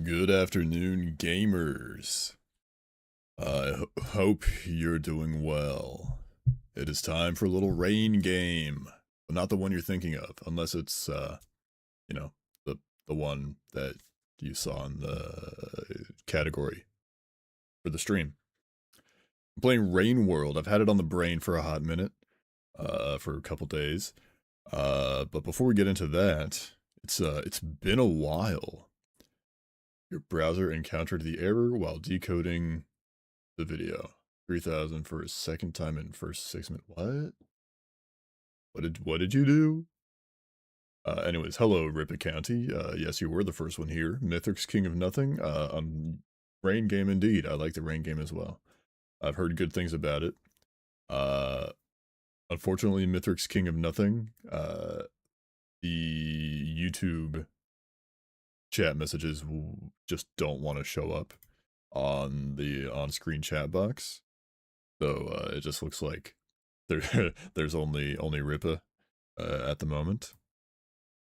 Good afternoon, gamers. I hope you're doing well. It is time for a little rain game, but not the one you're thinking of, unless it's, you know, the the one that you saw in the category for the stream. I'm playing Rain World. I've had it on the brain for a hot minute, for a couple days. But before we get into that, it's been a while. Your browser encountered the error while decoding the video. 3,000 for a second time in first 6 minutes. What? What did you do? Anyways, hello, Rippa County. Yes, you were the first one here. Mythic's King of Nothing. Rain game indeed. I like the rain game as well. I've heard good things about it. Uh, Unfortunately, Mythic's King of Nothing, the YouTube chat messages just don't want to show up on the on-screen chat box. So it just looks like there's only Rippa at the moment.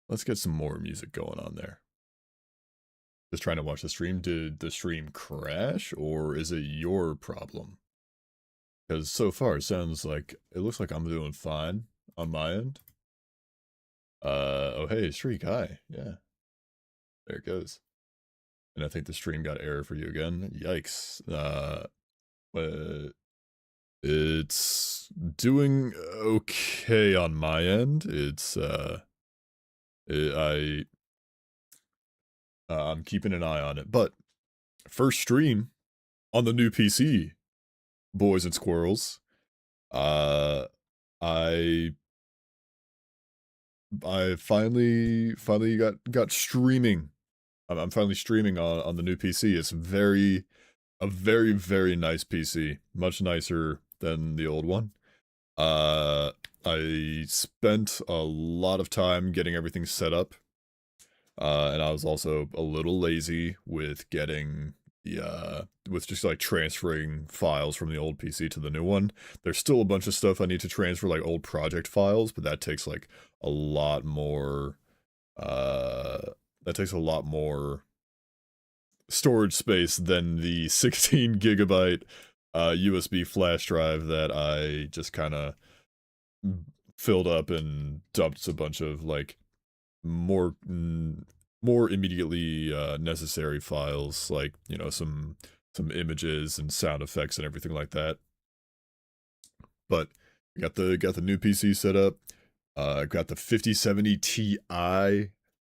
Let's get some more music going on there. Just trying to watch the stream. Did the stream crash, or is it your problem? Because so far it sounds like, it looks like I'm doing fine on my end. Oh hey, Streak, hi. Yeah, there it goes. And I think the stream got error for you again. Yikes. But it's doing okay on my end. I'm keeping an eye on it. But first stream on the new PC, boys and squirrels. Uh, I I finally got streaming. I'm finally streaming on the new PC. It's a very nice PC, much nicer than the old one. Uh, I spent a lot of time getting everything set up. And I was also a little lazy with getting with just like transferring files from the old PC to the new one. There's still a bunch of stuff I need to transfer, like old project files, but that takes like a lot more, that takes a lot more storage space than the 16 gigabyte USB flash drive that I just kind of filled up and dumped a bunch of like more more immediately necessary files, like, you know, some images and sound effects and everything like that. But we got the new PC set up. Got the 5070 Ti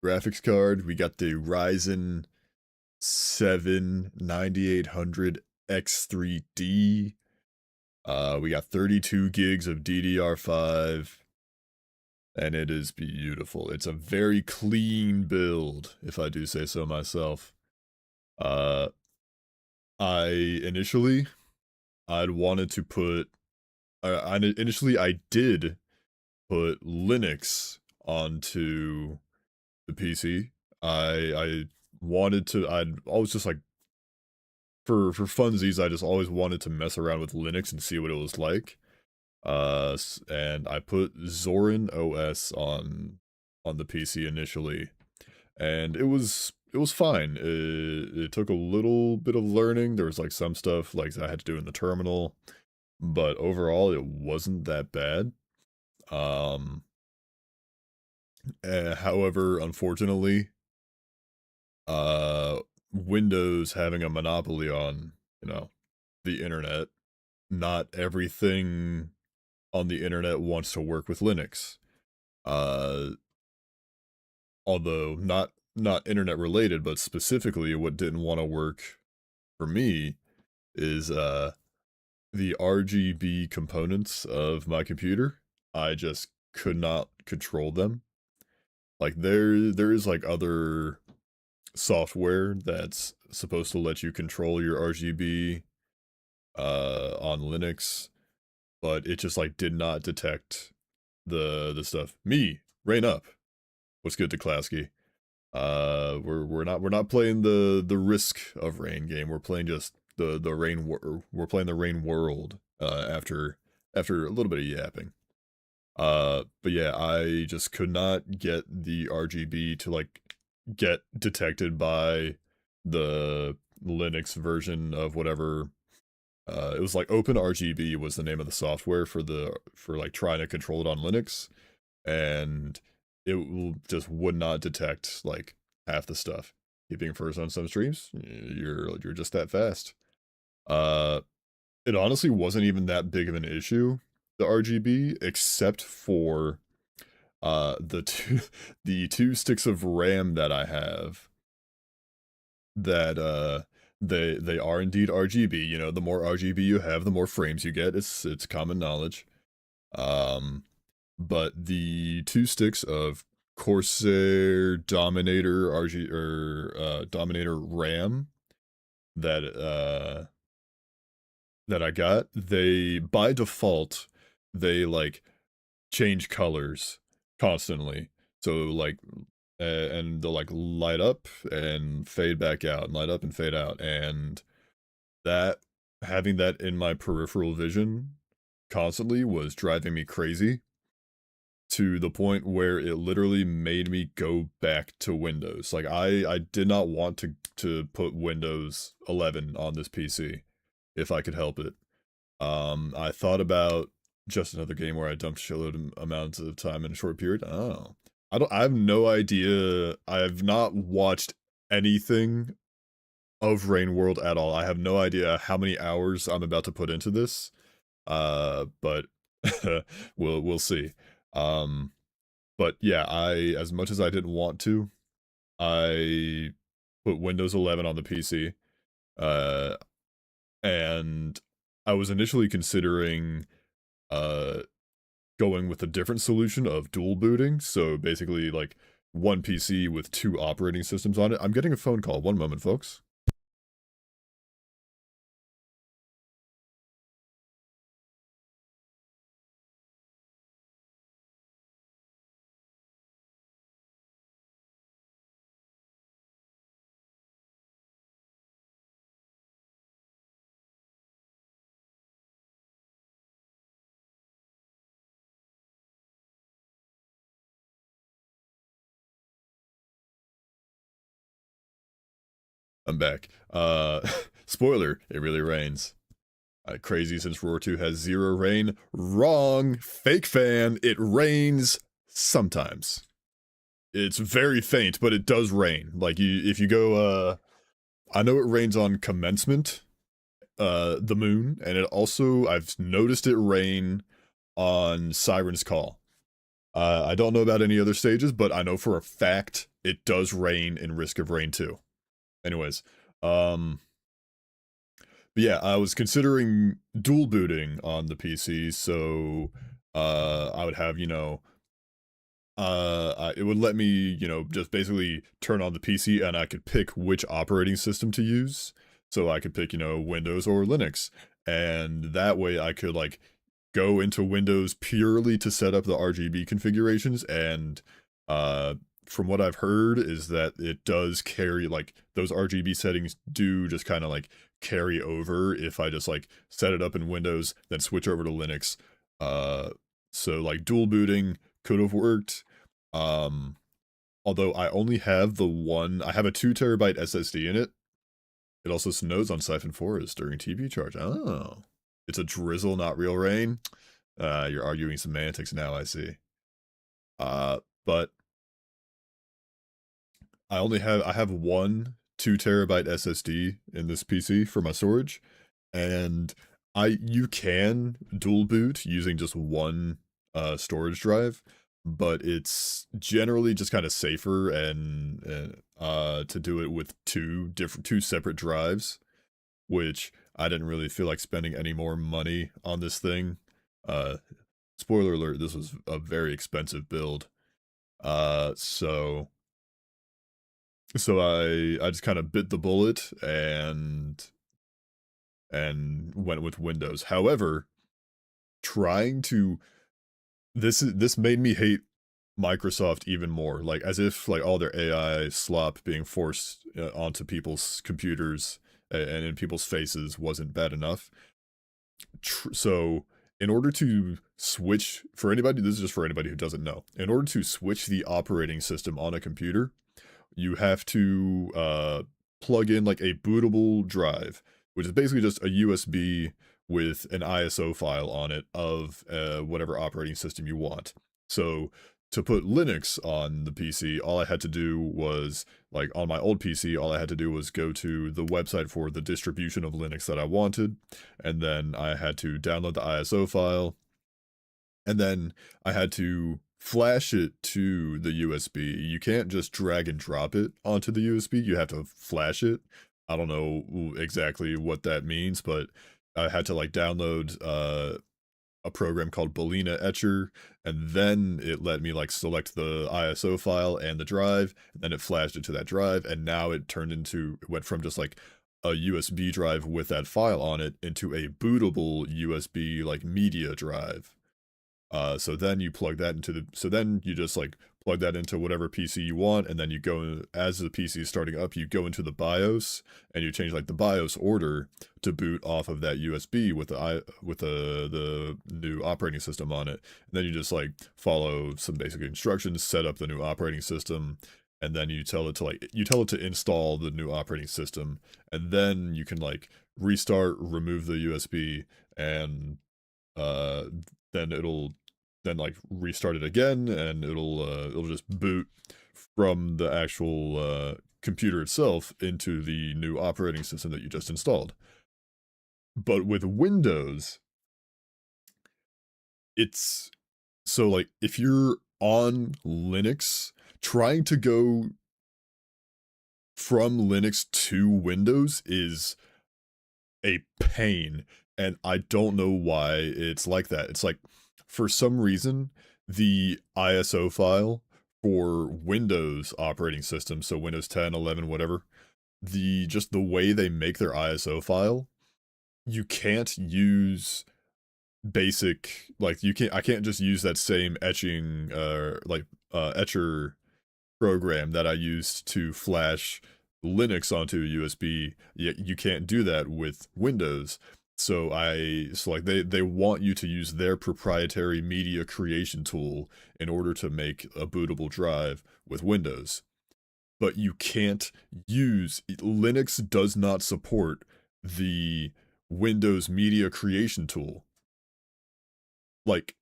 graphics card. We got the Ryzen 7 9800 X3D. We got 32 gigs of DDR5. And it is beautiful. It's a very clean build, if I do say so myself. Uh, I initially, I'd wanted to put, initially I did put Linux onto the PC. I wanted to, I'd always just like, for funsies, I just always wanted to mess around with Linux and see what it was like. And I put Zorin OS on the PC initially, and it was fine. It took a little bit of learning. There was like some stuff like I had to do in the terminal, but overall it wasn't that bad. Um, However, unfortunately, uh, Windows having a monopoly on, you know, the internet, not everything on the internet wants to work with Linux. Uh, Although not internet related, but specifically what didn't want to work for me is the RGB components of my computer. I just could not control them. Like there is like other software that's supposed to let you control your RGB on Linux, but it just like did not detect the stuff. Me, Rain Up. What's good to Klasky? We're not playing the Risk of Rain game. We're playing just the rain. We're playing the Rain World. After a little bit of yapping. But yeah, I just could not get the RGB to like get detected by the Linux version of whatever. It was like OpenRGB was the name of the software for like trying to control it on Linux, and just would not detect like half the stuff. Keeping first on some streams, you're just that fast. Uh, it honestly wasn't even that big of an issue, the RGB, except for the two the two sticks of RAM that I have that they are indeed RGB. You know, the more RGB you have, the more frames you get. It's common knowledge. Um, but the two sticks of Corsair Dominator RG or Dominator RAM that that I got, they by default they change colors constantly. So and they'll like light up and fade back out and light up and fade out, and that having that in my peripheral vision constantly was driving me crazy to the point where it literally made me go back to Windows. Like I did not want to put Windows 11 on this PC if I could help it. I thought about just another game where I dumped shitload amounts of time in a short period. Oh, I have no idea. I have not watched anything of Rain World at all. I have no idea how many hours I'm about to put into this. But we'll see. Um, but yeah, as much as I didn't want to, I put Windows 11 on the PC. Uh, and I was initially considering uh going with a different solution of dual booting. So basically like one PC with two operating systems on it. I'm getting a phone call. One moment, folks. I'm back. Spoiler, it really rains. Crazy since Roar 2 has zero rain. Wrong. Fake fan. It rains sometimes. It's very faint, but it does rain. Like if you go I know it rains on commencement, the moon, and it also I've noticed it rain on Siren's Call. I don't know about any other stages, but I know for a fact it does rain in Risk of Rain 2. Anyways, but yeah, I was considering dual booting on the PC, so I would have, it would let me, just basically turn on the PC and I could pick which operating system to use. So I could pick, Windows or Linux. And that way I could like go into Windows purely to set up the RGB configurations, and from what I've heard is that it does carry, like those RGB settings do just kind of like carry over if I just like set it up in Windows then switch over to Linux. So like dual booting could have worked. Um Although I only have I have a 2 terabyte SSD in it. It also snows on Siphon Forest during TV charge. Oh. It's a drizzle, not real rain. You're arguing semantics now, I see. But I have one 2 terabyte SSD in this PC for my storage, and you can dual boot using just one storage drive, but it's generally just kind of safer and to do it with two separate drives, which I didn't really feel like spending any more money on this thing. Uh, Spoiler alert, this was a very expensive build. So I just kind of bit the bullet and went with Windows. However, trying to this made me hate Microsoft even more. Like as if like all their AI slop being forced onto people's computers and in people's faces wasn't bad enough. So in order to switch, for anybody, this is just for anybody who doesn't know, in order to switch the operating system on a computer, you have to plug in like a bootable drive, which is basically just a USB with an ISO file on it of whatever operating system you want. So to put Linux on the PC, all I had to do was, like on my old PC, all I had to do was go to the website for the distribution of Linux that I wanted, and then I had to download the ISO file, and then I had to flash it to the USB. You can't just drag and drop it onto the USB. You have to flash it. I don't know exactly what that means, but I had to like download a program called Balena Etcher, and then it let me like select the ISO file and the drive, and then it flashed it to that drive, and now it went from just like a USB drive with that file on it into a bootable USB like media drive. So then you plug that into so then you just like plug that into whatever PC you want, and then you go, as the PC is starting up, you go into the BIOS, and you change like the BIOS order to boot off of that USB with the new operating system on it. And then you just like follow some basic instructions, set up the new operating system, and then you tell it to install the new operating system, and then you can like restart, remove the USB, and uh then it'll then like restart it again, and it'll just boot from the actual computer itself into the new operating system that you just installed. But with Windows, it's so like if you're on Linux, trying to go from Linux to Windows is a pain, and I don't know why it's like that. It's like, for some reason, the ISO file for Windows operating system, so Windows 10, 11, whatever, the way they make their ISO file, you can't use basic, like I can't just use that same etching etcher program that I used to flash Linux onto a USB. Yet you can't do that with Windows. So like they want you to use their proprietary media creation tool in order to make a bootable drive with Windows. But you can't use, Linux does not support the Windows media creation tool. Like,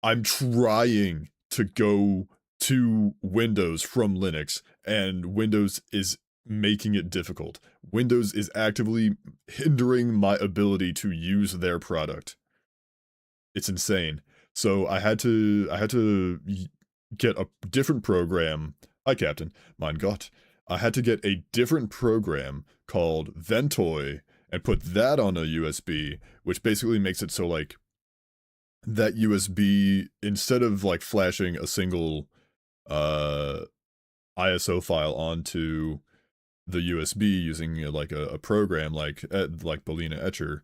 I'm trying to go to Windows from Linux, and Windows is making it difficult. Windows is actively hindering my ability to use their product. It's insane. So I had to get a different program. Hi, Captain. Mein Gott. I had to get a different program called Ventoy and put that on a USB, which basically makes it so like that USB, instead of like flashing a single uh ISO file onto the USB using like a program like Balena Etcher,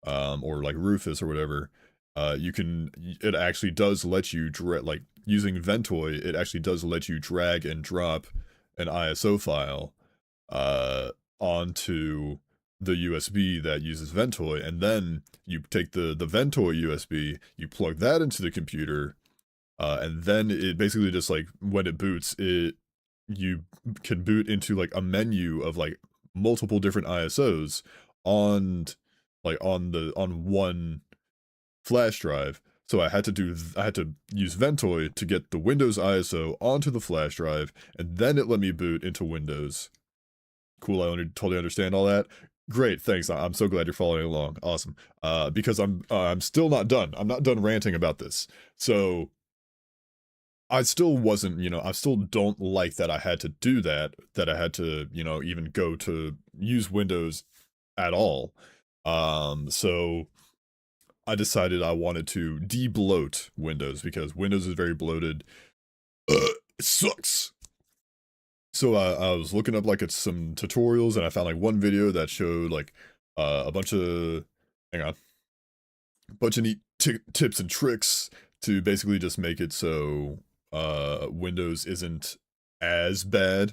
or like Rufus or whatever, it actually does let you like using Ventoy, it actually does let you drag and drop an ISO file onto the USB that uses Ventoy, and then you take the Ventoy USB, you plug that into the computer, and then it basically just like, when it boots, you can boot into like a menu of like multiple different ISOs on one flash drive. So I had to use Ventoy to get the Windows ISO onto the flash drive, and then it let me boot into Windows. Cool, I totally understand all that. Great, thanks. I'm so glad you're following along. Awesome. Because I'm still not done. I'm not done ranting about this. So I still wasn't, I still don't like that I had to do that I had to, even go to use Windows at all. So I decided I wanted to debloat Windows, because Windows is very bloated. It sucks. So I was looking up like some tutorials, and I found like one video that showed like a bunch of, hang on, a bunch of neat tips and tricks to basically just make it so Windows isn't as bad.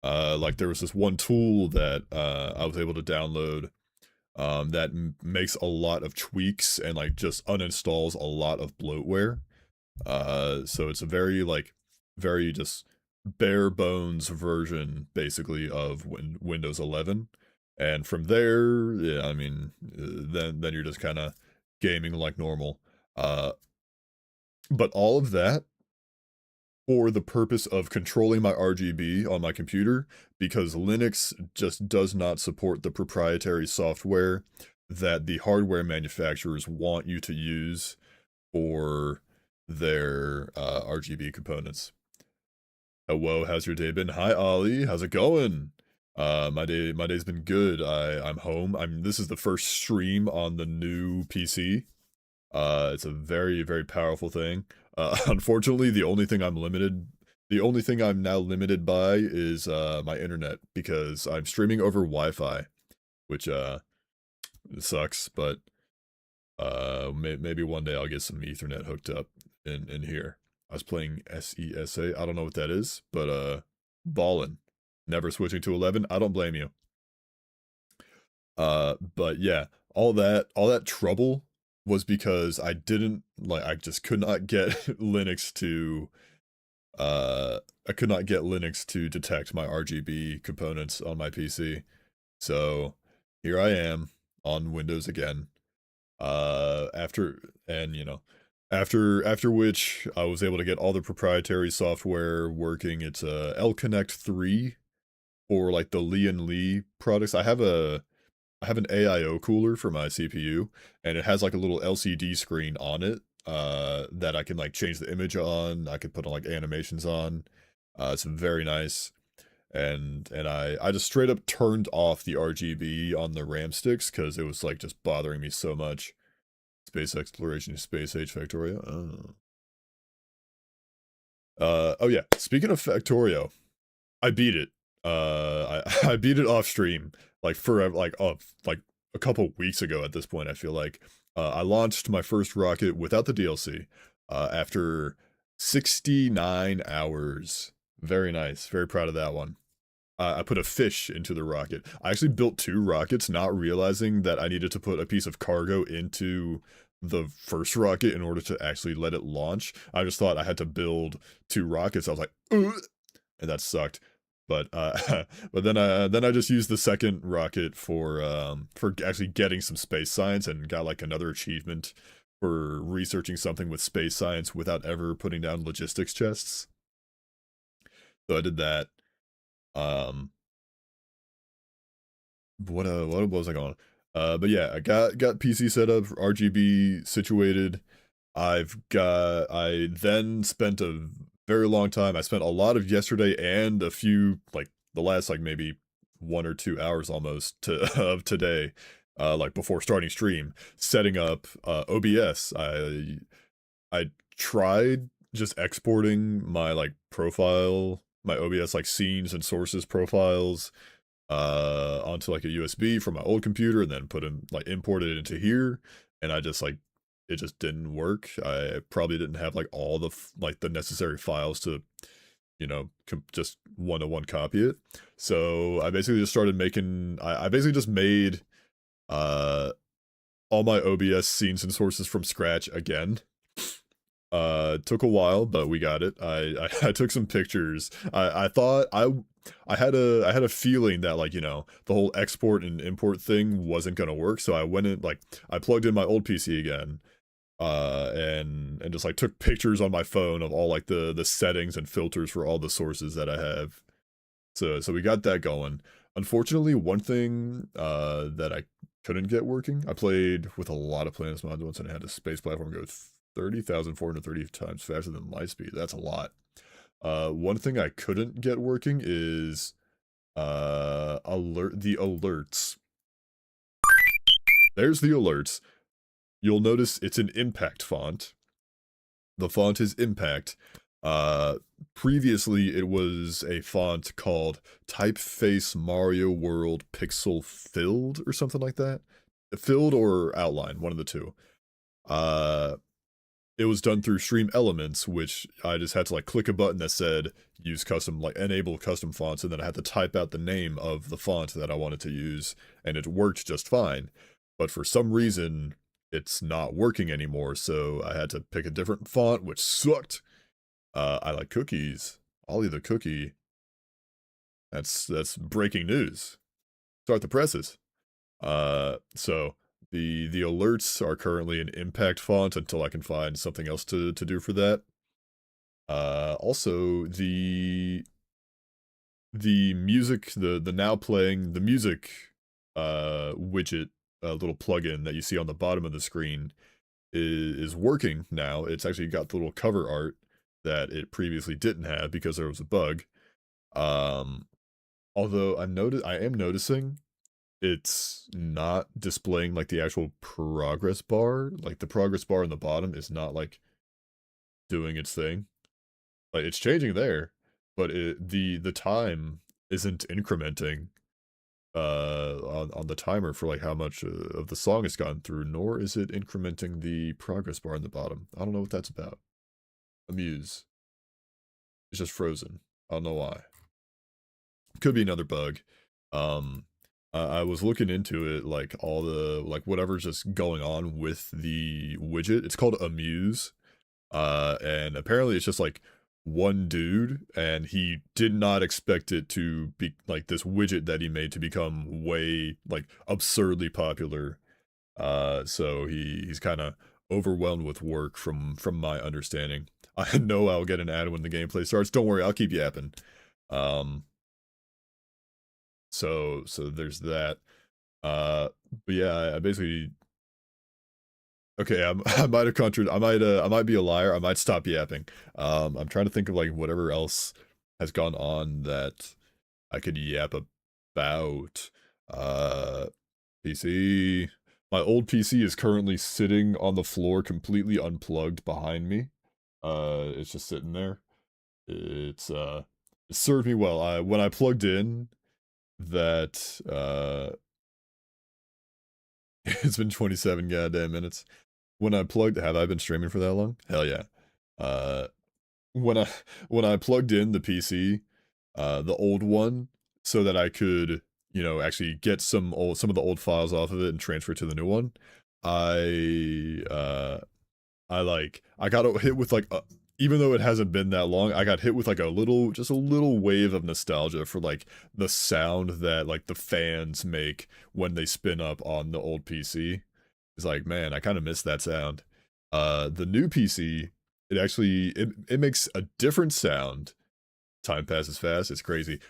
Like there was this one tool that I was able to download that makes a lot of tweaks and like just uninstalls a lot of bloatware. So it's a very just bare bones version basically of Windows 11, and from there, yeah, I mean, then you're just kind of gaming like normal. Uh, but all of that for the purpose of controlling my RGB on my computer, because Linux just does not support the proprietary software that the hardware manufacturers want you to use for their RGB components. Whoa, how's your day been? Hi Ollie, how's it going? My day's been good. I'm home. This is the first stream on the new PC. It's a very, very powerful thing. Unfortunately, the only thing I'm now limited by is my internet, because I'm streaming over Wi-Fi, which sucks, but maybe one day I'll get some Ethernet hooked up in here. I was playing SESA. I don't know what that is, but ballin'. Never switching to 11. I don't blame you. But yeah, all that trouble was because I just could not get Linux to I could not get Linux to detect my RGB components on my PC. So here I am on Windows again. After and you know, after which I was able to get all the proprietary software working. It's L Connect 3 or like the Lee and Lee products. I have an AIO cooler for my CPU, and it has like a little LCD screen on it that I can like change the image on. I could put on like animations on. It's very nice. And I just straight up turned off the RGB on the RAM sticks because it was like just bothering me so much. Space exploration, space age Factorio. Oh. Oh yeah. Speaking of Factorio, I beat it. I beat it off stream like forever, like a couple weeks ago. At this point, I feel like I launched my first rocket without the DLC after 69 hours. Very nice. Very proud of that one. I put a fish into the rocket. I actually built two rockets, not realizing that I needed to put a piece of cargo into the first rocket in order to actually let it launch. I just thought I had to build two rockets. I was like, ugh, and that sucked. But but then I just used the second rocket for actually getting some space science, and got like another achievement for researching something with space science without ever putting down logistics chests. So I did that. Um, what was I going? But yeah, I got PC set up, RGB situated. I then spent a very long time. I spent a lot of yesterday and a few, like the last like maybe 1 or 2 hours almost to of today, like before starting stream, setting up OBS. I tried just exporting my like profile, my OBS like scenes and sources profiles onto like a USB from my old computer, and then put them like imported it into here, and I just like it just didn't work. I probably didn't have like all the like the necessary files to just one-to-one copy it. So I basically just started making I basically just made uh all my OBS scenes and sources from scratch again. Took a while, but we got it. I took some pictures. I thought I had a feeling that like the whole export and import thing wasn't gonna work, so I went in, like I plugged in my old PC again, and just like took pictures on my phone of all like the settings and filters for all the sources that I have. So we got that going. Unfortunately, one thing that I couldn't get working. I played with a lot of planets mods once, and I had a space platform go 30,430 times faster than light speed. That's a lot. One thing I couldn't get working is the alerts. There's the alerts. You'll notice it's an impact font. The font is impact. Previously it was a font called Typeface Mario World Pixel Filled or something like that. Filled or outline, one of the two. Uh, it was done through Stream Elements, which I just had to like click a button that said use custom, like enable custom fonts, and then I had to type out the name of the font that I wanted to use, and it worked just fine. But for some reason, it's not working anymore, so I had to pick a different font, which sucked. I like cookies. Ollie the Cookie. That's breaking news. Start the presses. So the alerts are currently in impact font until I can find something else to do for that. Also the music, the now playing the music widget, little plugin that you see on the bottom of the screen is working now. It's actually got the little cover art that it previously didn't have because there was a bug. Um, Although I am noticing it's not displaying like the actual progress bar. Like the progress bar on the bottom is not like doing its thing. Like it's changing there, but the time isn't incrementing on the timer for like how much of the song has gone through, nor is it incrementing the progress bar in the bottom. I don't know what that's about. Amuse. It's just frozen. I don't know why. Could be another bug. Um, I was looking into it, like all the like whatever's just going on with the widget. It's called Amuse, and apparently it's just like one dude, and he did not expect it to be like this widget that he made to become way like absurdly popular. So he's kind of overwhelmed with work from my understanding. I know I'll get an ad when the gameplay starts. Don't worry, I'll keep yapping. Um, so there's that. But yeah, I basically okay. I might have I might be a liar. I might stop yapping. I'm trying to think of like whatever else has gone on that I could yap about. Uh, PC. My old PC is currently sitting on the floor, completely unplugged behind me. It's just sitting there. It's it served me well. I when I plugged in that it's been 27 goddamn minutes. When I plugged, have I been streaming for that long? Hell yeah. Uh, when I when I plugged in the PC, the old one, so that I could, you know, actually get some of the old files off of it and transfer to the new one, I I got hit with like even though it hasn't been that long, I got hit with like just a little wave of nostalgia for like the sound that like the fans make when they spin up on the old PC. It's like, man, I kind of miss that sound. The new PC, it makes a different sound. Time passes fast. It's crazy.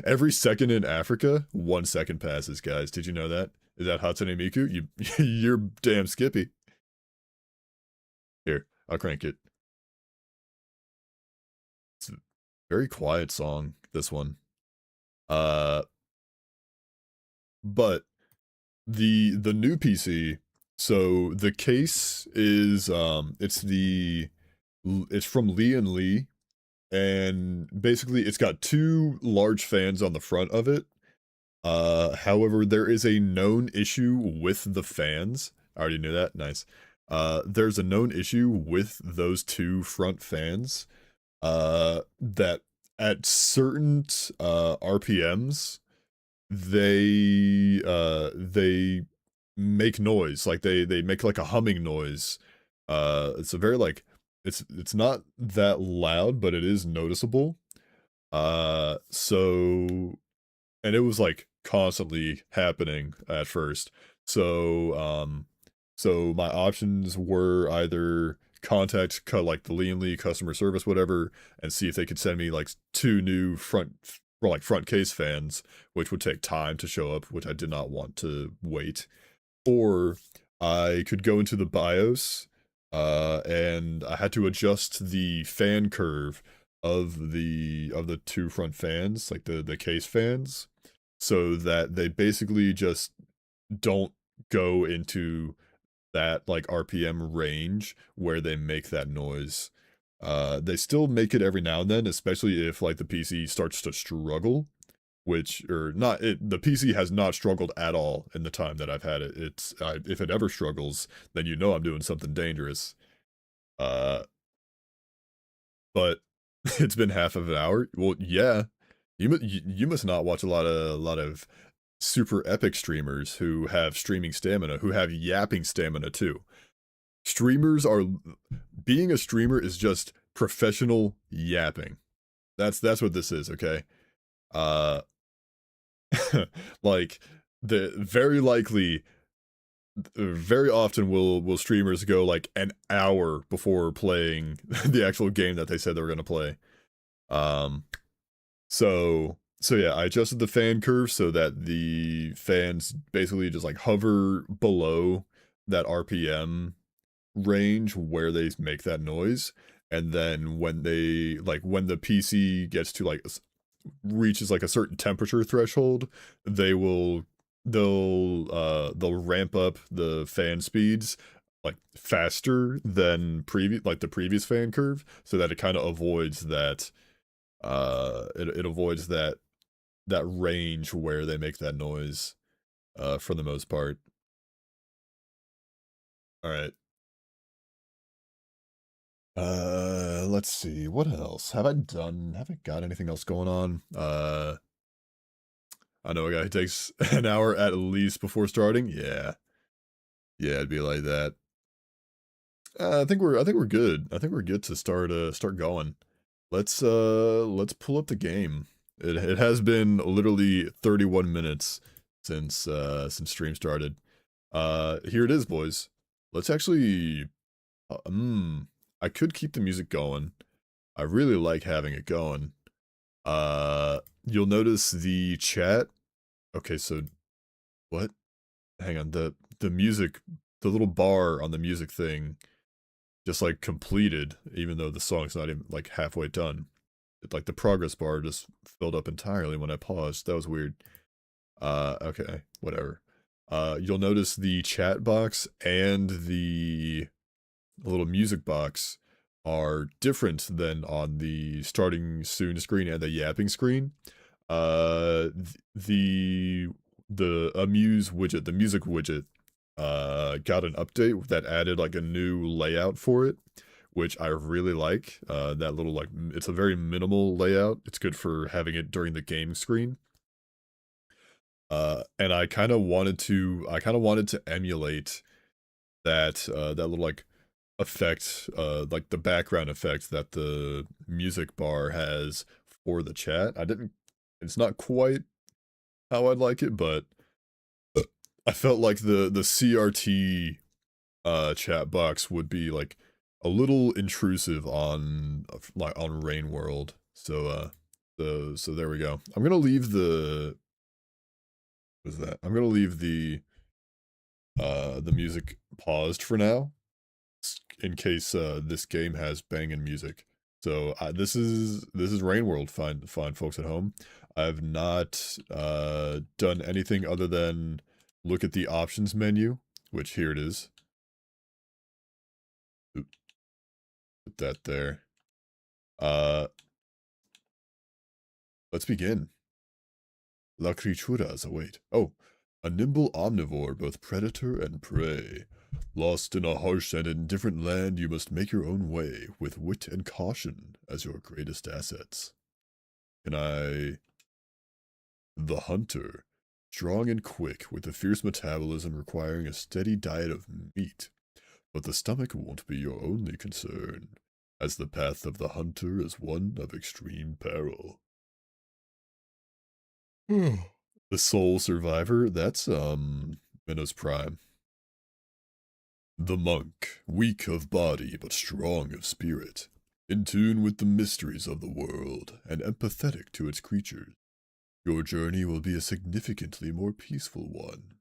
Every second in Africa, 1 second passes, guys. Did you know that? Is that Hatsune Miku? You're damn Skippy. Here, I'll crank it. It's a very quiet song, this one. Uh, but the new PC, so the case is it's from Lee and Lee, and basically it's got two large fans on the front of it. However, there is a known issue with the fans. I already knew that. Nice. There's a known issue with those two front fans. That at certain RPMs, they make noise. Like they make like a humming noise. It's a very like it's not that loud, but it is noticeable. So and it was like constantly happening at first. So so my options were either contact like the Lee and Lee customer service whatever and see if they could send me like two new front case fans, which would take time to show up, which I did not want to wait. Or I could go into the BIOS, and I had to adjust the fan curve of the two front fans, like the case fans, so that they basically just don't go into that like RPM range where they make that noise. They still make it every now and then, especially if like the PC starts to struggle, which or not it the PC has not struggled at all in the time that I've had it. If it ever struggles, then you know I'm doing something dangerous. Uh, but it's been half of an hour. Well, yeah, you must not watch a lot of super epic streamers who have streaming stamina, who have yapping stamina too. Streamers are being a streamer is just professional yapping. That's what this is, okay? Uh like the very likely very often will streamers go like an hour before playing the actual game that they said they were going to play. Um so yeah, I adjusted the fan curve so that the fans basically just like hover below that RPM range where they make that noise, and then when the PC gets to like reaches like a certain temperature threshold, they will they'll ramp up the fan speeds like faster than the previous fan curve, so that it kind of avoids that it avoids that range where they make that noise for the most part. All right. Let's see. What else? Have I got anything else going on? I know a guy who takes an hour at least before starting. Yeah. Yeah, it'd be like that. I think we're good. I think we're good to start going. Let's pull up the game. It has been literally 31 minutes since stream started. Here it is, boys. Let's actually uh, mm, I could keep the music going. I really like having it going. You'll notice the chat. Okay, so what? Hang on. The music, the little bar on the music thing just like completed, even though the song's not even like halfway done. It, like the progress bar just filled up entirely when I paused. That was weird. Okay, whatever. You'll notice the chat box and the little music box are different than on the starting soon screen and the yapping screen. The Amuse widget, the music widget, got an update that added like a new layout for it, which I really like. That little like it's a very minimal layout. It's good for having it during the game screen. And I kind of wanted to emulate that little like effect, like the background effect that the music bar has for the chat. I didn't. It's not quite how I'd like it, but I felt like the CRT chat box would be like a little intrusive on like on Rain World. So there we go. I'm gonna leave the what is that? I'm gonna leave the music paused for now in case this game has banging music. So this is Rain World. Fine folks at home. I've not done anything other than look at the options menu, which here it is. Oop, put that there. Uh, let's begin. La criaturas await. Oh, a nimble omnivore, both predator and prey. Lost in a harsh and indifferent land, you must make your own way, with wit and caution as your greatest assets. Can I... The hunter. Strong and quick, with a fierce metabolism requiring a steady diet of meat. But the stomach won't be your only concern, as the path of the hunter is one of extreme peril. The sole survivor, that's Minos Prime. The monk, weak of body but strong of spirit, in tune with the mysteries of the world and empathetic to its creatures. Your journey will be a significantly more peaceful one.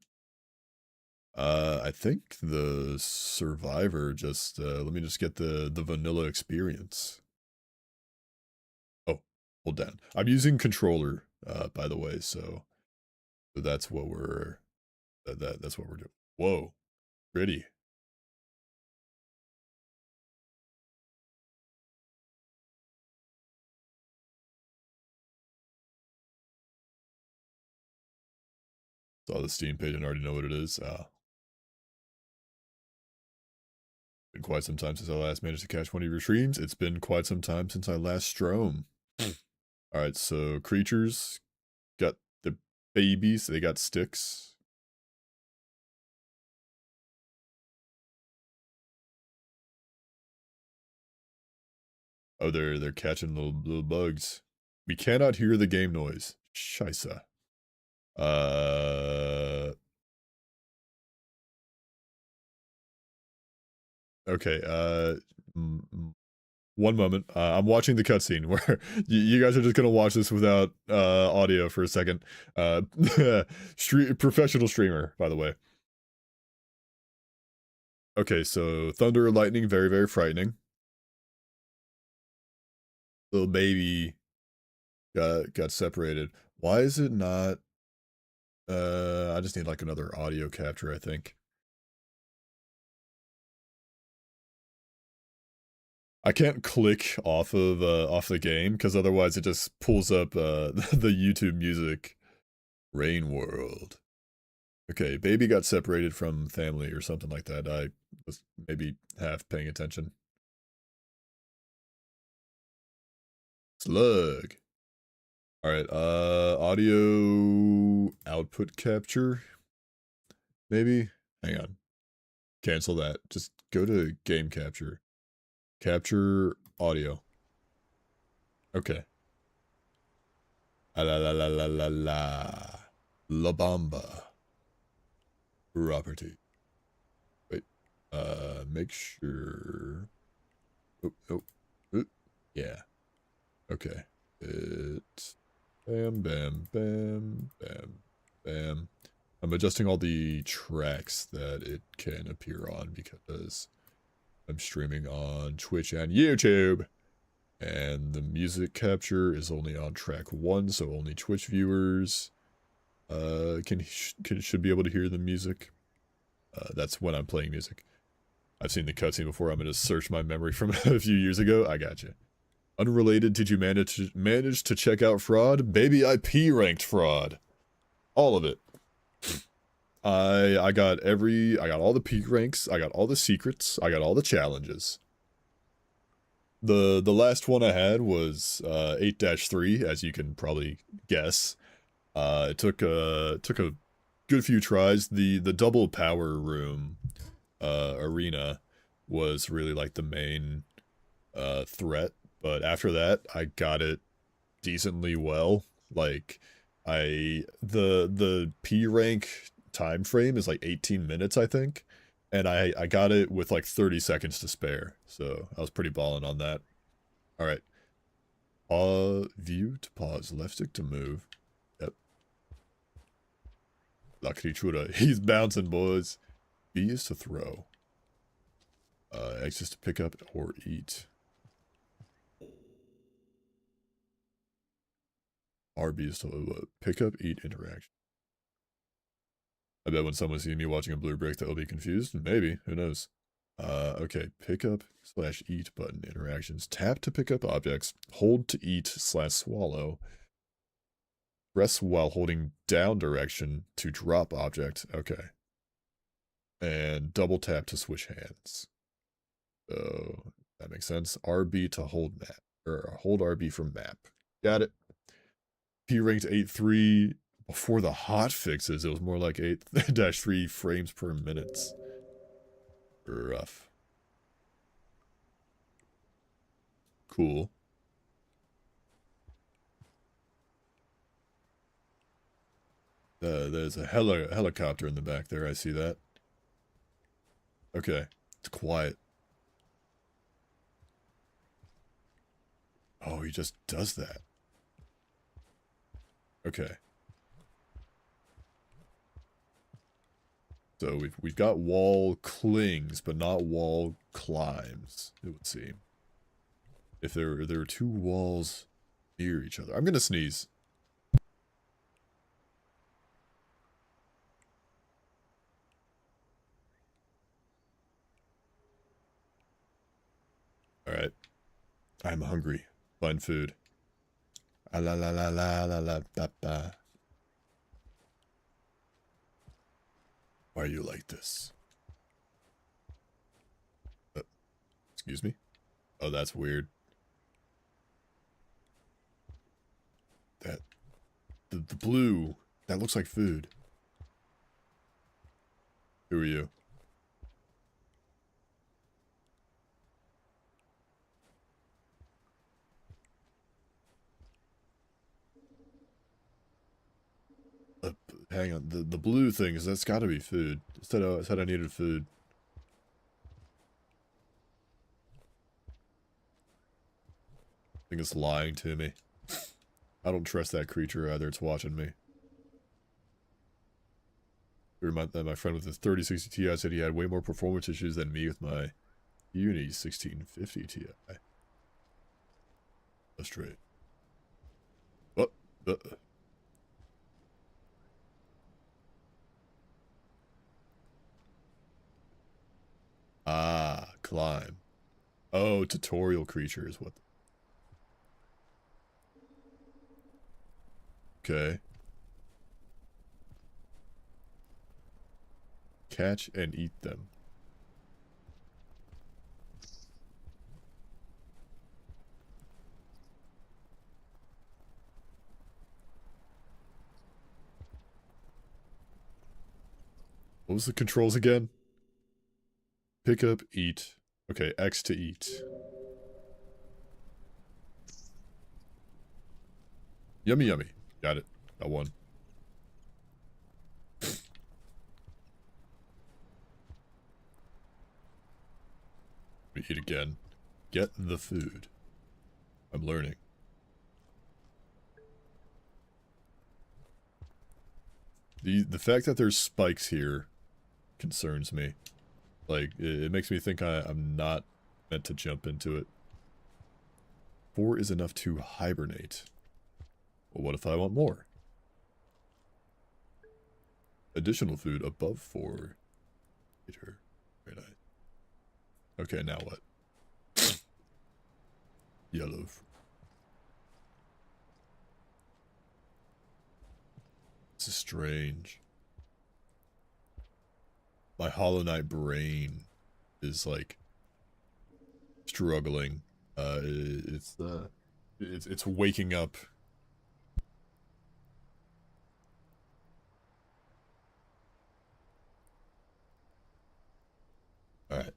I think the survivor just let me just get the vanilla experience. Oh, hold down. I'm using controller by the way, so that's what we're that's what we're doing. Whoa, pretty. Saw the Steam page and already know what it is. Been quite some time since I last managed to catch one of your streams. It's been quite some time since I last strome. Alright, so creatures got the babies, they got sticks. Oh, they're catching little bugs. We cannot hear the game noise. Scheisse. Okay, one moment. I'm watching the cutscene where you guys are just gonna watch this without audio for a second. Professional streamer, by the way. Okay, so thunder and lightning, very, very frightening. Little baby got separated. Why is it not? I just need like another audio capture, I think. I can't click off the game because otherwise it just pulls up the YouTube music. Rain World. Okay, baby got separated from family or something like that. I was maybe half paying attention. Slug. All right, audio output capture. Maybe. Hang on. Cancel that. Just go to game capture. Capture audio. Okay. Ah, la la la la la la. La Bamba. Property. Wait. Make sure. Oh, oh, oh. Yeah. Okay. It's bam, bam, bam, bam, bam. I'm adjusting all the tracks that it can appear on because I'm streaming on Twitch and YouTube. And the music capture is only on track 1, so only Twitch viewers should be able to hear the music. That's when I'm playing music. I've seen the cutscene before. I'm gonna search my memory from a few years ago. I gotcha. Unrelated, did you manage to check out fraud? Baby, I P-ranked fraud. All of it. I got all the P ranks, I got all the secrets, I got all the challenges. The last one I had was 8-3, as you can probably guess. It took a good few tries. The double power room arena was really like the main threat, but after that I got it decently well. Like the P rank time frame is like 18 minutes, I think. And I got it with like 30 seconds to spare. So I was pretty balling on that. All right. View to pause, left stick to move. Yep. La criatura. He's bouncing, boys. B is to throw. X is to pick up or eat. RB is to pick up, eat, interaction. I bet when someone sees me watching a blue brick, they'll be confused. Maybe. Who knows? Okay. Pick up / eat button interactions. Tap to pick up objects. Hold to eat / swallow. Press while holding down direction to drop object. Okay. And double tap to switch hands. So that makes sense. RB to hold map. Or hold RB from map. Got it. P ranked 8.3. Before the hot fixes, it was more like 8-3 frames per minute. Rough. Cool. There's a helicopter in the back there. I see that. Okay. It's quiet. Oh, he just does that. Okay. So we've got wall clings, but not wall climbs, it would seem. If there are two walls near each other. I'm gonna sneeze. Alright. I'm hungry. Find food. Ah la la la la la la ba ba. Why are you like this? Excuse me? Oh, that's weird. The blue. That looks like food. Who are you? Hang on, the blue things, that's gotta be food. It said I needed food. I think it's lying to me. I don't trust that creature either, it's watching me. My friend with his 3060 Ti said he had way more performance issues than me with my Uni 1650 Ti. That's straight. What? Ah, climb. Oh, tutorial creatures. What? Okay. Catch and eat them. What was the controls again? Pick up, eat. Okay, X to eat. Yummy, yummy. Got it. Got one. We eat again. Get the food. I'm learning. The fact that there's spikes here concerns me. Like, it makes me think I'm not meant to jump into it. 4 is enough to hibernate. Well, what if I want more? Additional food above 4. Very nice. Okay, now what? Yellow. This is strange. My Hollow Knight brain is like struggling. It's waking up. All right.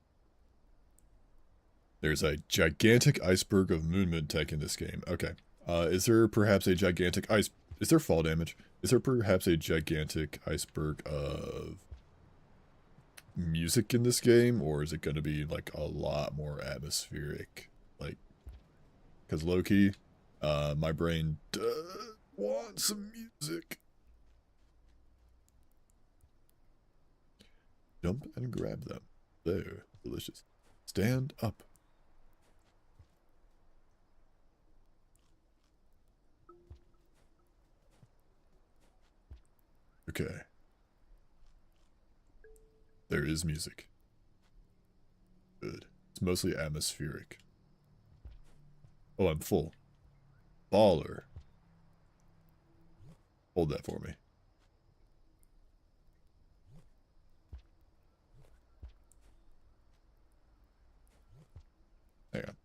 There's a gigantic iceberg of movement tech in this game. Okay. Is there perhaps a gigantic ice? Is there fall damage? Is there perhaps a gigantic iceberg of music in this game, or is it going to be like a lot more atmospheric? Like, because low-key, my brain does want some music. Jump and grab them. There, delicious. Stand up. Okay. There is music. Good. It's mostly atmospheric. Oh, I'm full. Baller. Hold that for me. Hang on.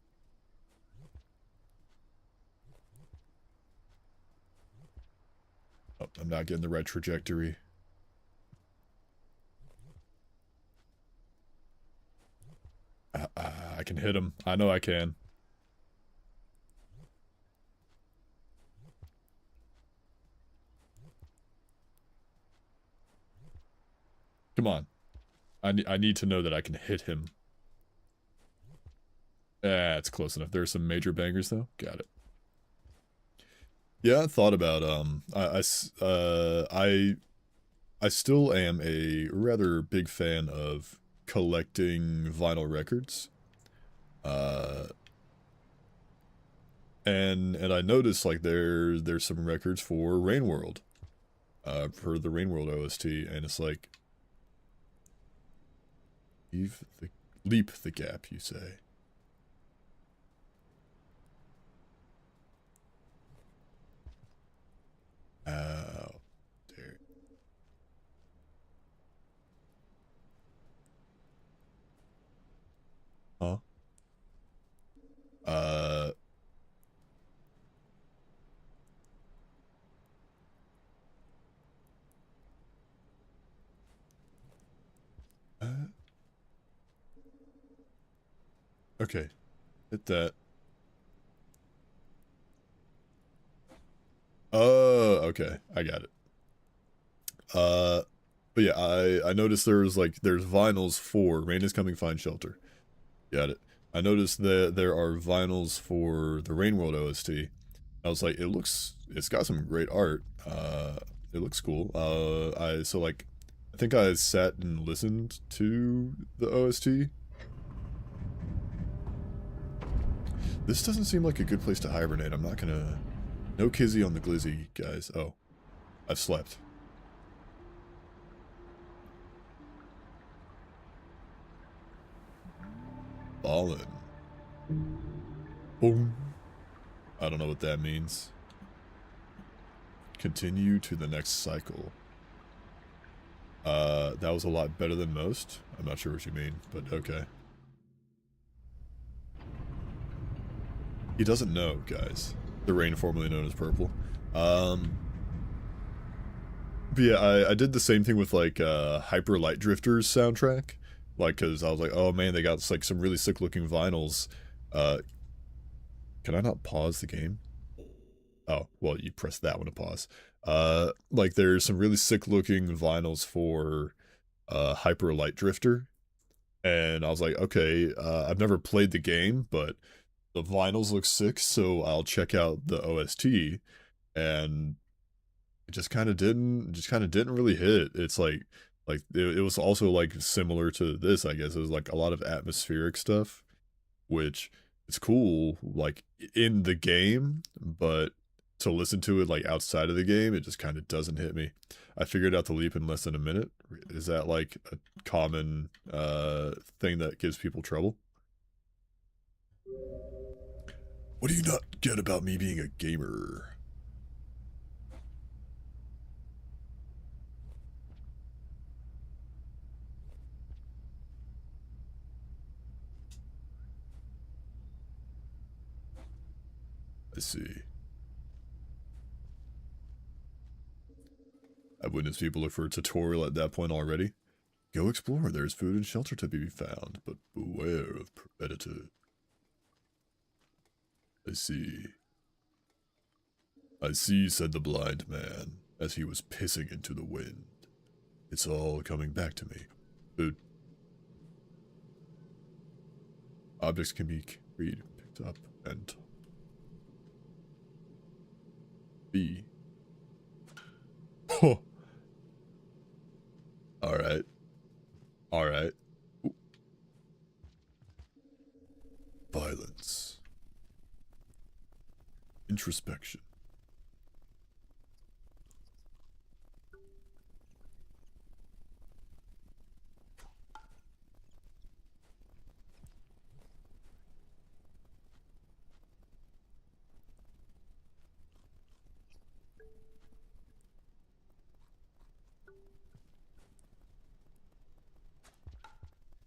Oh, I'm not getting the right trajectory. I can hit him. I know I can. Come on. I need to know that I can hit him. It's close enough. There's some major bangers though. Got it. Yeah, I thought about I still am a rather big fan of collecting vinyl records. And I noticed like there's some records for Rain World. For the Rain World OST, and it's like leap the gap, you say. Oh, there. Huh? Uh. Okay. Hit that. Oh, okay. I got it. But yeah, I noticed there's vinyls for Rain is Coming, Find Shelter. Got it. I noticed that there are vinyls for the Rain World OST. I was like, it's got some great art. It looks cool. I think I sat and listened to the OST. This doesn't seem like a good place to hibernate. I'm not gonna... No kizzy on the glizzy, guys. Oh, I've slept. Ballin'. Boom. I don't know what that means. Continue to the next cycle. That was a lot better than most. I'm not sure what you mean, but okay. He doesn't know, guys. The rain formerly known as purple. But yeah, I did the same thing with like Hyper Light Drifters soundtrack. Like, cause I was like, oh man, they got like some really sick looking vinyls. Can I not pause the game? Oh, well, you press that one to pause. Like there's some really sick looking vinyls for Hyper Light Drifter. And I was like, okay, I've never played the game, but the vinyls look sick, so I'll check out the OST. And it just kind of didn't really hit. It's like it was also like similar to this, I guess. It was like a lot of atmospheric stuff, which is cool like in the game, but to listen to it like outside of the game, it just kind of doesn't hit me. I figured out the leap in less than a minute. Is that like a common thing that gives people trouble? What do you not get about me being a gamer? I see. I've witnessed people look for a tutorial at that point already. Go explore, there's food and shelter to be found, but beware of predators. I see. I see, said the blind man, as he was pissing into the wind. It's all coming back to me. Food. Objects can be carried, picked up, and... B. Oh. Alright. Alright. Violence. Introspection.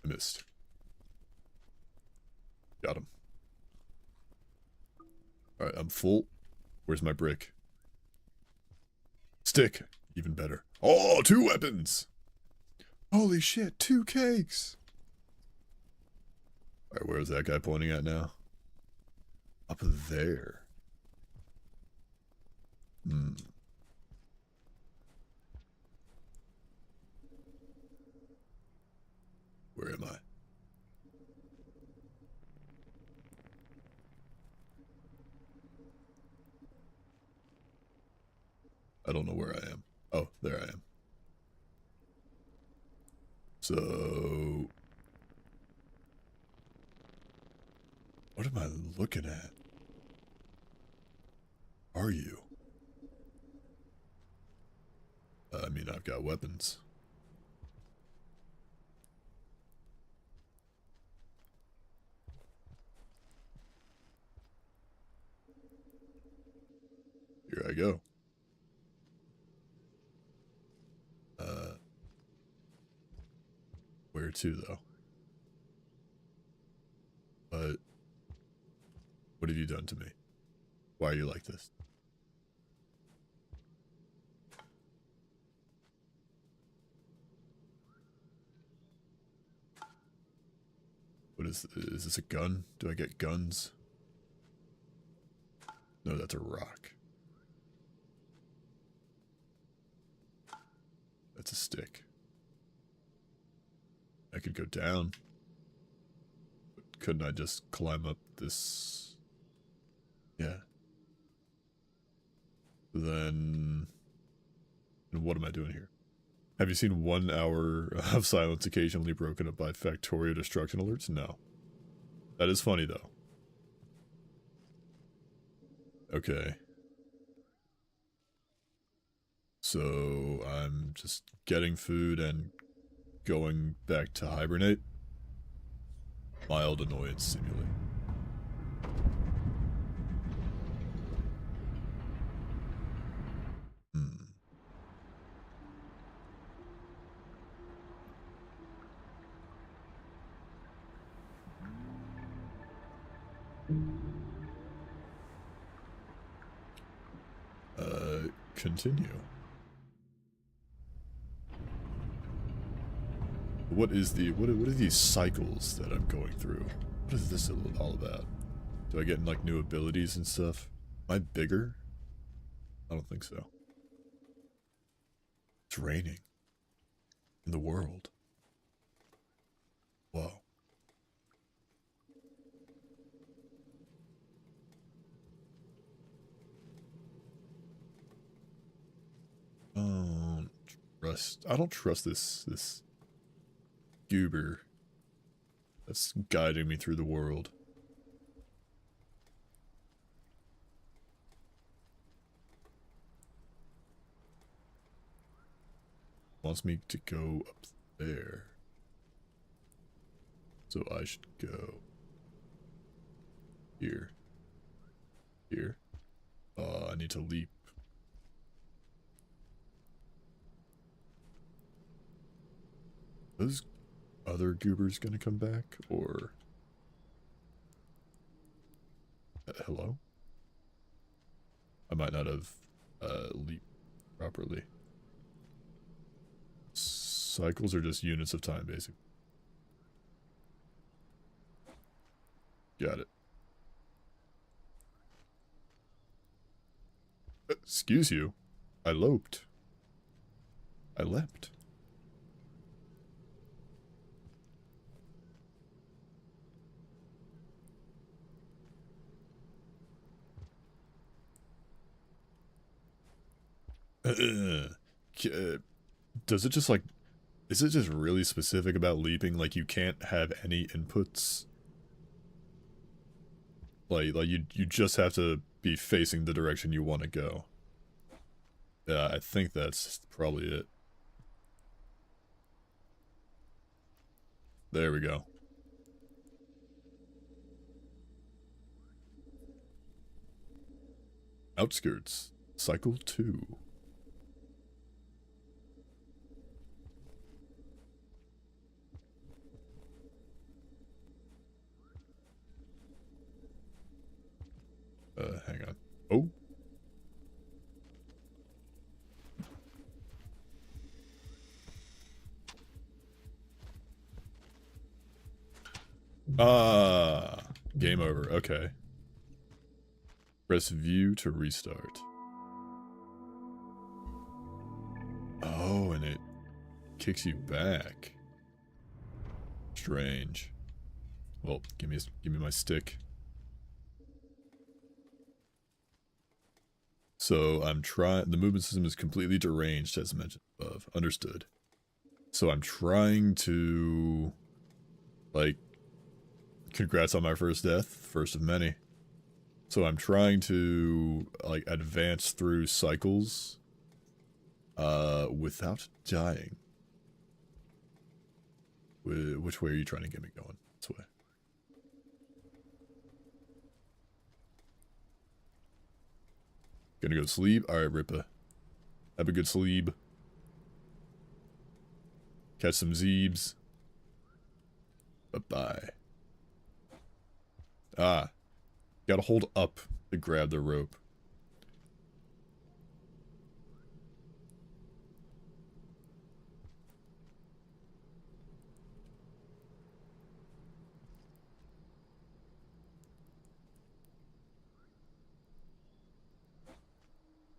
I missed. Got him. Alright, I'm full. Where's my brick? Stick. Even better. Oh, 2 weapons! Holy shit, 2 cakes! Alright, where is that guy pointing at now? Up there. Hmm. Where am I? I don't know where I am. Oh, there I am. So... what am I looking at? Are you? I mean, I've got weapons. Here I go. Where to, though? But what have you done to me? Why are you like this? What is this a gun? Do I get guns? No, that's a rock. That's a stick. I could go down. But couldn't I just climb up this? Yeah. Then what am I doing here? Have you seen 1 hour of silence occasionally broken up by Factorio destruction alerts? No. That is funny, though. Okay. So, I'm just getting food and going back to hibernate. Mild annoyance simulate. Continue. What is the what are these cycles that I'm going through? What is this all about? Do I get like new abilities and stuff? Am I bigger? I don't think so. It's raining in the world. Whoa. I don't trust this goober that's guiding me through the world. Wants me to go up there. So I should go here. Here. I need to leap. Those other goobers gonna come back, or hello? I might not have leaped properly. Cycles are just units of time, basically. Got it. Excuse you. I loped. I leapt. Does it just like, is it just really specific about leaping? Like you can't have any inputs? Like you just have to be facing the direction you want to go. Yeah, I think that's probably it. There we go. Outskirts. Cycle 2. Hang on. Oh. Game over. Okay. Press view to restart. Oh, and it kicks you back. Strange. Well, give me my stick. So I'm trying. The movement system is completely deranged, as mentioned above. Understood. So I'm trying to, like, congrats on my first death, first of many. So I'm trying to, like, advance through cycles without dying. Which way are you trying to get me going? This way. Gonna go sleep? Alright, Rippa. Have a good sleep. Catch some zeebs. Bye-bye. Ah. Gotta hold up to grab the rope.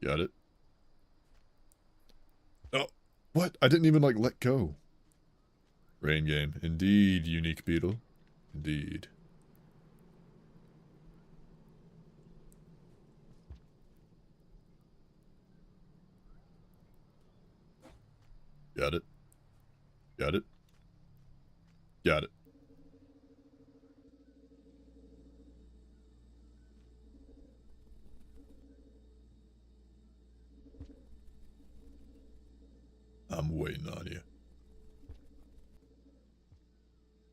Got it. Oh. What? I didn't even, like, let go. Rain game. Indeed, unique beetle. Indeed. Got it. Got it. Got it. I'm waiting on you.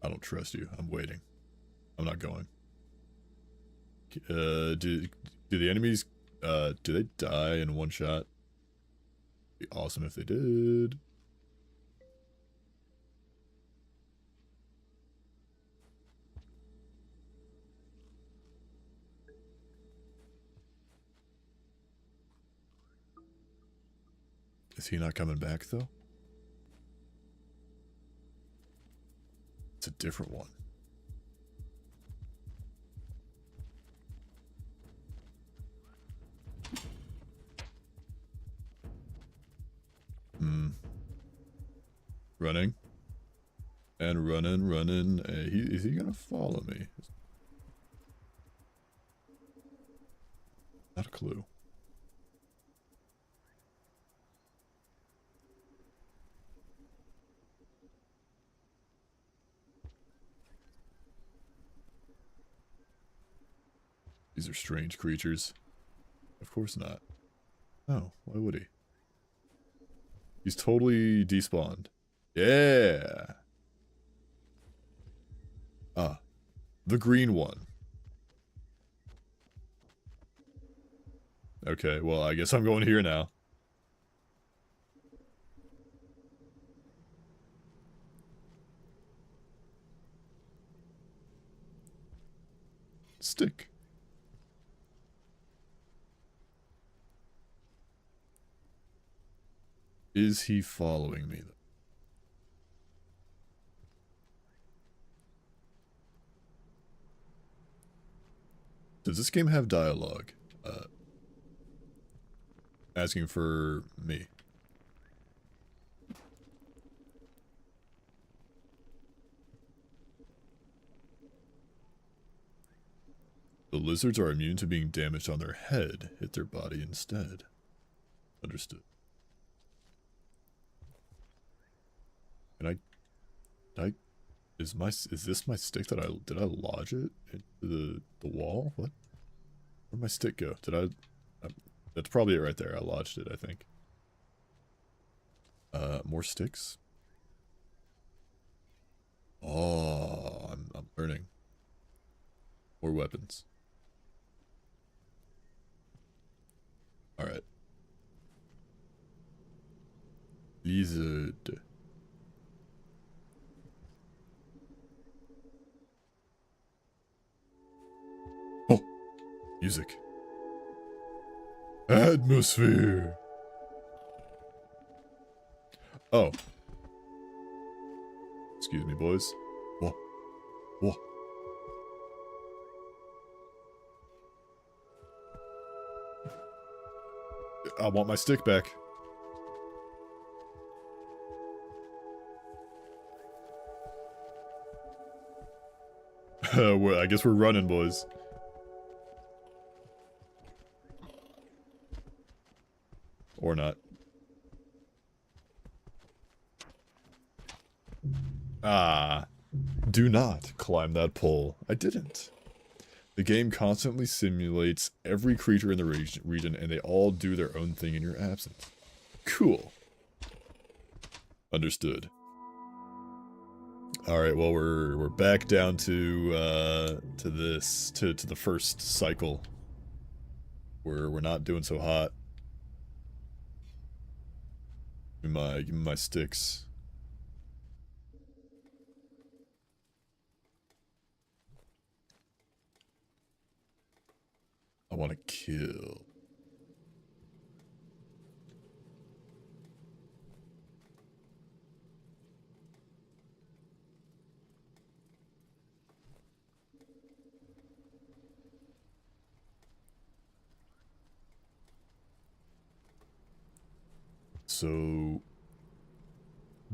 I don't trust you. I'm waiting. I'm not going. Do the enemies, do they die in one shot? Be awesome if they did. Is he not coming back, though? It's a different one. Running. And running. Is he gonna follow me? Not a clue. These are strange creatures. Of course not. Oh, why would he? He's totally despawned. Yeah. Ah, the green one. Okay, well, I guess I'm going here now. Stick. Is he following me? Does this game have dialogue? Asking for me. The lizards are immune to being damaged on their head. Hit their body instead. Understood. Is this my stick that did I lodge it into the wall? What? Where'd my stick go? That's probably it right there. I lodged it, I think. More sticks. Oh, I'm learning. More weapons. All right. Lizard. Oh, music. Atmosphere. Oh. Excuse me, boys. Whoa. Whoa. I want my stick back. Well, I guess we're running, boys. Or not. Ah. Do not climb that pole. I didn't. The game constantly simulates every creature in the region, and they all do their own thing in your absence. Cool. Understood. All right, well we're back down to the first cycle. We're not doing so hot. Give me my sticks. I want to kill. So,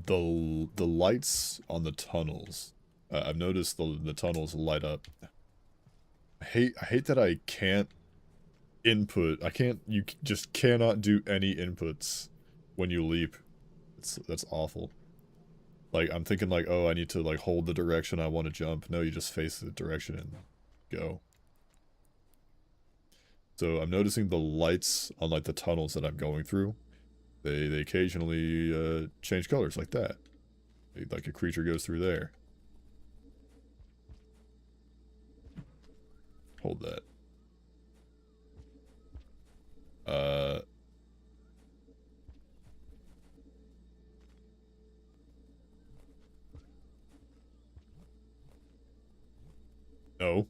the lights on the tunnels. I've noticed the tunnels light up. I hate that I can't input. You just cannot do any inputs when you leap. That's awful. Like, I'm thinking like, oh, I need to like hold the direction I want to jump. No, you just face the direction and go. So I'm noticing the lights on like the tunnels that I'm going through. They occasionally change colors like that. Like a creature goes through there. Hold that. No.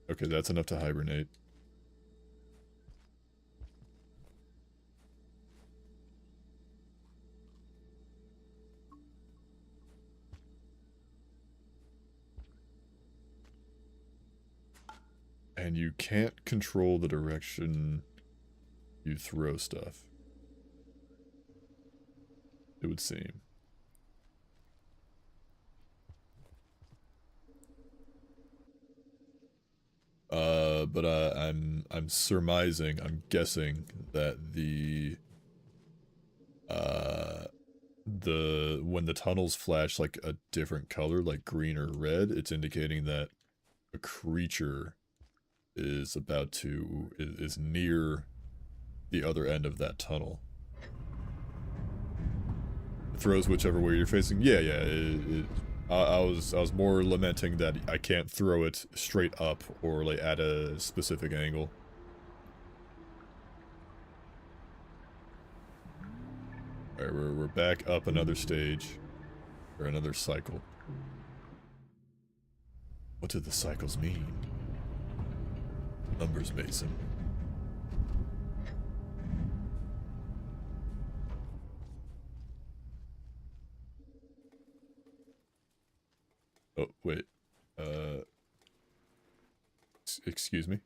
Okay, that's enough to hibernate. And you can't control the direction you throw stuff, it would seem. But I'm surmising, I'm guessing that when the tunnels flash like a different color, like green or red, it's indicating that a creature is near the other end of that tunnel. It throws whichever way you're facing. Yeah. I was more lamenting that I can't throw it straight up or like at a specific angle. Alright, we're back up another stage. Or another cycle. What do the cycles mean? Numbers, Mason. Oh, wait. Excuse me?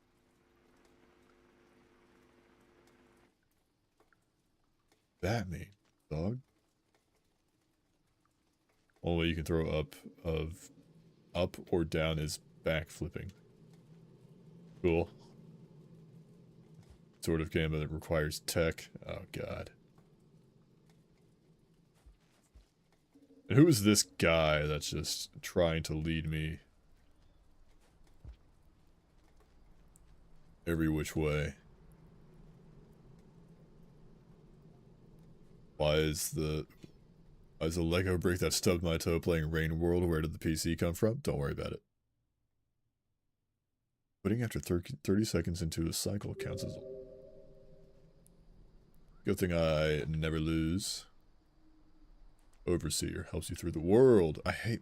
That mean, dog? Only way you can throw up or down is backflipping. Cool. Sort of game that requires tech. Oh god. And who is this guy that's just trying to lead me every which way? Why is the Lego brick that stubbed my toe playing Rain World? Where did the PC come from? Don't worry about it. Putting after 30 seconds into a cycle counts as... Good thing I never lose. Overseer helps you through the world. I hate...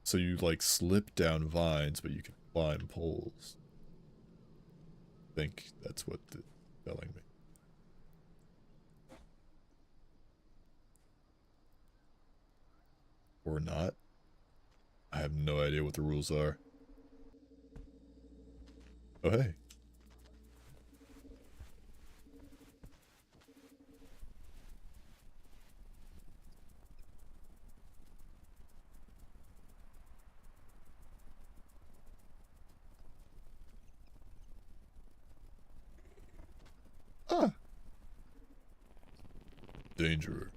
So you, like, slip down vines, but you can climb poles. I think that's what they're telling me. Or not. I have no idea what the rules are. Oh, hey. Ah. Danger.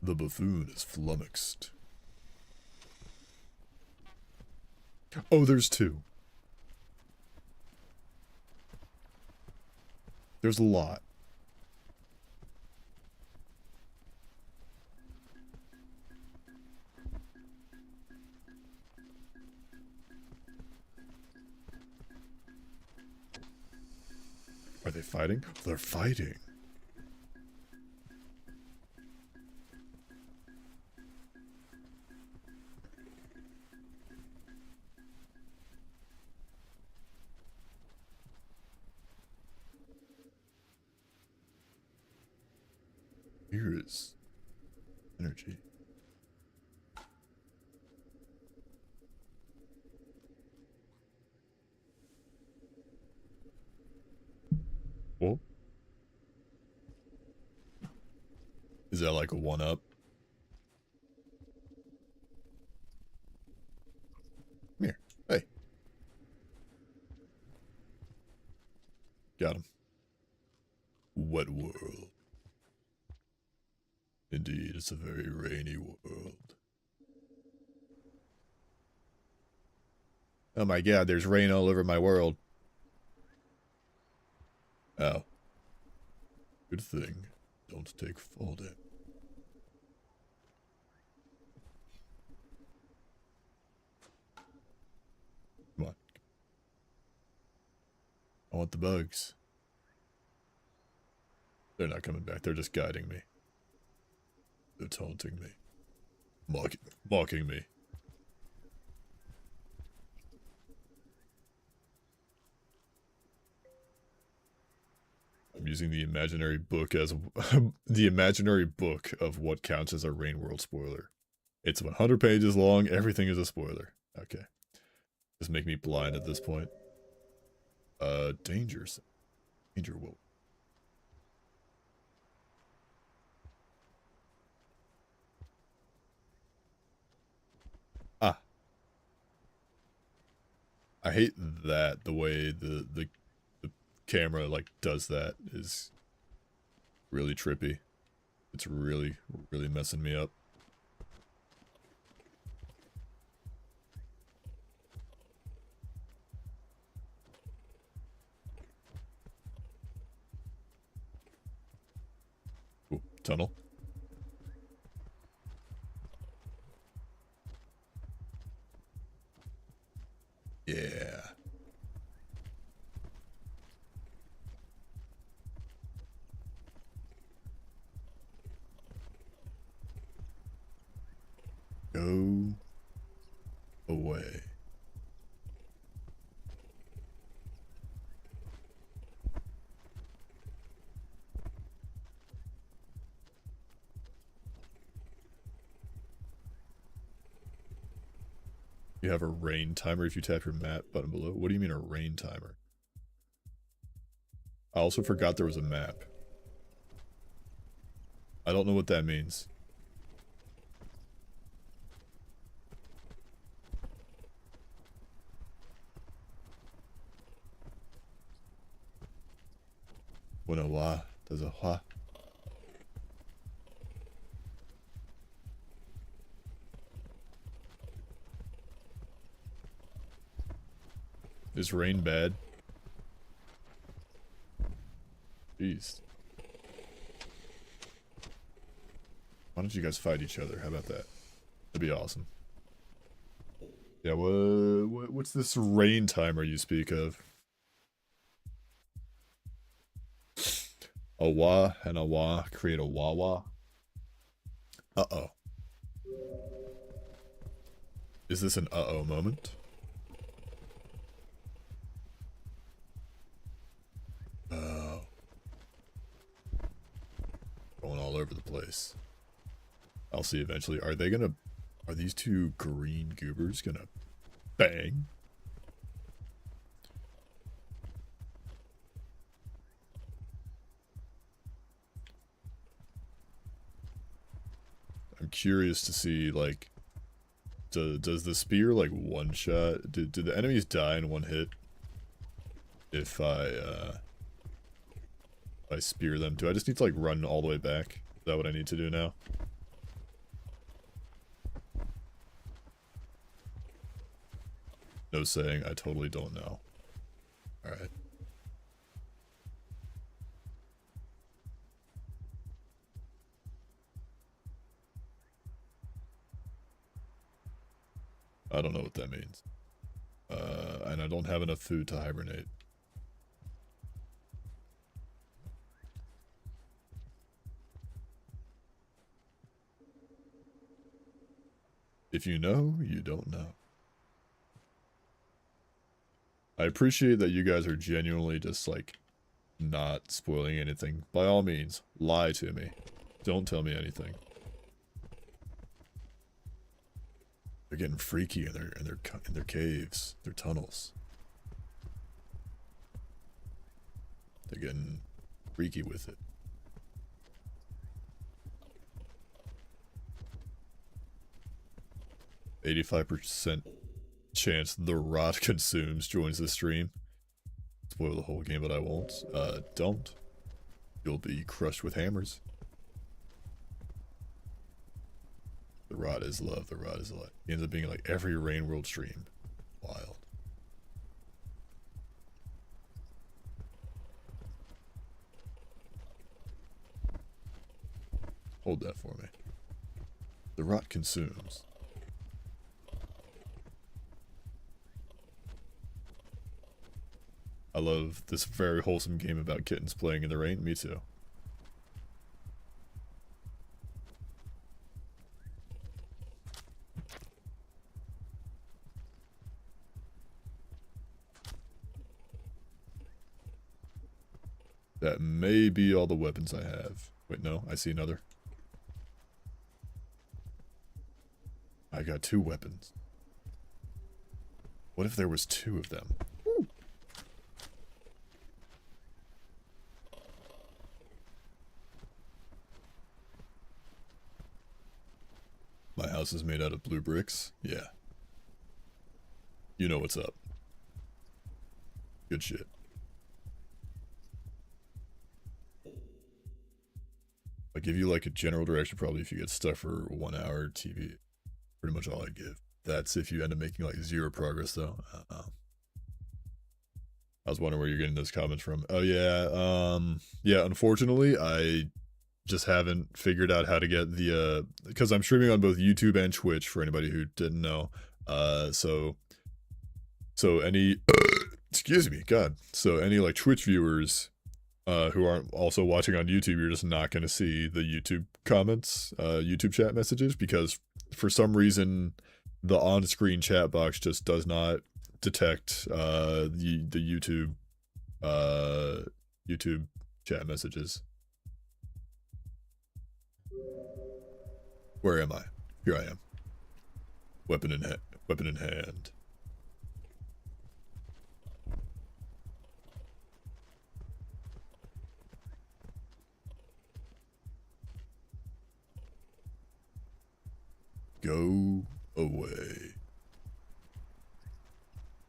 The buffoon is flummoxed. Oh, there's two. There's a lot. Are they fighting? They're fighting. Here is Energy. Whoa. Is that like a 1-up? Come here. Hey. Got him. Wet world. Indeed, it's a very rainy world. Oh my god, there's rain all over my world. Oh. Good thing. Don't take fall damage. Come on. I want the bugs. They're not coming back. They're just guiding me. They're taunting me. Mocking me. I'm using the imaginary book as the imaginary book of what counts as a Rain World spoiler. It's 100 pages long. Everything is a spoiler. Okay. Just make me blind at this point. Dangers. Danger will. Ah. I hate that. The way the camera like does that is really trippy. It's really messing me up. Ooh, tunnel. Yeah. Go away. You have a rain timer if you tap your map button below. What do you mean a rain timer? I also forgot there was a map. I don't know what that means. When a wa, there's a wa. Is rain bad? Jeez. Why don't you guys fight each other? How about that? That'd be awesome. Yeah, what's this rain timer you speak of? A wah and a wah create a wah wah. Uh-oh. Is this an uh-oh moment? Oh. Going all over the place. I'll see eventually. Are these two green goobers gonna bang? I'm curious to see, like, does the spear, like, one-shot? Do the enemies die in one hit if I spear them? Do I just need to, like, run all the way back? Is that what I need to do now? No saying, I totally don't know. Alright. I don't know what that means. And I don't have enough food to hibernate. If you know, you don't know. I appreciate that you guys are genuinely just, like, not spoiling anything. By all means, lie to me. Don't tell me anything. They're getting freaky in their caves, their tunnels. They're getting freaky with it. %85 chance the rot consumes joins the stream. Spoil the whole game, but I won't. Don't. You'll be crushed with hammers. The rot is love. The rot is life. It ends up being like every Rain World stream. Wild. Hold that for me. The rot consumes. I love this very wholesome game about kittens playing in the rain. Me too. That may be all the weapons I have. Wait, no, I see another. I got 2 weapons. What if there was 2 of them? Woo. My house is made out of blue bricks? Yeah. You know what's up. Good shit. I give you like a general direction probably if you get stuck for 1 hour TV. Pretty much all I give. That's if you end up making like 0 progress though. I was wondering where you're getting those comments from. Oh yeah, yeah, unfortunately I just haven't figured out how to get the because I'm streaming on both YouTube and Twitch for anybody who didn't know. So any excuse me, God. So any like Twitch viewers who aren't also watching on YouTube, you're just not going to see the YouTube comments, YouTube chat messages, because for some reason the on-screen chat box just does not detect the YouTube chat messages. Where am I? Here I am. Weapon in hand. Go away.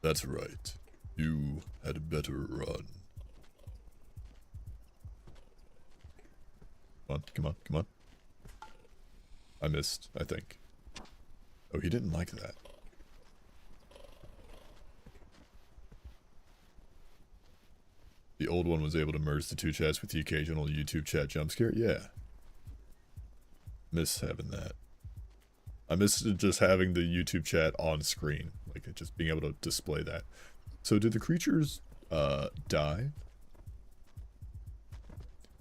That's right. You had better run. Come on. I missed, I think. Oh, he didn't like that. The old one was able to merge the 2 chats with the occasional YouTube chat jump scare? Yeah. Miss having that. I miss just having the YouTube chat on screen, like just being able to display that. So did the creatures die?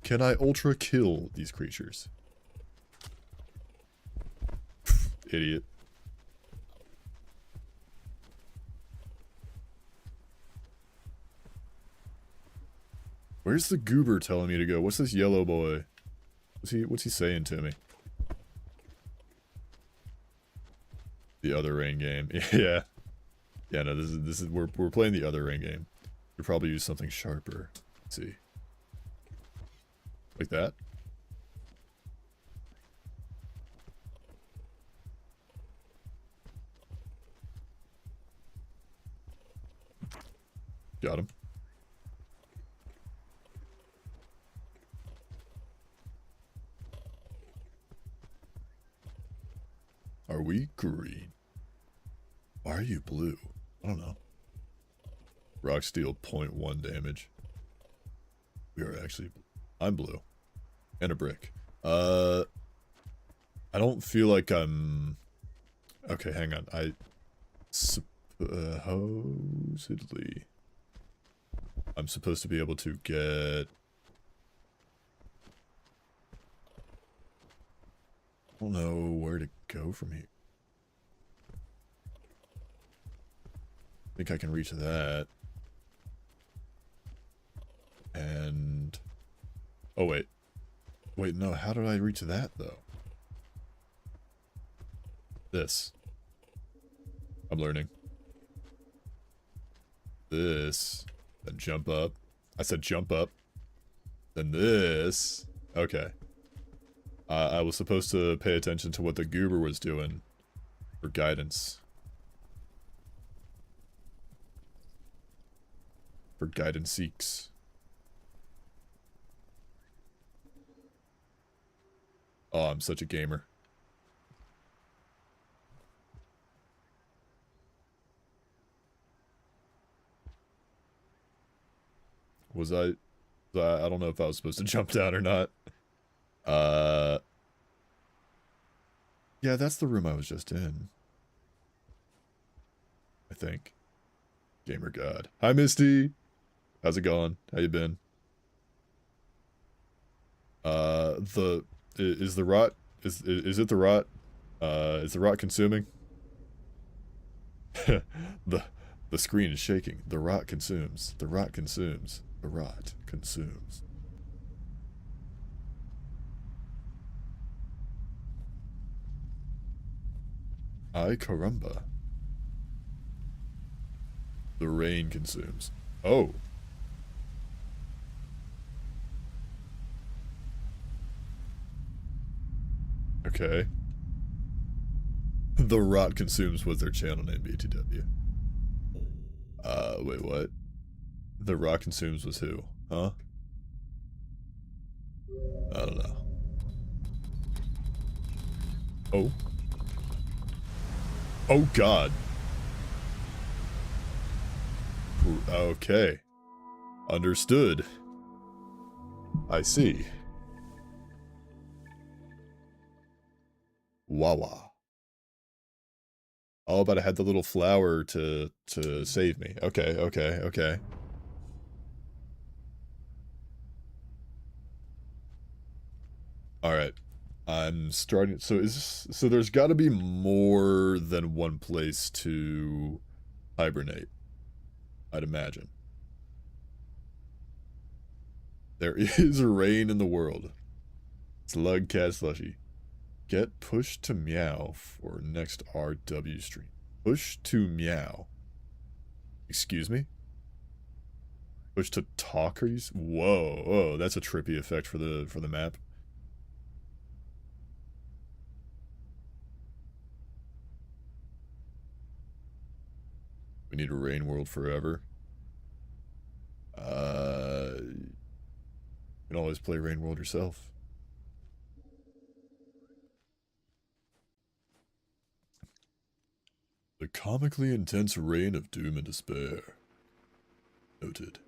Can I ultra kill these creatures? Idiot. Where's the goober telling me to go? What's this yellow boy? What's he saying to me? The other rain game. Yeah. Yeah, no, this is we're playing the other rain game. We'll probably use something sharper. Let's see. Like that? Got him. Are we green? Why are you blue? I don't know. Rock steel 0.1 damage. We are actually... I'm blue. And a brick. I don't feel like I'm... Okay, hang on. Supposedly... I'm supposed to be able to get... I don't know where to go from here. I think I can reach that. And... Oh, wait. Wait, no, how did I reach that, though? This. I'm learning. This. Then jump up. I said jump up. Then this. Okay. I was supposed to pay attention to what the goober was doing for guidance. For guidance seeks. Oh, I'm such a gamer. I don't know if I was supposed to jump down or not. Yeah, that's the room I was just in. I think. Gamer God. Hi, Misty. How's it going? How you been? Is the rot, is it the rot? Is the rot consuming? The screen is shaking. The rot consumes. The rot consumes. The rot consumes. Ay caramba. The rain consumes. Oh. Okay. The rot consumes was their channel name, BTW. Wait, what? The rot consumes was who? Huh? I don't know. Oh. Oh, God. Okay. Understood. I see. Wawa. Oh, but I had the little flower to save me. Okay, okay, okay. Alright. I'm starting... So there's gotta be more than one place to hibernate. I'd imagine. There is rain in the world. Slug cat slushy. Get push to meow for next RW stream. Push to meow. Excuse me? Push to talk, are you? Whoa, whoa, that's a trippy effect for the map. We need a rain world forever. You can always play rain world yourself. The comically intense reign of doom and despair. Noted.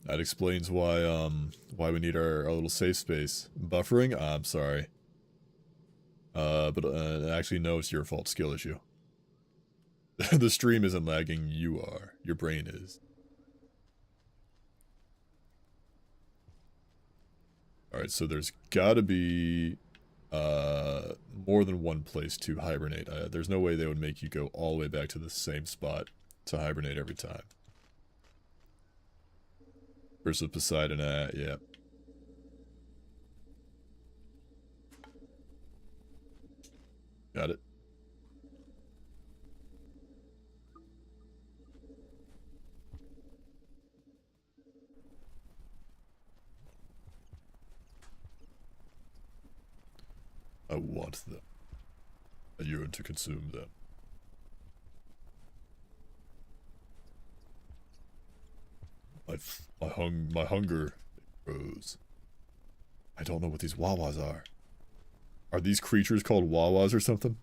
That explains why we need our little safe space. Buffering? I'm sorry. But actually no, it's your fault, skill issue. The stream isn't lagging, you are. Your brain is. Alright, so there's gotta be more than one place to hibernate. There's no way they would make you go all the way back to the same spot to hibernate every time. Versus Poseidon, yeah. Got it. I want them. I yearn to consume them. My hunger grows. I don't know what these Wawas are. Are these creatures called Wawas or something?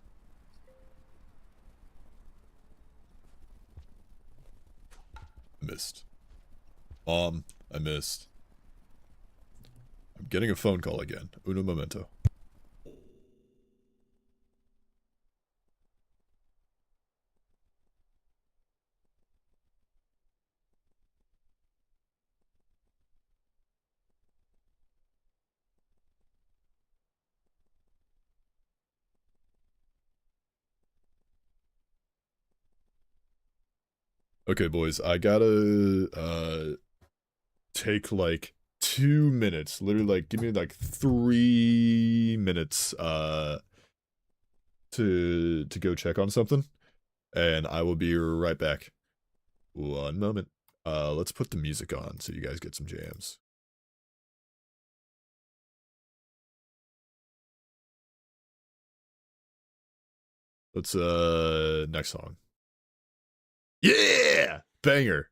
Missed. Mom, I missed. I'm getting a phone call again. Uno momento. Okay, boys, I gotta, take, like, 2 minutes. Literally, like, give me, like, 3 minutes, to go check on something, and I will be right back. One moment. Let's put the music on so you guys get some jams. Let's next song. Yeah! Banger.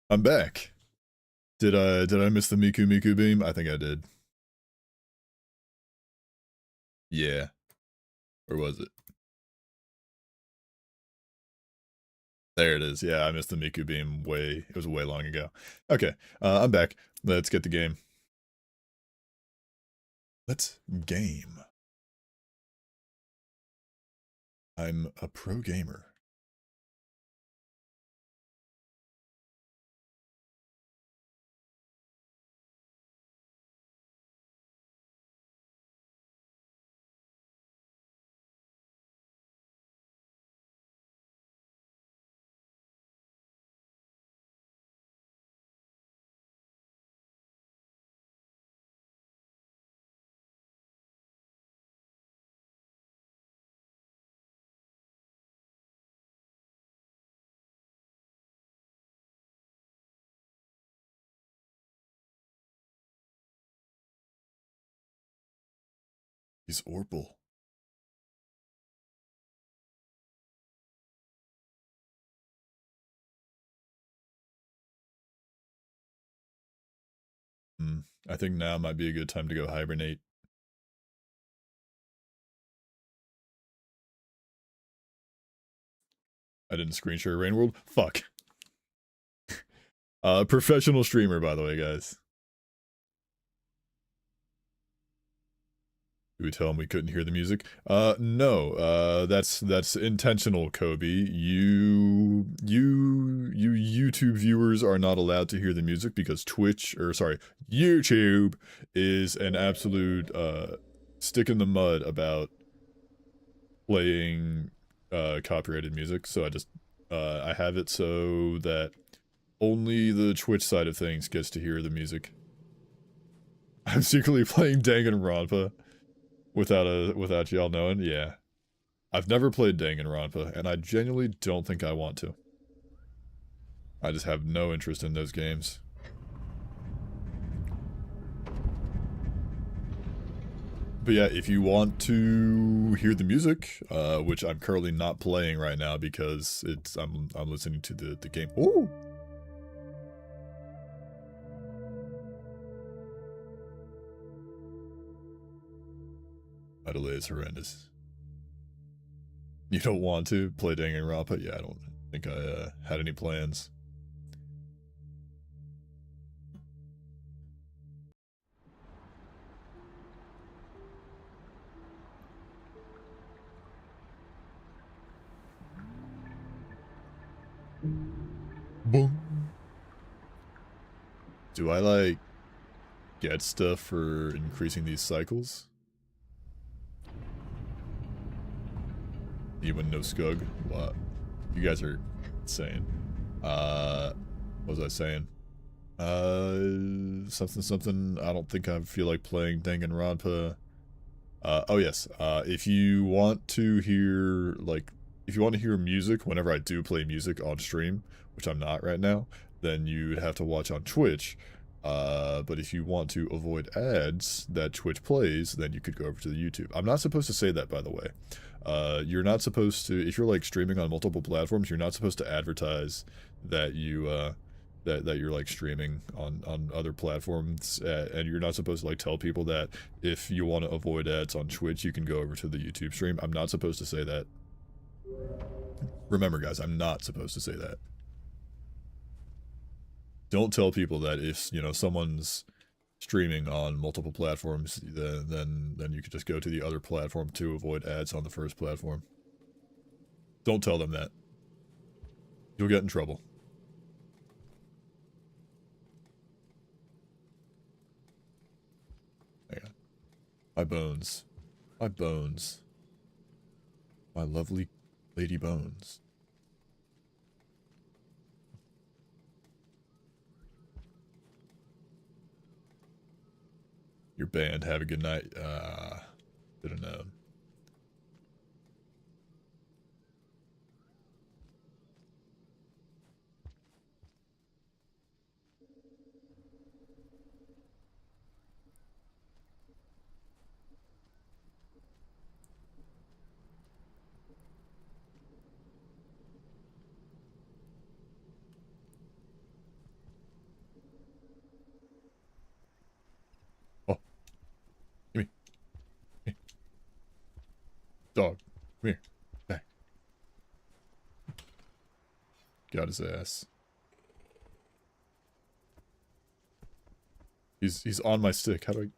I'm back. Did I miss the Miku Miku beam? I think I did. Yeah. Or was it? There it is. Yeah, I missed the Miku beam it was way long ago. Okay, I'm back. Let's get the game. Let's game. I'm a pro gamer. He's Orpal. I think now might be a good time to go hibernate. I didn't screen share Rain World. Fuck. Professional streamer, by the way, guys. Did we tell him we couldn't hear the music? No. That's intentional, Kobe. You YouTube viewers are not allowed to hear the music because YouTube is an absolute stick in the mud about playing copyrighted music. So I have it so that only the Twitch side of things gets to hear the music. I'm secretly playing Danganronpa. Without y'all knowing, yeah. I've never played Danganronpa, and I genuinely don't think I want to. I just have no interest in those games. But yeah, if you want to hear the music, which I'm currently not playing right now because I'm listening to the game. Ooh. My delay is horrendous. You don't want to play Danganronpa? Yeah, I don't think I had any plans. Boom. Do I like get stuff for increasing these cycles? Even no Skug? What? You guys are insane. What was I saying? Something. I don't think I feel like playing Danganronpa. Oh yes. If you want to hear music whenever I do play music on stream, which I'm not right now, then you'd have to watch on Twitch. But if you want to avoid ads that Twitch plays, then you could go over to the YouTube. I'm not supposed to say that, by the way. You're not supposed to, if you're like streaming on multiple platforms, you're not supposed to advertise that you that you're like streaming on other platforms, and you're not supposed to like tell people that if you want to avoid ads on Twitch, you can go over to the YouTube stream. I'm not supposed to say that. Remember, guys, I'm not supposed to say that. Don't tell people that if someone's streaming on multiple platforms, then you could just go to the other platform to avoid ads on the first platform. Don't tell them that. You'll get in trouble. Hang on. My bones. My bones. My lovely lady bones. You're banned. Have a good night. Should've known. Oh. Gimme. Gimme. Dog. Come here. Back. Got his ass. He's on my stick. How do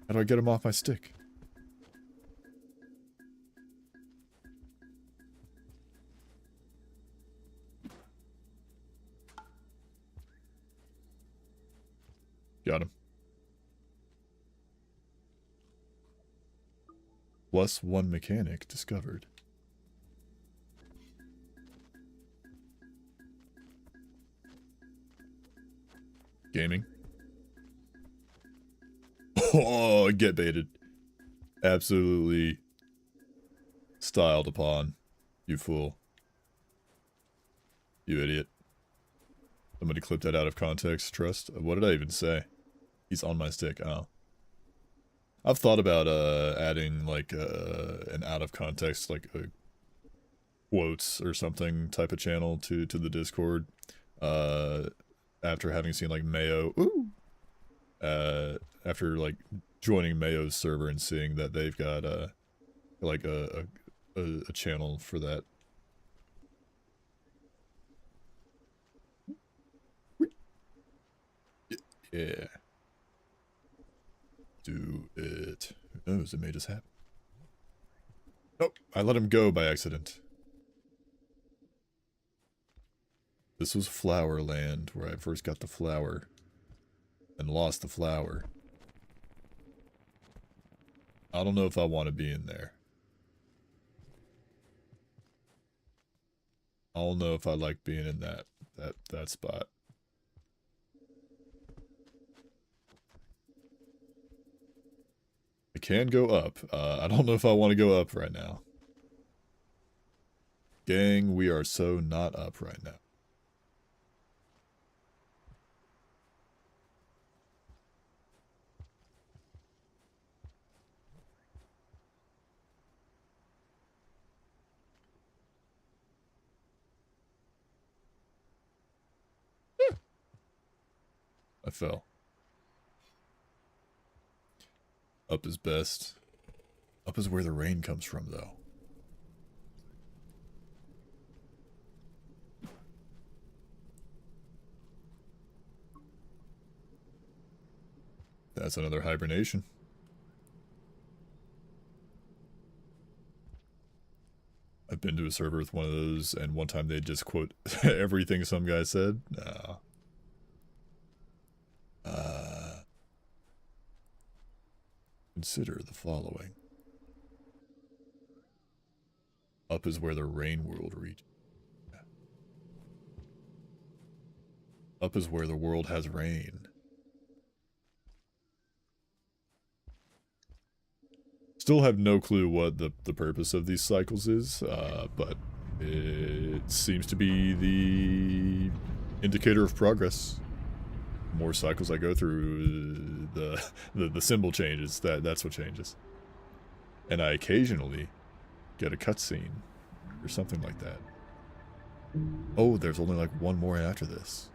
I get him off my stick? Got him. +1 mechanic discovered. Gaming. Oh, get baited. Absolutely styled upon. You fool. You idiot. Somebody clipped that out of context. Trust. What did I even say? He's on my stick. Oh. I've thought about adding like an out of context like quotes or something type of channel to the Discord. After having seen like Mayo. Ooh. After like joining Mayo's server and seeing that they've got like a channel for that. Yeah. Do it. Who knows? It may just happen. Nope. I let him go by accident. This was Flower Land, where I first got the flower. And lost the flower. I don't know if I want to be in there. I don't know if I like being in that spot. I can go up. I don't know if I want to go up right now. Gang, we are so not up right now. I fell. Up is best. Up is where the rain comes from, though. That's another hibernation. I've been to a server with one of those, and one time they just quote everything some guy said. No. Consider the following. Up is where the rain world reaches. Up is where the world has rain. Still have no clue what the purpose of these cycles is, but it seems to be the indicator of progress. The more cycles I go through, the symbol changes. That's what changes. And I occasionally get a cutscene or something like that. Oh, there's only like one more after this.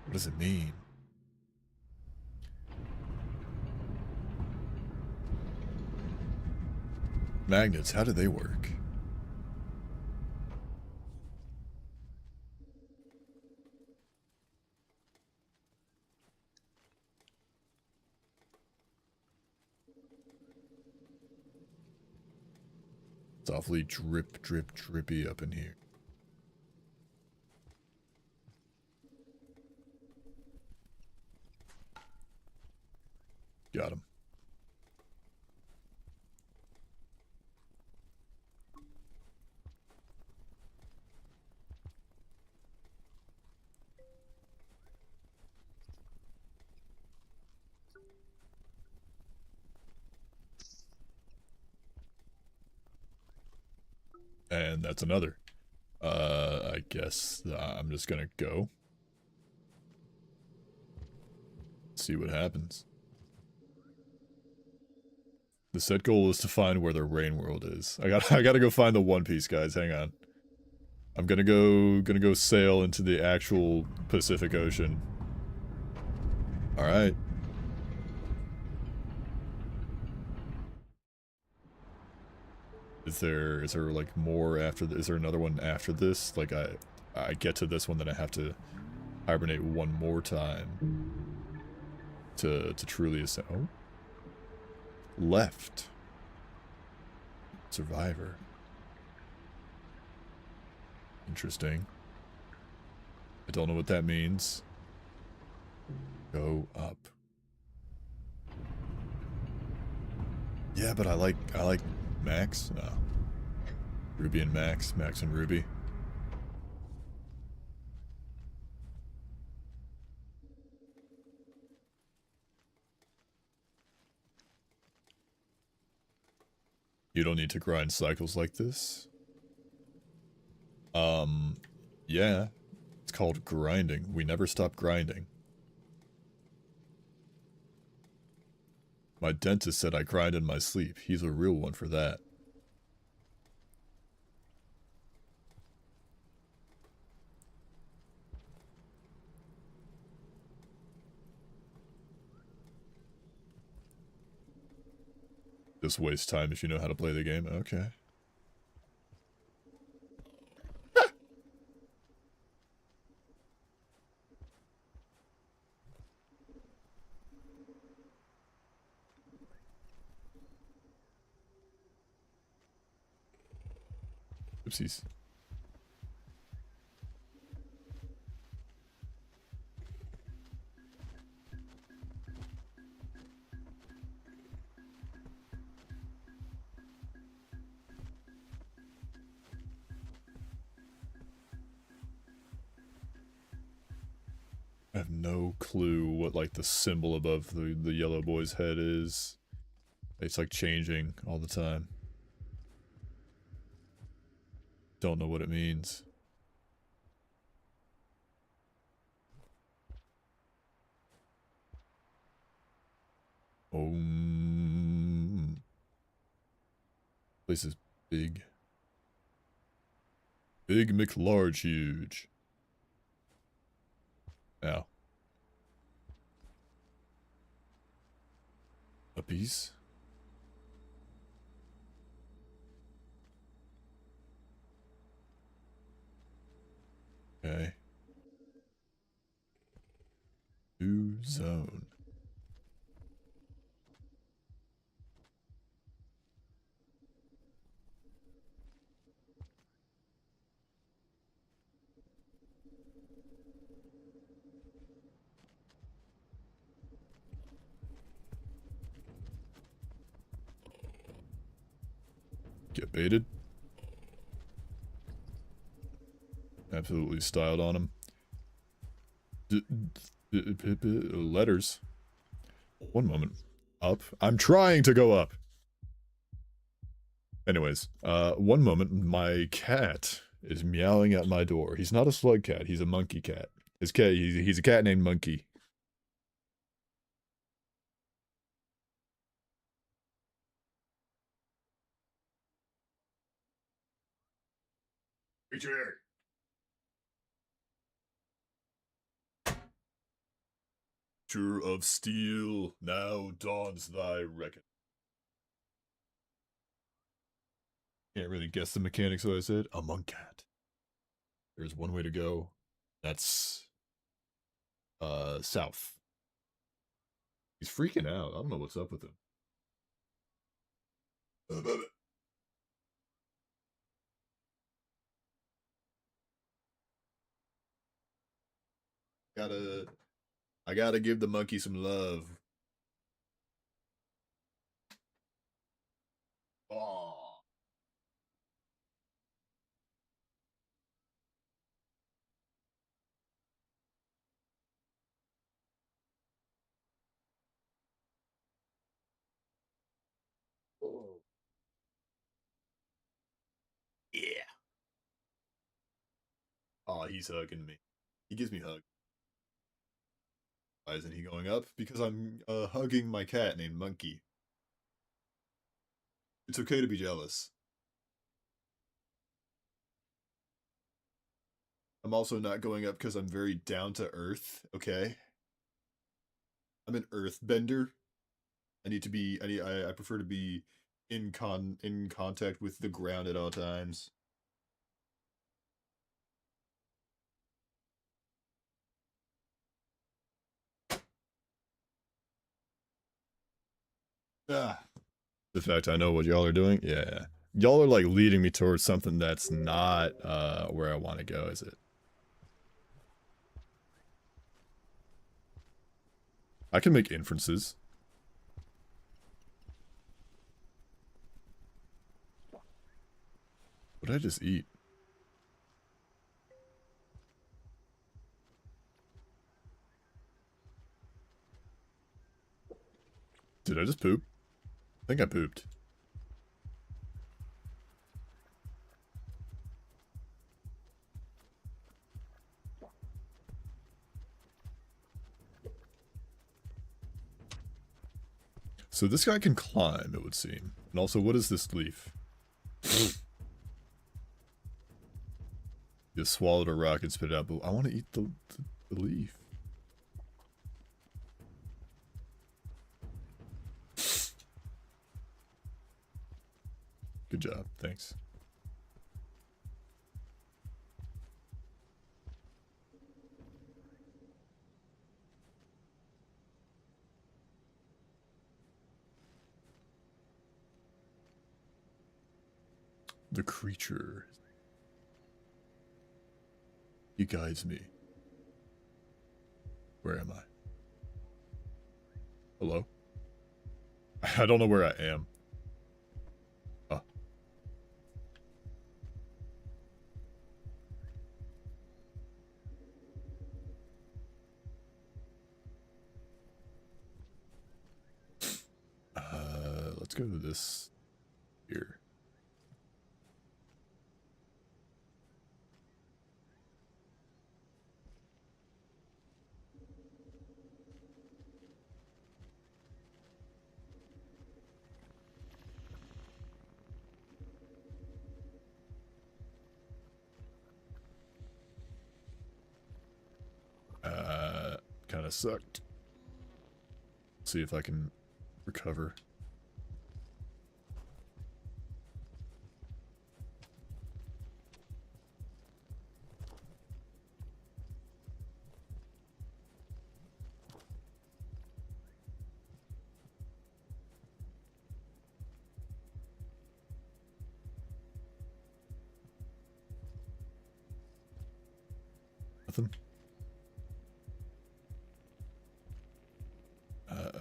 What does it mean? Magnets, how do they work? It's awfully drip, drip, drippy up in here. Got him. And that's another. I guess I'm just gonna go. See what happens. The set goal is to find where the rain world is. I gotta go find the One Piece, guys. Hang on. I'm gonna go sail into the actual Pacific Ocean. Alright. Is there like more after this? Is there another one after this? Like I get to this one, then I have to hibernate one more time to truly ascend. Oh. Left. Survivor. Interesting. I don't know what that means. Go up. Yeah, but I like Max. No. Ruby and Max. Max and Ruby. You don't need to grind cycles like this. Yeah. It's called grinding. We never stop grinding. My dentist said I grind in my sleep. He's a real one for that. Just waste time if you know how to play the game. Okay. Oopsies. I have no clue what like the symbol above the yellow boy's head is. It's like changing all the time. Don't know what it means. Place is big. Big McLarge huge. Ow. Puppies. Okay. New zone. Get baited. Absolutely styled on him. Letters. One moment. Up. I'm trying to go up. Anyways, one moment. My cat is meowing at my door. He's not a slug cat. He's a monkey cat. His cat. He's a cat named Monkey. Creature. Creature of steel, now dawns thy reckoning. Can't really guess the mechanics, so I said a monk cat. There's one way to go. That's south. He's freaking out. I don't know what's up with him. Gotta I gotta give the monkey some love. Oh. Yeah. Oh, he's hugging me. He gives me hugs. Why isn't he going up? Because I'm hugging my cat named Monkey. It's okay to be jealous. I'm also not going up because I'm very down to earth, okay? I'm an earthbender. I need to be I prefer to be in contact with the ground at all times. Ah. The fact I know what y'all are doing, yeah. Y'all are like leading me towards something that's not where I want to go, is it? I can make inferences. What did I just eat? Did I just poop? I think I pooped. So this guy can climb, it would seem. And also, what is this leaf? You swallowed a rock and spit it out, but I want to eat the leaf. Good job, thanks. The creature. He guides me. Where am I? Hello? I don't know where I am. Oh. Let's go to this here. kind of sucked. See if I can recover. Nothing.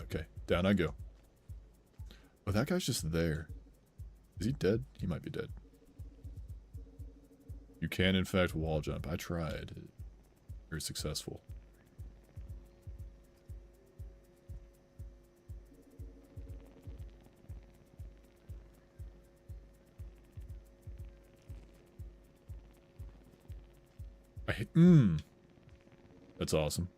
Okay, down I go. Oh, that guy's just there. Is he dead? He might be dead. You can, in fact, wall jump. I tried. Very successful. That's awesome.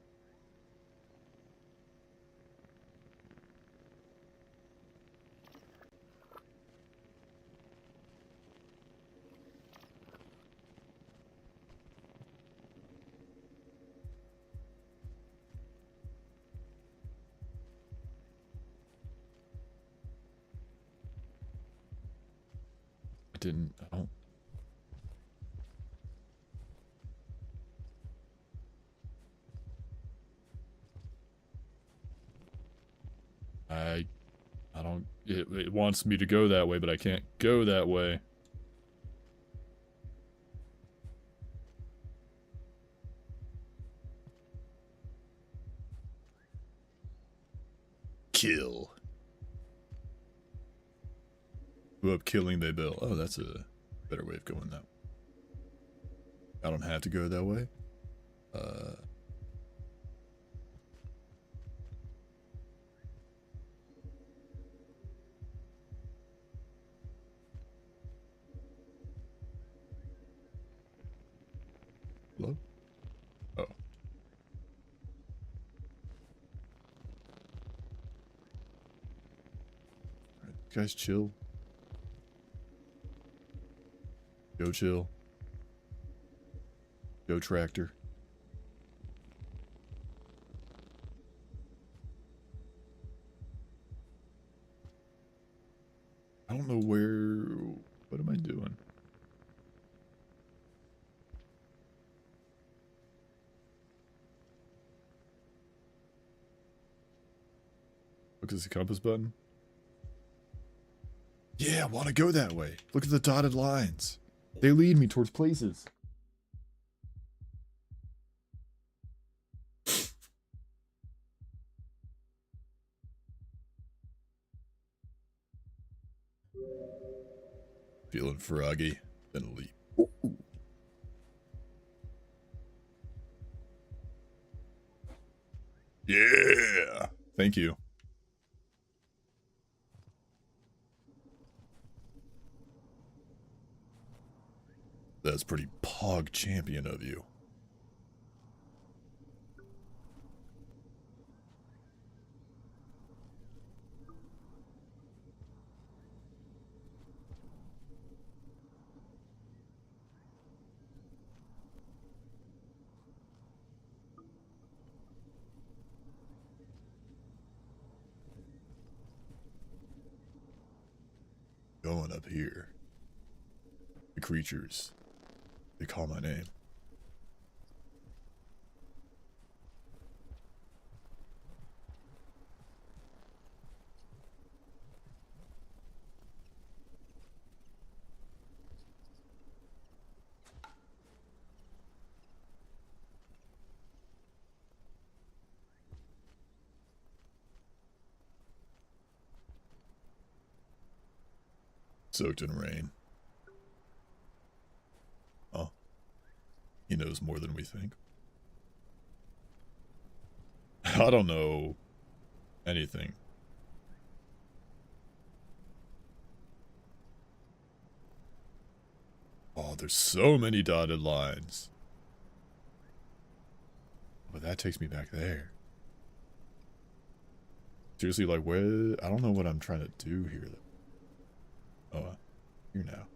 I don't. I don't, it wants me to go that way, but I can't go that way. Kill. Who up killing they bill. Oh, that's a better way of going that way. I don't have to go that way. Hello? Oh. Alright, guys, chill. Go chill. Go tractor. I don't know where... What am I doing? Look at the compass button. Yeah, I want to go that way. Look at the dotted lines. They lead me towards places. Feeling froggy, then leap. Ooh. Yeah! Thank you. That's pretty pog champion of you. Going up here. The creatures, they call my name. Soaked in rain. Oh. He knows more than we think. I don't know anything. Oh, there's so many dotted lines. But that takes me back there. Seriously, like, where? I don't know what I'm trying to do here, though. Oh, here now.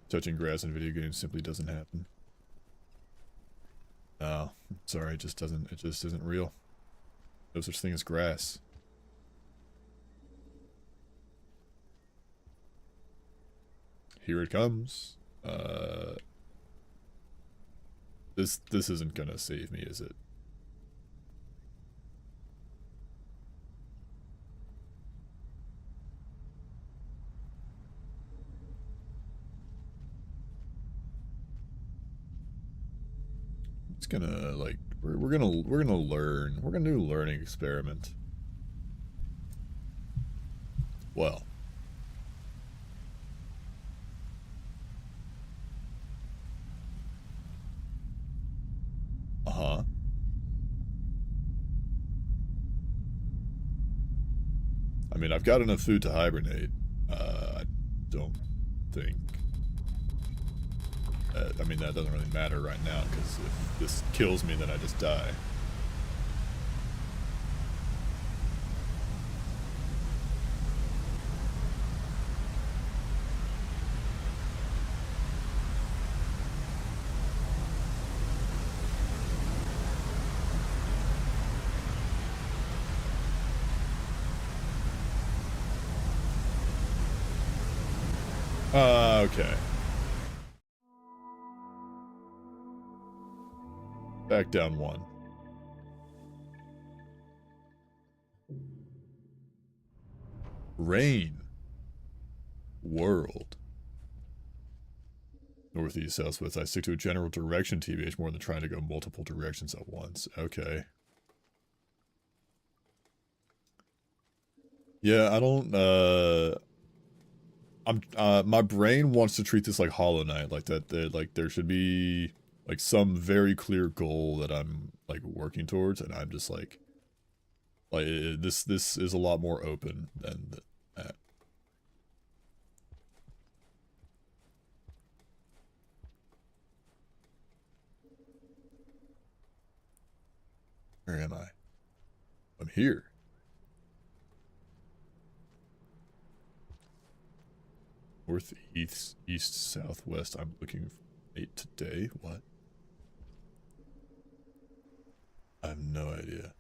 Touching grass in video games simply doesn't happen. No, Sorry, it just isn't real. No such thing as grass. Here it comes. This isn't gonna save me, is it? It's gonna, like, we're gonna learn. We're gonna do a learning experiment. Well. Uh-huh. I mean, I've got enough food to hibernate. I don't think... I mean, that doesn't really matter right now, because if this kills me, then I just die. Okay. Back down one. Rain. World. Northeast, southwest. I stick to a general direction, TBH, more than trying to go multiple directions at once. Okay. Yeah, I don't, my brain wants to treat this like Hollow Knight, like that, like, there should be, like, some very clear goal that I'm, like, working towards, and I'm just, like, this is a lot more open than that. Where am I? I'm here. Northeast, east, southwest. I'm looking for 8 today. What? I have no idea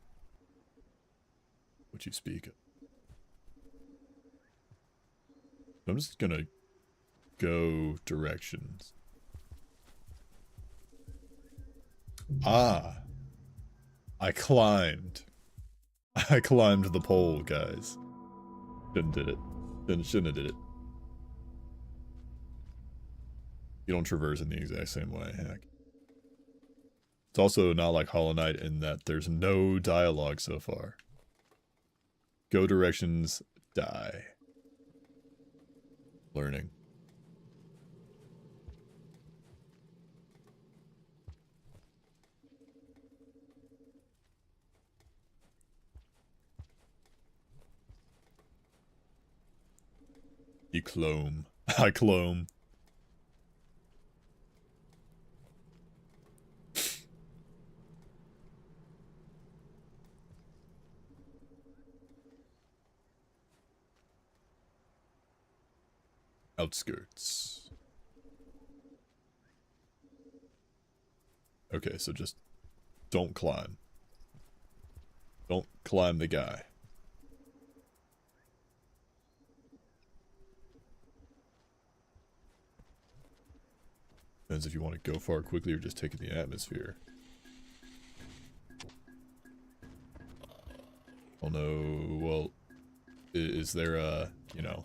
what you speak of. I'm just gonna go directions. Ah. I climbed. I climbed the pole, guys. Shouldn't did it. Shouldn't have did it. You don't traverse in the exact same way, heck. It's also not like Hollow Knight in that there's no dialogue so far. Go directions, die. Learning. You clone. I clone. Outskirts. Okay, so just don't climb. Don't climb the guy. Depends if you want to go far quickly or just take in the atmosphere. Oh no, well, is there a, you know,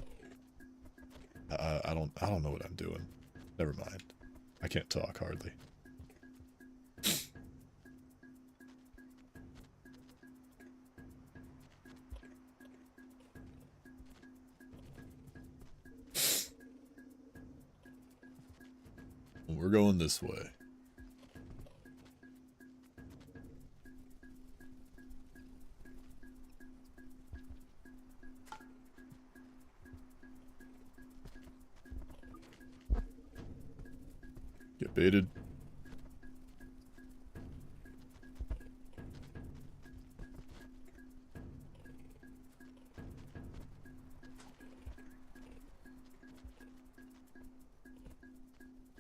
I don't know what I'm doing. Never mind. I can't talk hardly. We're going this way. Get baited.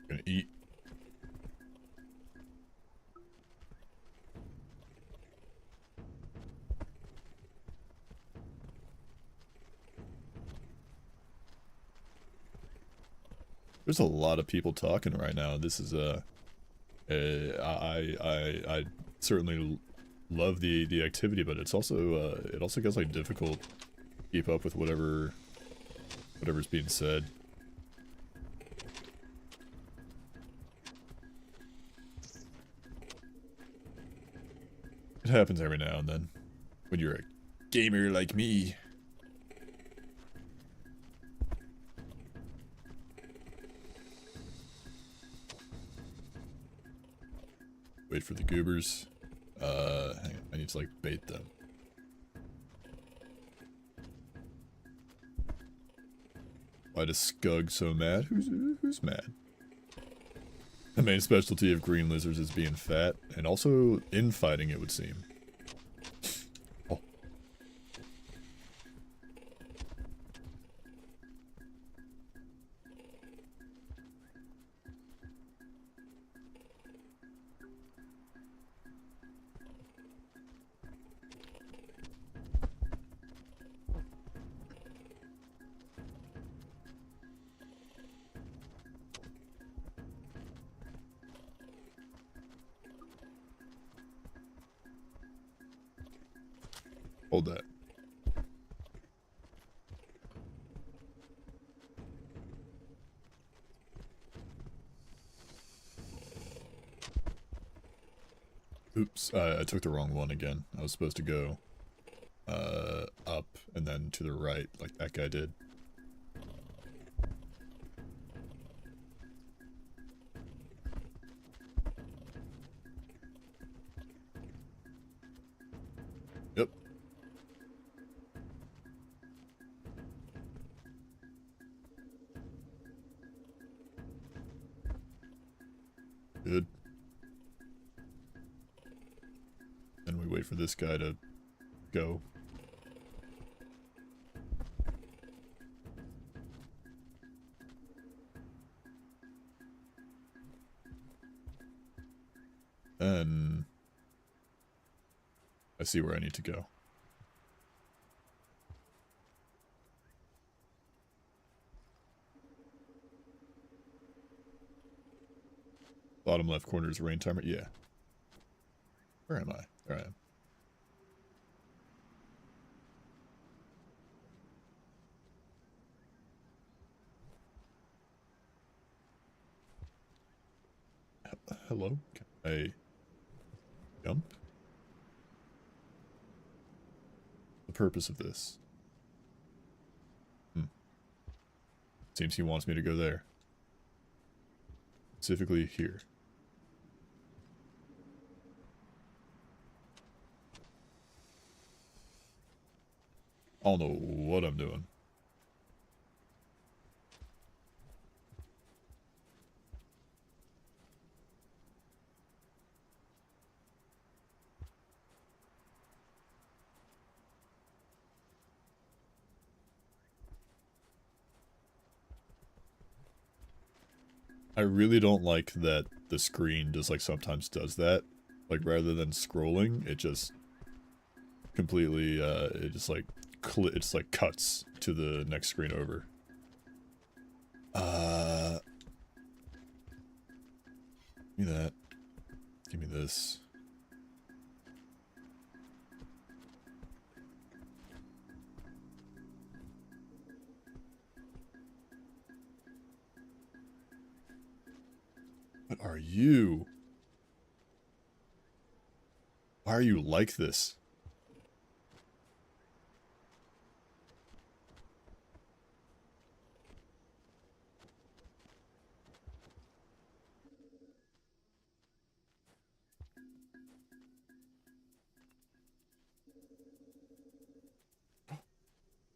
Gonna eat. There's a lot of people talking right now. This is I certainly love the activity, but it's also it also gets like difficult to keep up with whatever's being said. It happens every now and then when you're a gamer like me. Wait for the goobers. Hang on. I need to like bait them. Why does Skug so mad? Who's mad? The main specialty of green lizards is being fat, and also infighting, it would seem. Oh. Hold that. Oops, I took the wrong one again. I was supposed to go up and then to the right like that guy did. Yep. Good. And we wait for this guy to go. And I see where I need to go. Bottom left corner is rain timer. Yeah. Where am I? There I am. Hello? Can I jump? The purpose of this. Seems he wants me to go there. Specifically here. I don't know what I'm doing. I really don't like that the screen just like sometimes does that. Like rather than scrolling, it just completely it just like it's like cuts to the next screen over. Give me that. Give me this. What are you? Why are you like this?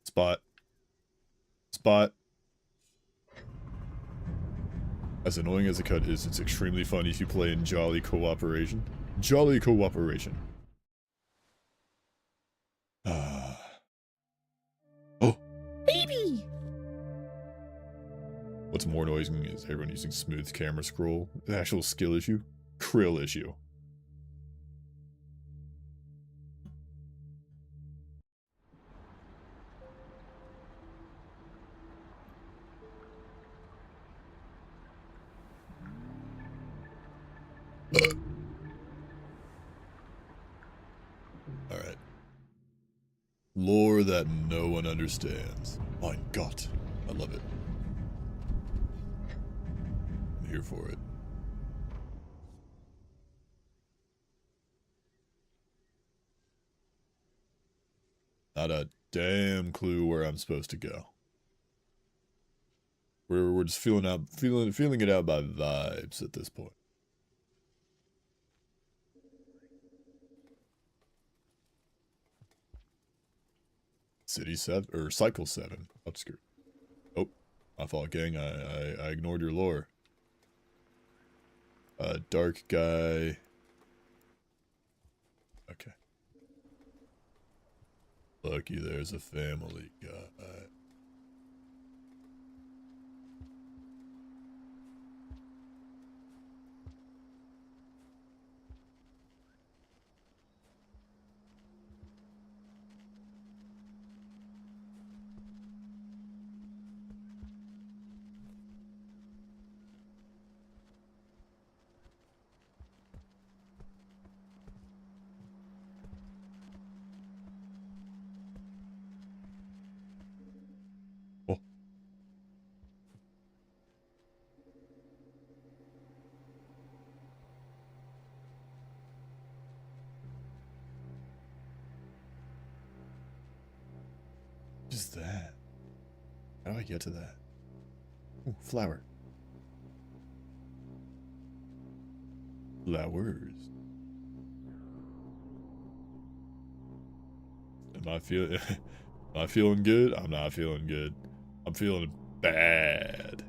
Spot. Spot. As annoying as the cut is, it's extremely fun if you play in Jolly Cooperation. Jolly Cooperation. Oh! Baby! What's more annoying is everyone using smooth camera scroll. The actual skill issue. Krill issue. Alright. Lore that no one understands. Mein Gott. I love it. I'm here for it. Not a damn clue where I'm supposed to go. We're just feeling it out by vibes at this point. City 7 or Cycle 7. Upskirt. Oh, my fault, gang. I ignored your lore. Dark guy. Okay. Lucky there's a family guy. Oh. What is that? How do I get to that? Ooh, flower. Flowers. Am I feeling good? I'm not feeling good. I'm feeling bad.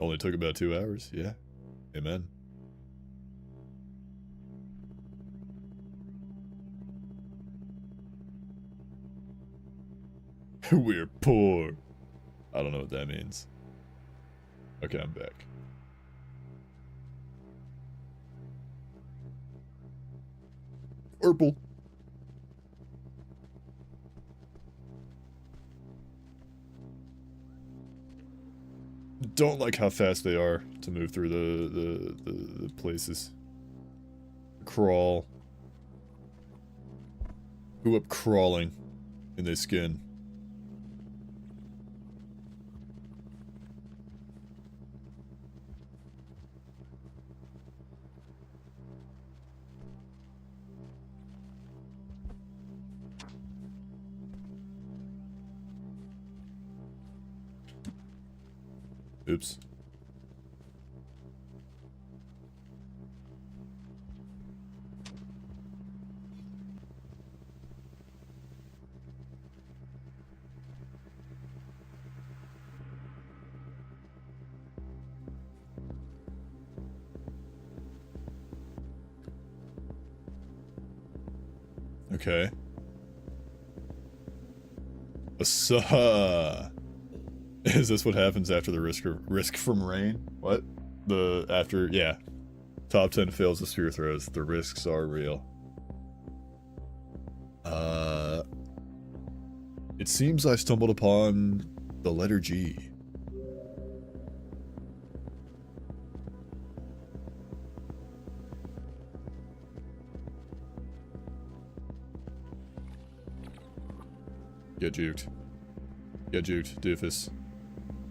Only took about 2 hours. Yeah. Amen. We're poor. I don't know what that means. Okay, I'm back. Purple. Don't like how fast they are to move through the places. Crawl. Who up crawling in their skin? Oops. Okay. Is this what happens after the risk from rain? What? Yeah. Top 10 fails the spear throws. The risks are real. It seems I stumbled upon the letter G. Get juked. Get juked, doofus.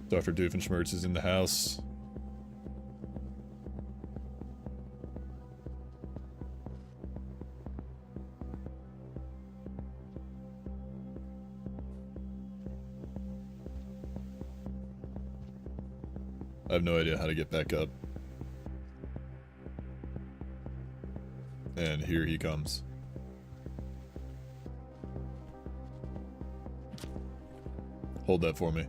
Dr. Doofenshmirtz is in the house. I have no idea how to get back up. And here he comes. Hold that for me.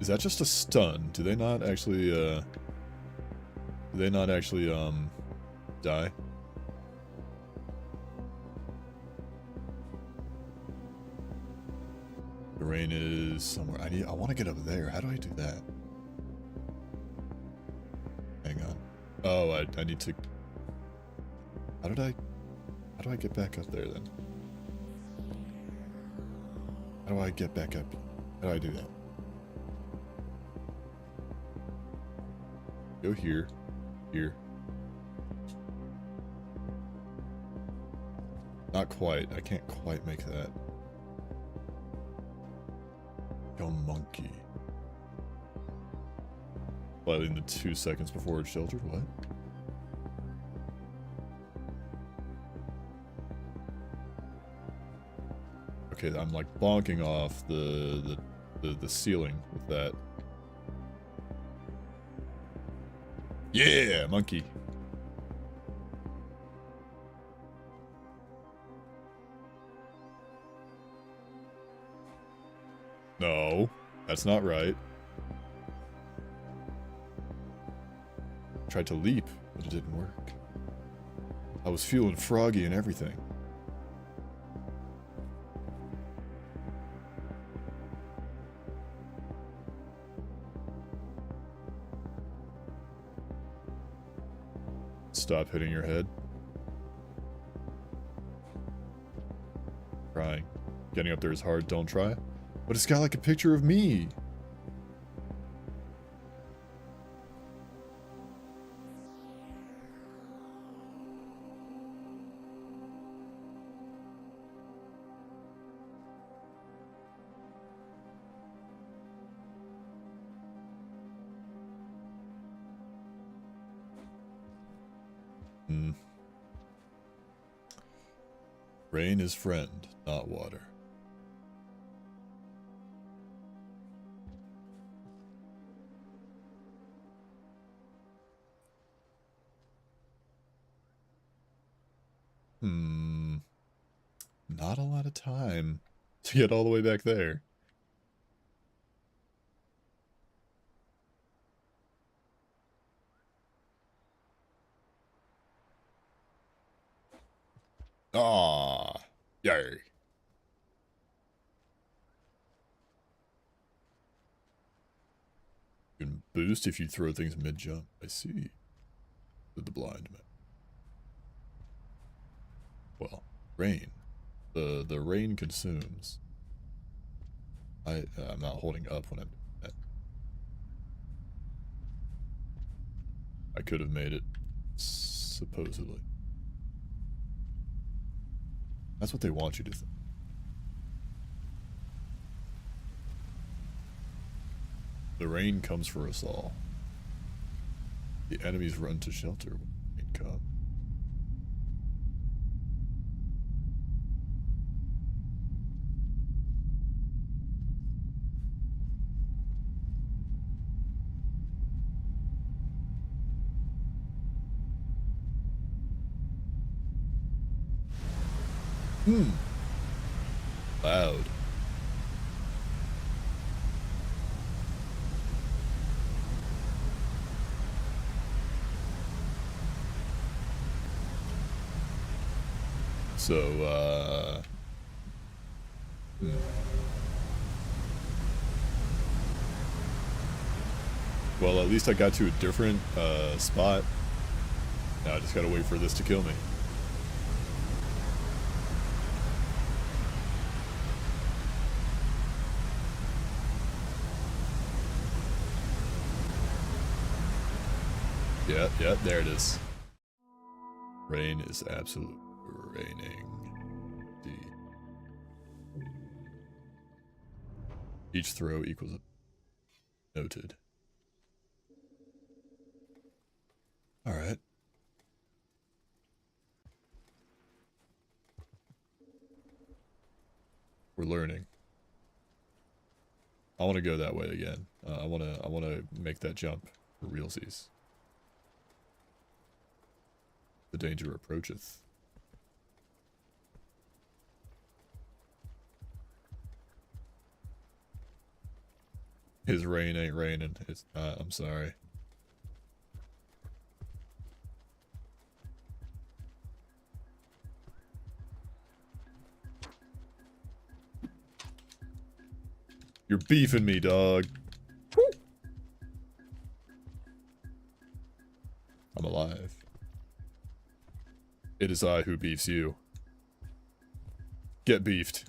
Is that just a stun? Do they not actually, die? The rain is somewhere. I want to get up there. How do I do that? Hang on. Oh, I need to... How do I get back up there then? How do I get back up? How do I do that? Go here. Here. Not quite. I can't quite make that. Go monkey. Slightly in the 2 seconds before it's sheltered. What? Okay, I'm like bonking off the ceiling with that. Yeah, monkey. No, that's not right. Tried to leap, but it didn't work. I was feeling froggy and everything. Stop hitting your head. Trying. Getting up there is hard, don't try. But it's got like a picture of me. Rain is friend, not water. Not a lot of time to get all the way back there. Ah, yay. You can boost if you throw things mid-jump. I see. The blind man. Well, rain. The rain consumes. I'm not holding up when I'm doing that. I could have made it, supposedly. That's what they want you to think. The rain comes for us all. The enemies run to shelter when the rain comes. Loud. So, well, at least I got to a different, spot. Now I just gotta wait for this to kill me. Yeah, there it is. Rain is absolute raining. Each throw equals a... Noted. Alright. We're learning. I want to go that way again. I want to make that jump for realsies. The danger approacheth. His rain ain't raining. It's not. I'm sorry. You're beefing me, dog. Woo! I'm alive. It is I who beefs you. Get beefed.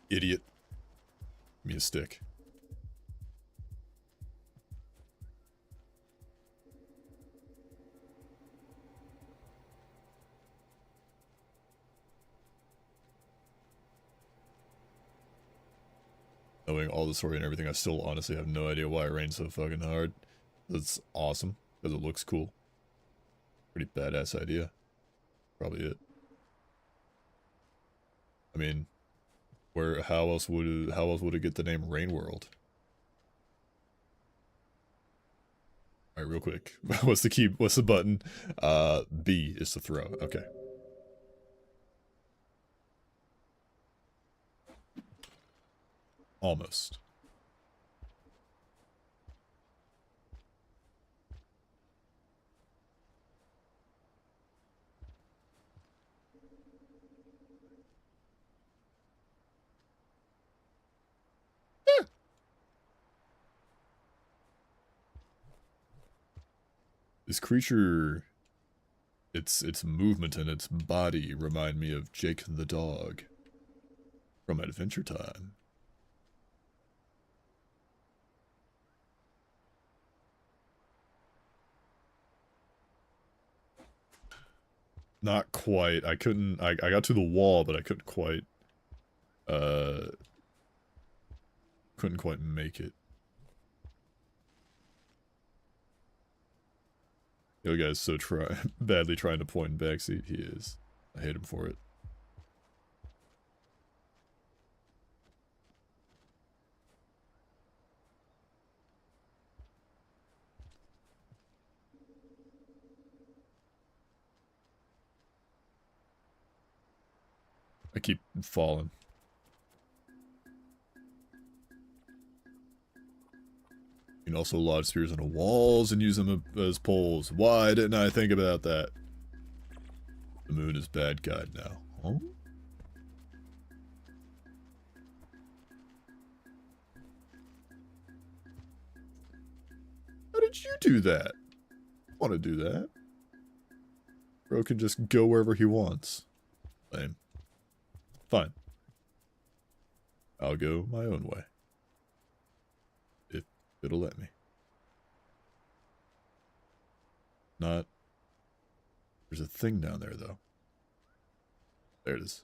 Idiot. Give me a stick. Knowing all the story and everything, I still honestly have no idea why it rains so fucking hard. That's awesome, because it looks cool. Pretty badass idea. Probably it. I mean, how else would it get the name Rain World? Alright, real quick. What's the key? What's the button? B is to throw. Okay. Almost. This creature, its movement and its body remind me of Jake the dog from Adventure Time. Not quite. I couldn't. I got to the wall, but I couldn't quite. Couldn't quite make it. Yo, guy's so badly trying to point in backseat. He is. I hate him for it. I keep falling. You can also lodge spears into walls and use them as poles. Why didn't I think about that? The moon is bad guide now. Huh? How did you do that? I want to do that. Bro can just go wherever he wants. Lame. Fine. I'll go my own way. If it'll let me. Not. There's a thing down there, though. There it is.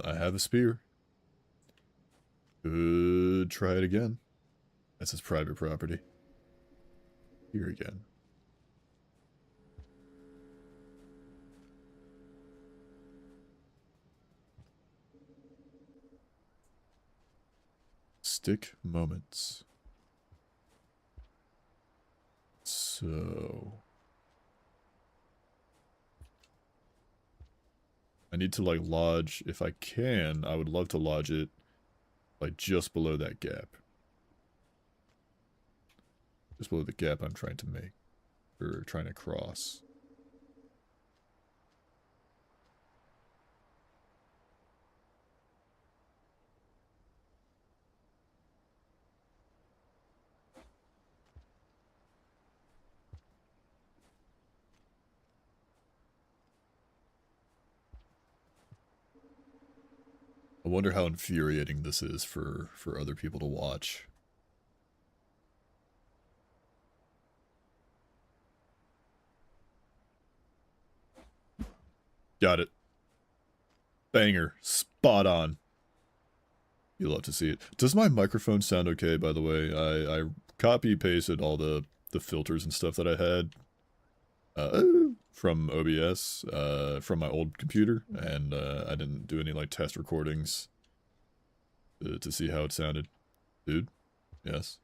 I have a spear. Could try it again. That's his private property. Here again. Stick moments. So... I need to, like, lodge... If I can, I would love to lodge it, like, just below that gap. Just below the gap I'm trying to make. Or trying to cross. I wonder how infuriating this is for other people to watch. Got it. Banger. Spot on. You love to see it. Does my microphone sound okay, by the way? I copy-pasted all the filters and stuff that I had from OBS, from my old computer, and I didn't do any, like, test recordings to see how it sounded. Dude? Yes?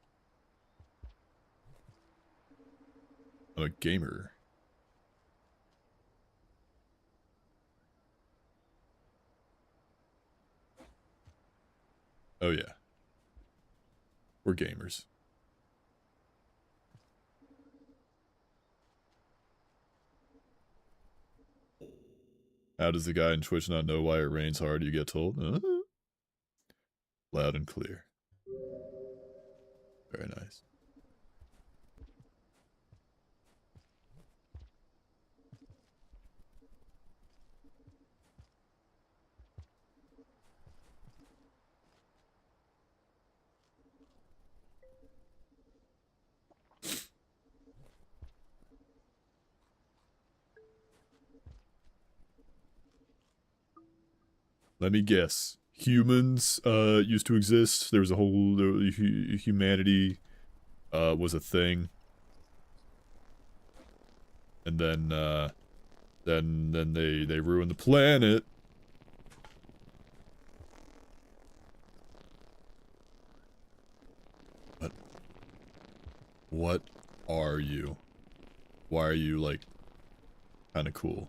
I'm a gamer. Oh yeah. We're gamers. How does the guy in Twitch not know why it rains hard? You get told? Loud and clear. Very nice. Let me guess. Humans used to exist. There was a whole humanity was a thing. And then they ruined the planet. What are you? Why are you like kind of cool?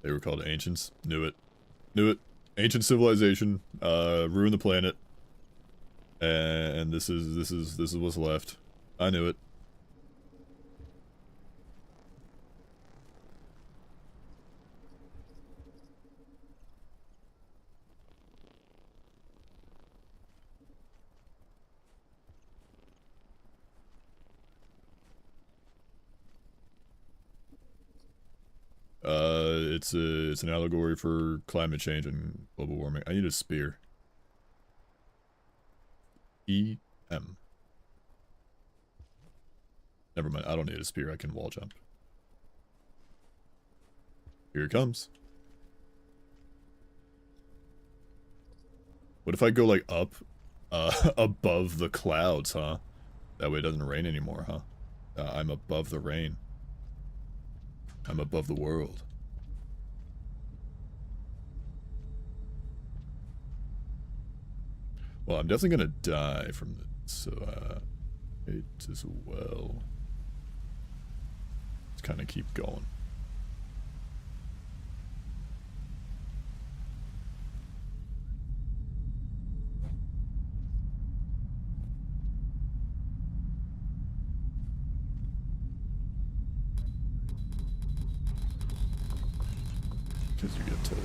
They were called ancients. Knew it. Knew it. Ancient civilization. Ruined the planet. And this is what's left. I knew it. It's an allegory for climate change and global warming. I need a spear. E-M. Never mind, I don't need a spear, I can wall jump. Here it comes. What if I go like up, above the clouds, huh? That way it doesn't rain anymore, huh? I'm above the rain. I'm above the world. Well, I'm definitely gonna die from this, so, it as well. Let's kind of keep going. Because you get told.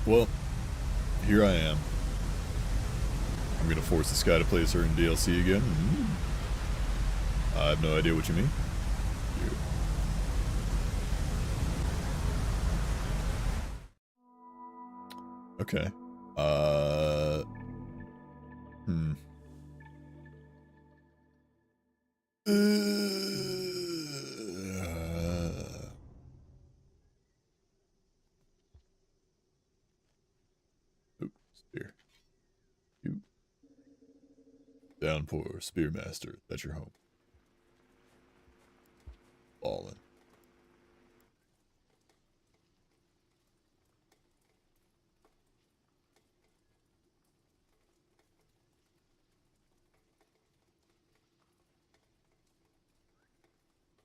Well, here I am. I'm gonna force this guy to play a certain DLC again. I have no idea what you mean. Okay. Spear. You. Downpour, Spearmaster. That's your home. Ballin'.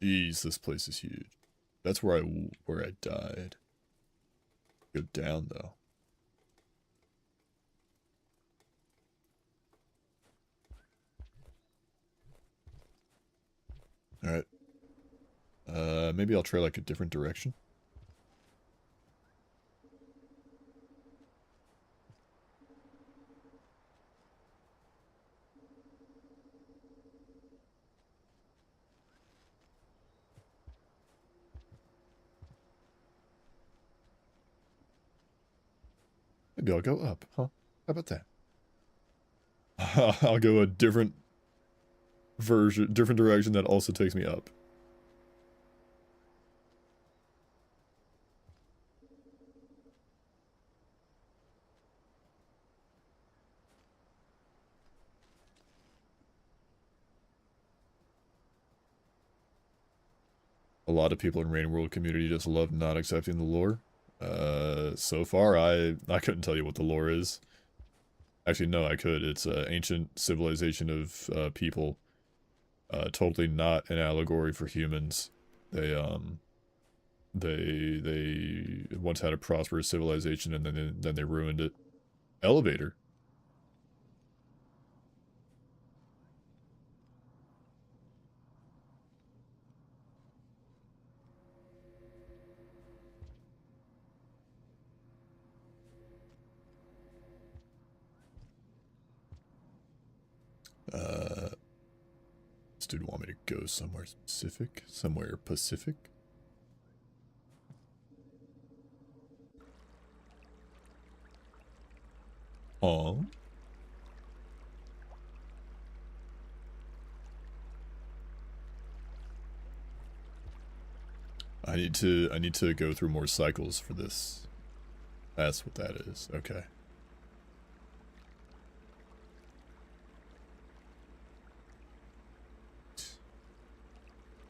Jeez, this place is huge. That's where I died. Go down though. Alright. Maybe I'll try like a different direction. Maybe I'll go up, huh? How about that? I'll go a different direction that also takes me up. A lot of people in Rain World community just love not accepting the lore. So far, I couldn't tell you what the lore is. Actually, no, I could. It's an ancient civilization of people. Totally not an allegory for humans. They once had a prosperous civilization and then they ruined it. Elevator. This dude want me to go somewhere specific? Somewhere Pacific? Oh. I need to go through more cycles for this. That's what that is. Okay.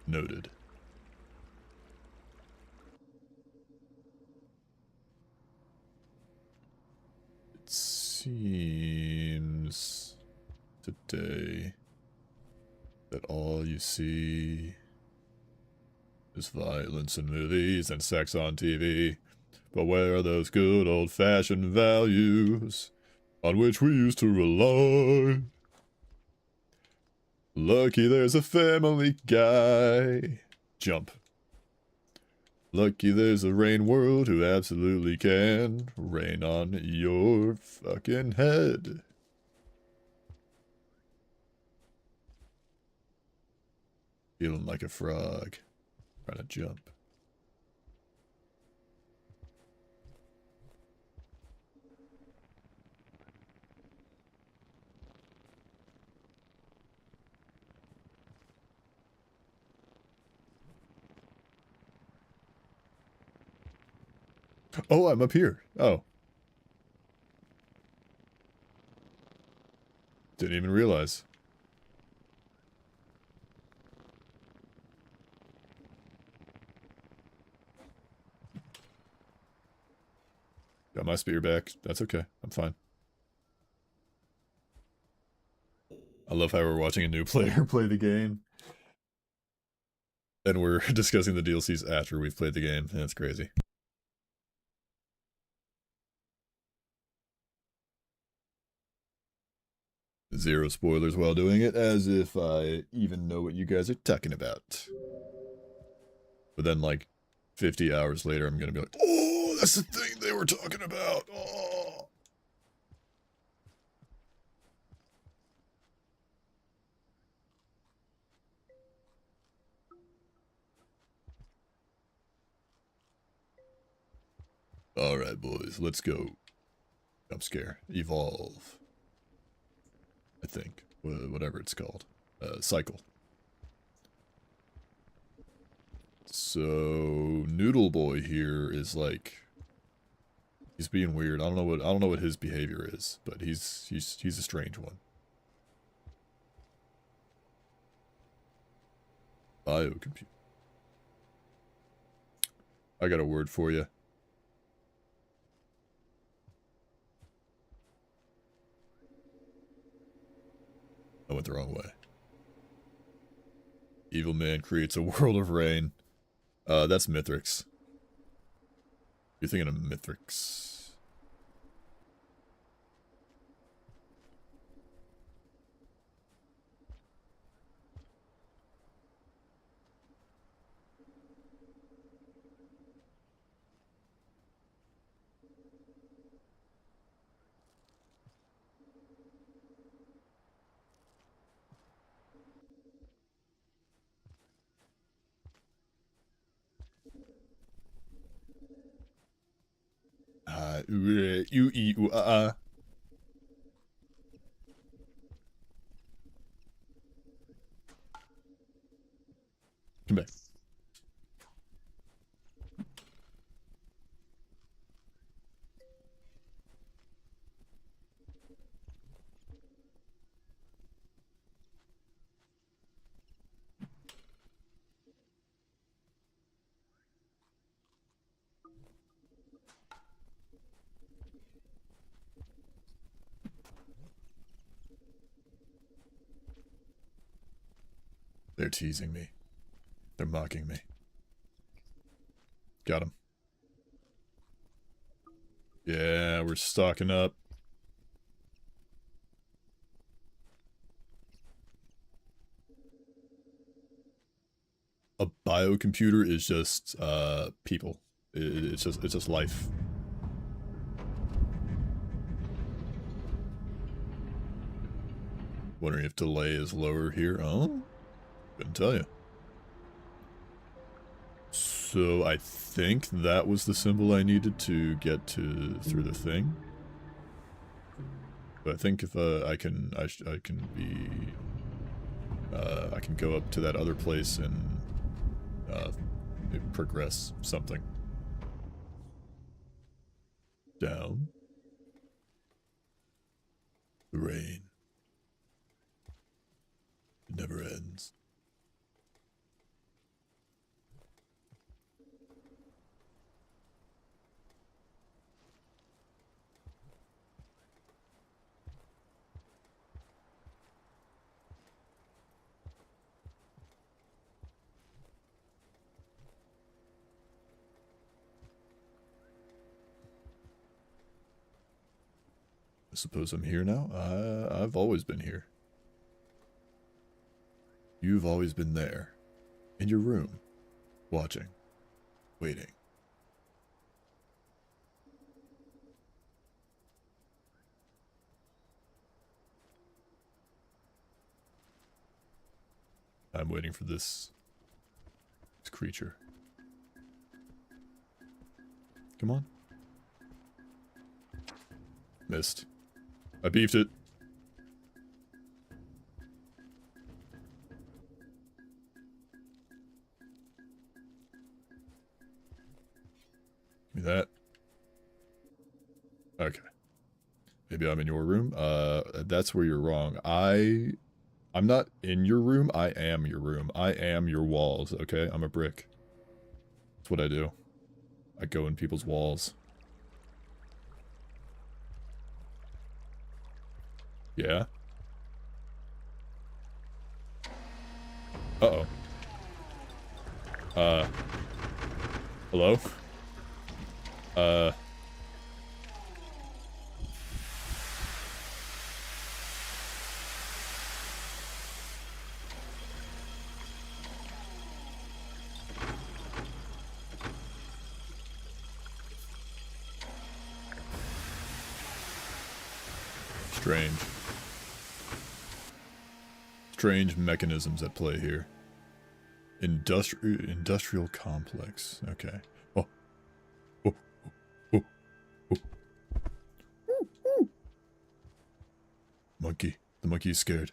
Noted. It seems today that all you see is violence in movies and sex on TV. But where are those good old-fashioned values on which we used to rely? Lucky there's a Family Guy. Jump. Lucky there's a Rain World who absolutely can rain on your fucking head. Feeling like a frog. Trying to jump. Oh, I'm up here. Oh. Didn't even realize. Got my spear back. That's okay. I'm fine. I love how we're watching a new player play the game. And we're discussing the DLCs after we've played the game. That's crazy. Zero spoilers while doing it, as if I even know what you guys are talking about. But then, like, 50 hours later, I'm gonna be like, oh, that's the thing they were talking about. Oh. Alright, boys, let's go. Jump scare. Evolve. I think. Whatever it's called. Cycle. So, Noodle Boy here is like... He's being weird. I don't know what his behavior is, but he's a strange one. Biocomputer. I got a word for you. I went the wrong way. Evil man creates a world of rain. That's Mithrix. You're thinking of Mithrix. Come back. They're teasing me. They're mocking me. Got him. Yeah, we're stocking up. biocomputer is just people. It's just life. Wondering if delay is lower here. Oh, couldn't tell you. So I think that was the symbol I needed to get through the thing. But I think if I can go up to that other place and progress something. Down. The rain. It never ends. I suppose I'm here now? I've always been here. You've always been there. In your room. Watching. Waiting. I'm waiting for this creature. Come on. Missed. I beefed it. Give me that. Okay. Maybe I'm in your room. That's where you're wrong. I'm not in your room. I am your room. I am your walls, okay? I'm a brick. That's what I do. I go in people's walls. Yeah? Uh-oh. Hello? Strange. Strange mechanisms at play here. Industrial complex. Okay. Oh. Oh. Oh. Oh. Oh. Monkey. The monkey is scared.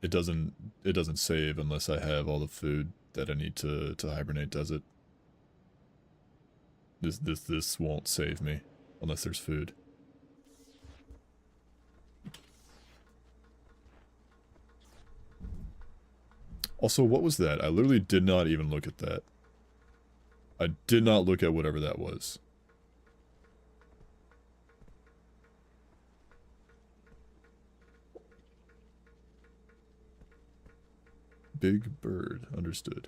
It doesn't save unless I have all the food that I need to hibernate, does it? This won't save me unless there's food. Also, what was that? I literally did not even look at that. I did not look at whatever that was. Big bird. Understood.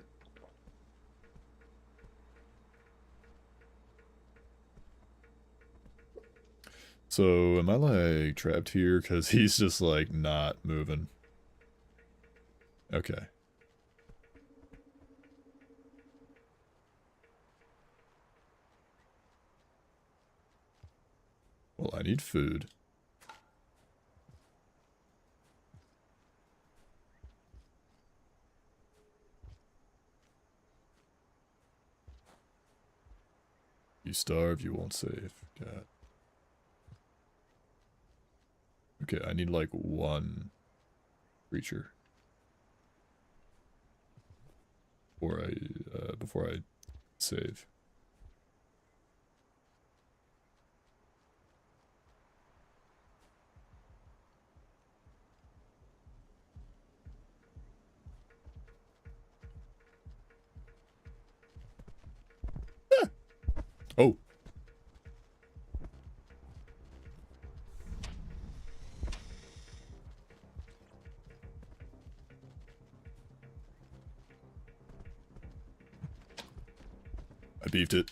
So, am I, like, trapped here? Because he's just, like, not moving. Okay. Well, I need food. You starve, you won't save. God. Okay, I need like one creature. Before I save. Ah! Oh. I beefed it.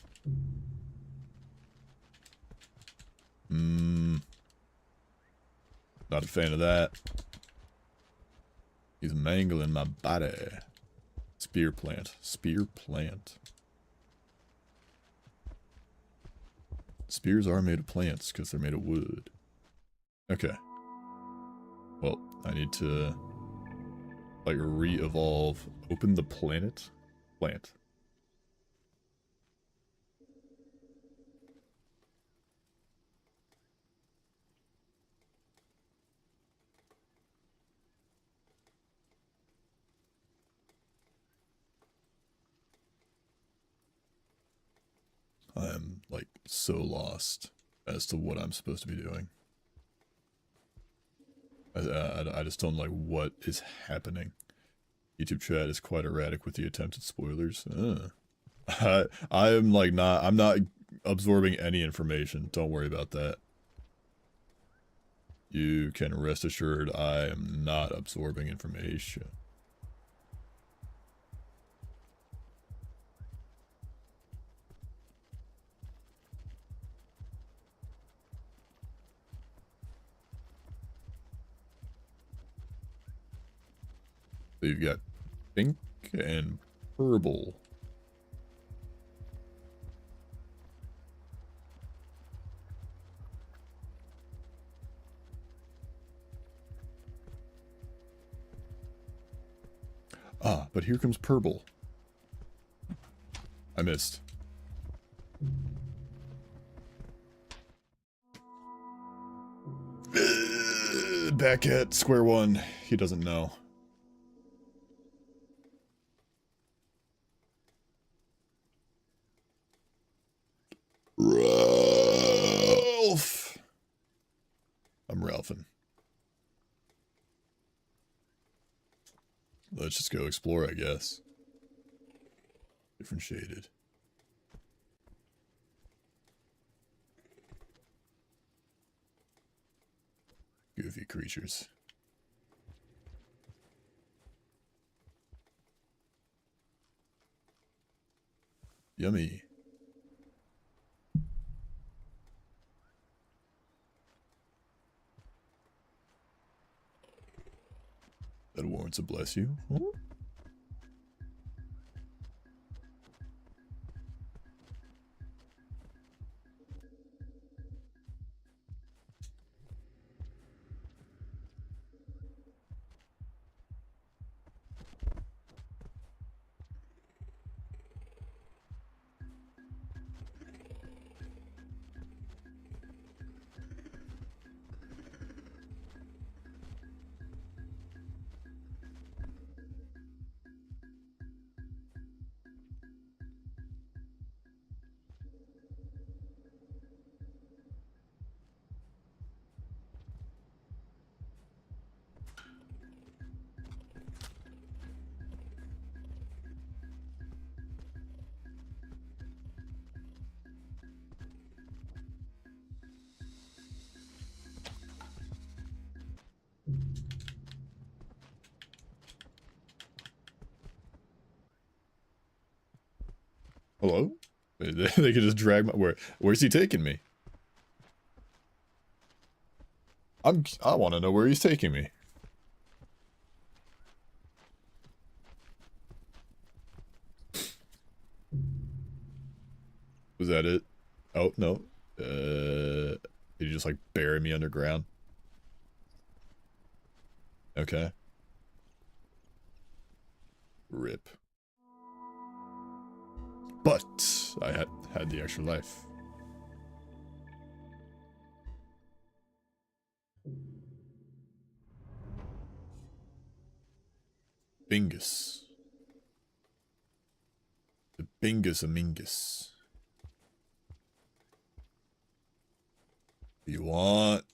Not a fan of that. He's mangling my body. Spear plant. Spear plant. Spears are made of plants because they're made of wood. Okay. Well, I need to like re-evolve. Open the planet. Plant. I'm like so lost as to what I'm supposed to be doing. I just don't like what is happening. YouTube chat is quite erratic with the attempted spoilers. I am like I'm not absorbing any information. Don't worry about that. You can rest assured I am not absorbing information. So you've got pink and purple. Ah, but here comes purple. I missed. Back at square one. He doesn't know. Ralph. I'm Ralphin. Let's just go explore, I guess. Different shaded. Goofy creatures. Yummy. That warrants a bless you. Huh? Hello? They could just drag my... Where's he taking me? I want to know where he's taking me. Was that it? Oh, no. Did he just like bury me underground? Okay. Rip. But I had the extra life. Bingus. The Bingus Amingus. You want?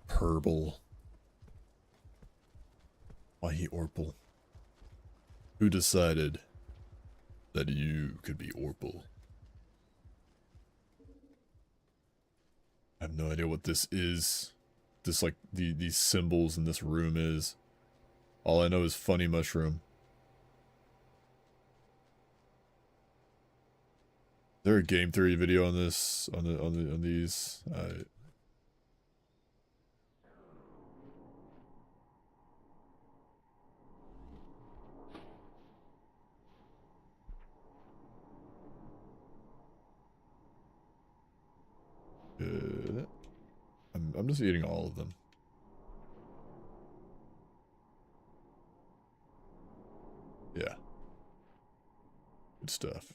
Purple. Why he Orple? Who decided that you could be Orpal? I have no idea what this is. This, like, these symbols in this room is. All I know is funny mushroom. Is there a game theory video on this? On these? I'm just eating all of them. Yeah. Good stuff.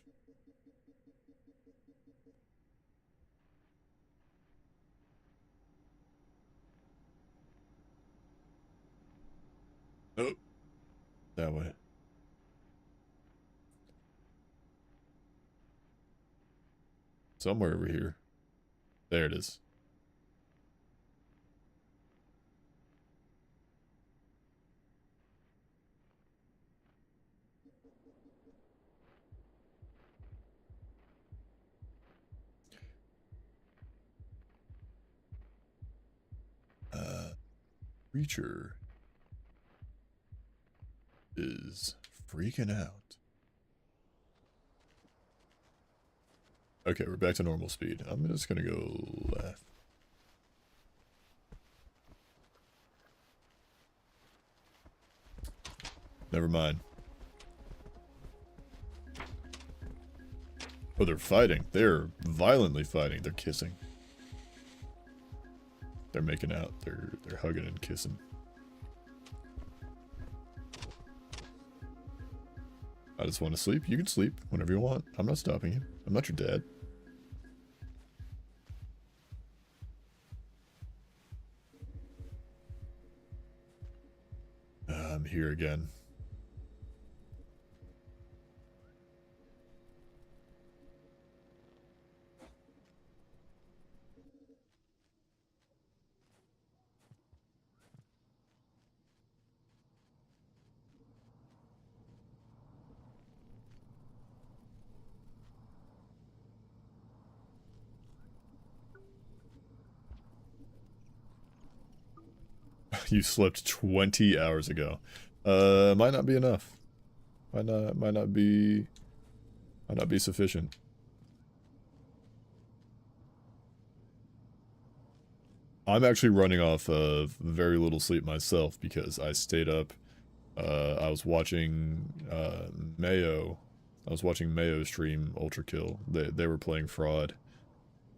Oh. That way. Somewhere over here. There it is. Creature is freaking out. Okay, we're back to normal speed. I'm just gonna go left. Never mind. Oh, they're fighting. They're violently fighting. They're kissing. They're making out. They're hugging and kissing. I just want to sleep. You can sleep whenever you want. I'm not stopping you. I'm not your dad. I'm here again. You slept 20 hours ago. Might not be enough. Might not be sufficient. I'm actually running off of very little sleep myself because I stayed up. I was watching Mayo. I was watching Mayo stream Ultra Kill. They were playing Fraud,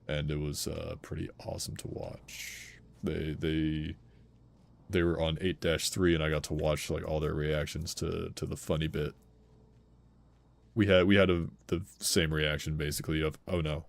and it was pretty awesome to watch. They were on 8-3, and I got to watch like all their reactions to the funny bit. We had the same reaction basically of, oh no.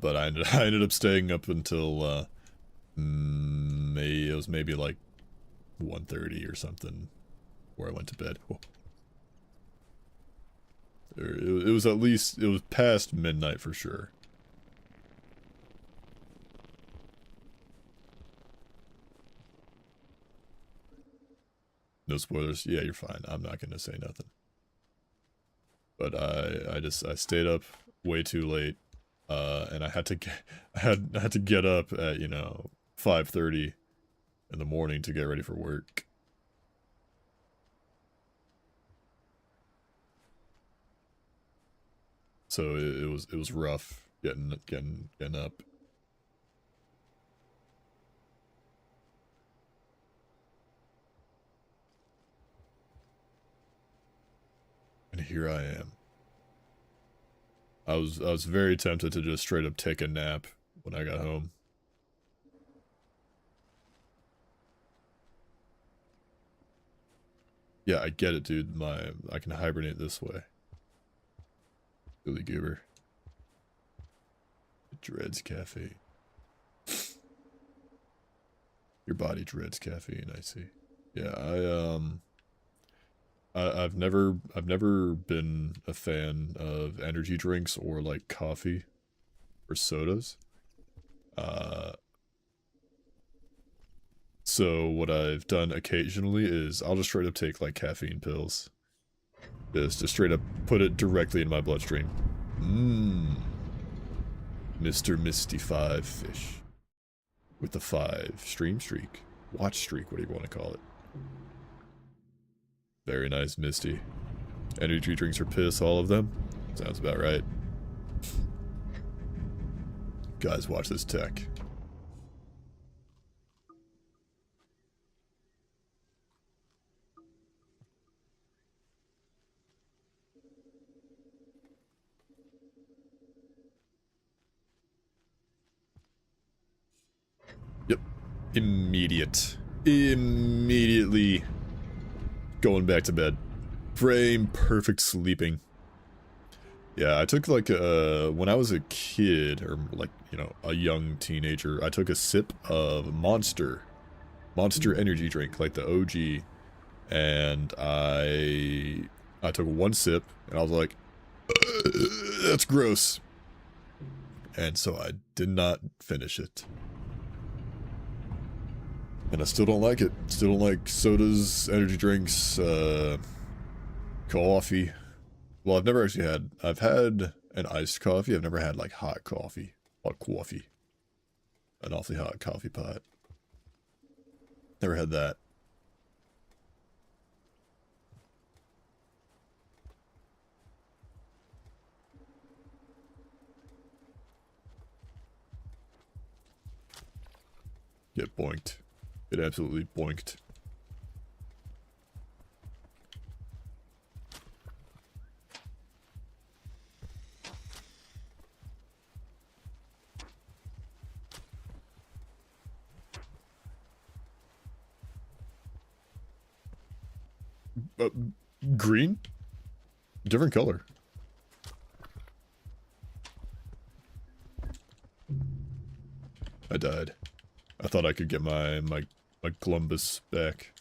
But I ended up staying up until it was maybe like 1:30 or something where I went to bed. Oh. It was at least, it was past midnight for sure. No spoilers. Yeah, you're fine. I'm not gonna say nothing. But I stayed up way too late, and I had to get up at 5:30 in the morning to get ready for work. So it was rough getting up. And here I am. I was very tempted to just straight up take a nap when I got home. Yeah, I get it, dude. I can hibernate this way. Billy Goober. It dreads caffeine. Your body dreads caffeine, I see. Yeah, I've never been a fan of energy drinks or like coffee or sodas. Uh, so what I've done occasionally is I'll just straight up take like caffeine pills. Just straight up put it directly in my bloodstream. Mmm. Mr. Misty 5 fish. With the 5 stream streak. Watch streak, what do you want to call it? Very nice, Misty. Energy drinks are piss, all of them? Sounds about right. Guys, watch this tech. Yep. Immediately going back to bed. Frame perfect sleeping. Yeah, I took like when I was a kid, or like, you know, a young teenager, I took a sip of Monster energy drink, like the OG, and I took one sip, and I was like, that's gross. And so I did not finish it. And I still don't like it. Still don't like sodas, energy drinks, coffee. Well, I've never actually had... I've had an iced coffee. I've never had, like, hot coffee. Hot coffee. An awfully hot coffee pot. Never had that. Get boinked. Get absolutely boinked. Green? Different color. I died. I thought I could get my Columbus back.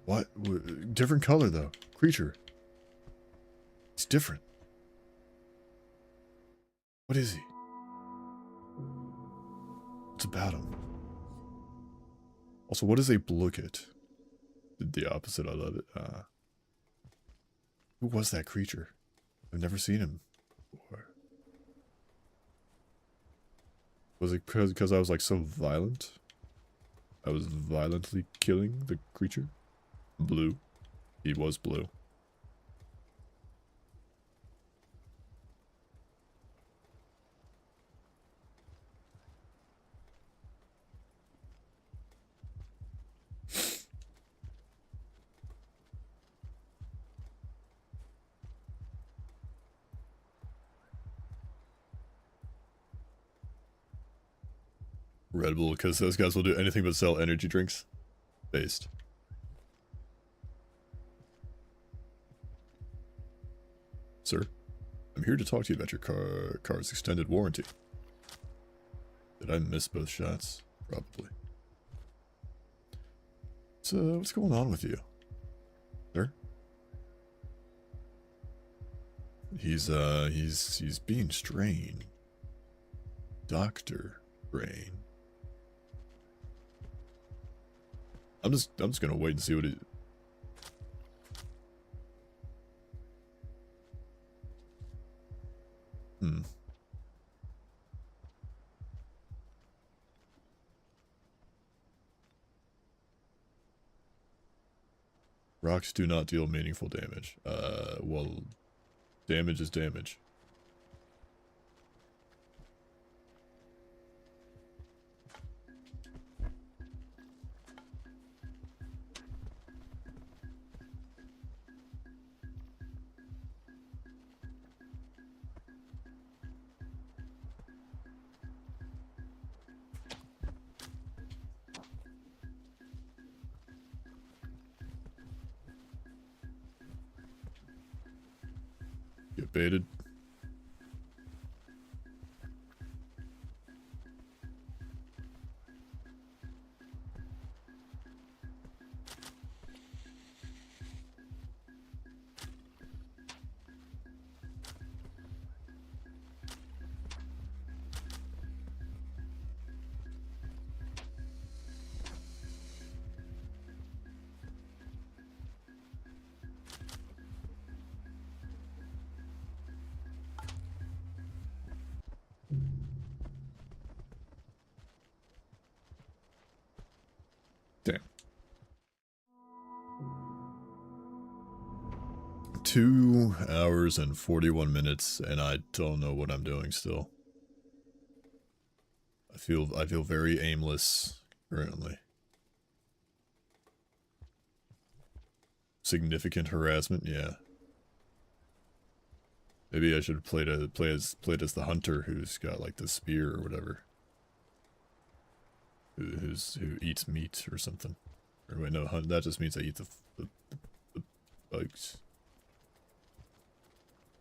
What? Different color, though. Creature. It's different. What is he? What's about him? Also, what is a Blooket? The opposite, I love it. Who was that creature? I've never seen him before. Was it because I was like so violent? I was violently killing the creature? Blue. He was blue. Red Bull, because those guys will do anything but sell energy drinks. Based. Sir, I'm here to talk to you about your car's extended warranty. Did I miss both shots? Probably. So, what's going on with you? Sir? He's being strange. Dr. Brain. I'm just gonna wait and see what it... Rocks do not deal meaningful damage. Well, damage is damage. Get baited. 2 hours and 41 minutes, and I don't know what I'm doing still. I feel very aimless currently. Significant harassment, yeah. Maybe I should play as the hunter who's got like the spear or whatever. Who eats meat or something. Or wait, no, that just means I eat the bugs.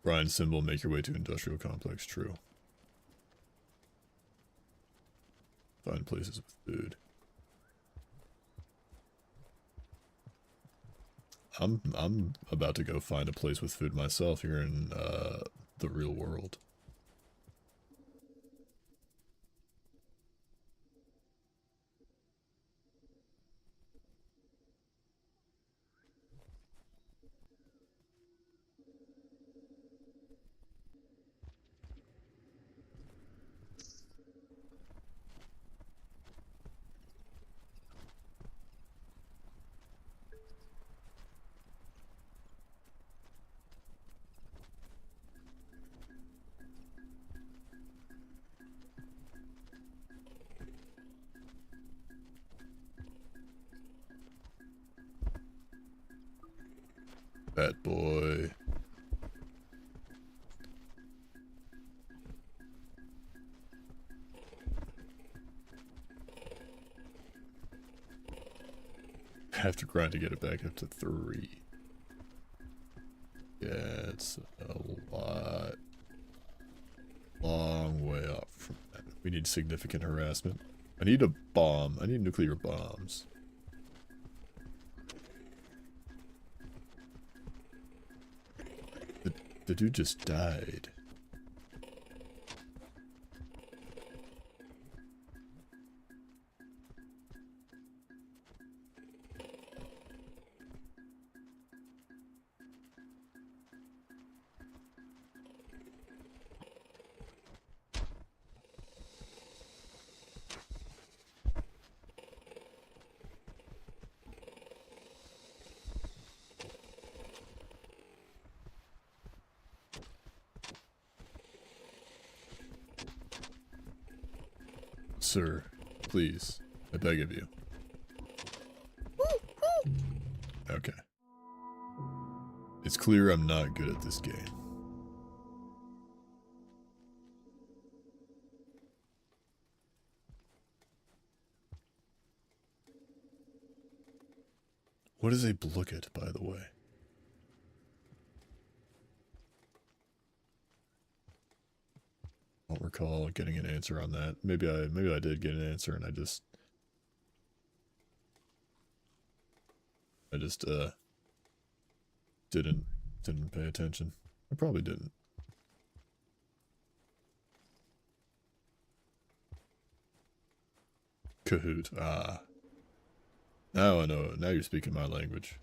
Grind symbol, make your way to industrial complex, true. Find places with food. I'm about to go find a place with food myself here in the real world. Fat boy. Have to grind to get it back up to 3. Yeah, it's a lot. Long way off from that. We need significant harassment. I need a bomb. I need nuclear bombs. The dude just died. Sir, please, I beg of you. Okay. It's clear I'm not good at this game. What is a blooket, by the way? I don't recall getting an answer on that. Maybe I did get an answer and I just didn't pay attention. I probably didn't. Kahoot. Ah. Now I know. Now you're speaking my language.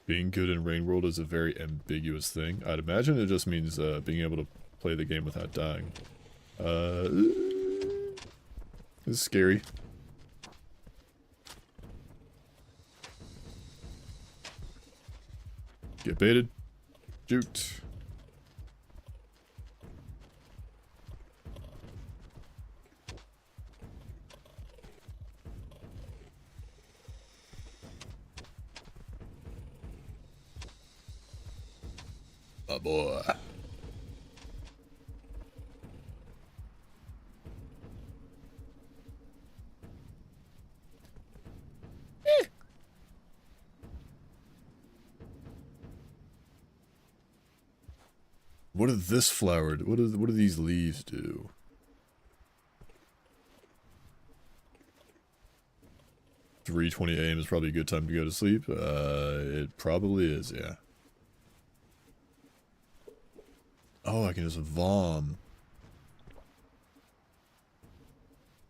Being good in Rain World is a very ambiguous thing. I'd imagine it just means being able to play the game without dying. This is scary. Get baited. Juked. My boy. What did this flower do? What do these leaves do? $3:20 a.m. is probably a good time to go to sleep. It probably is, yeah. Oh, I can just vom.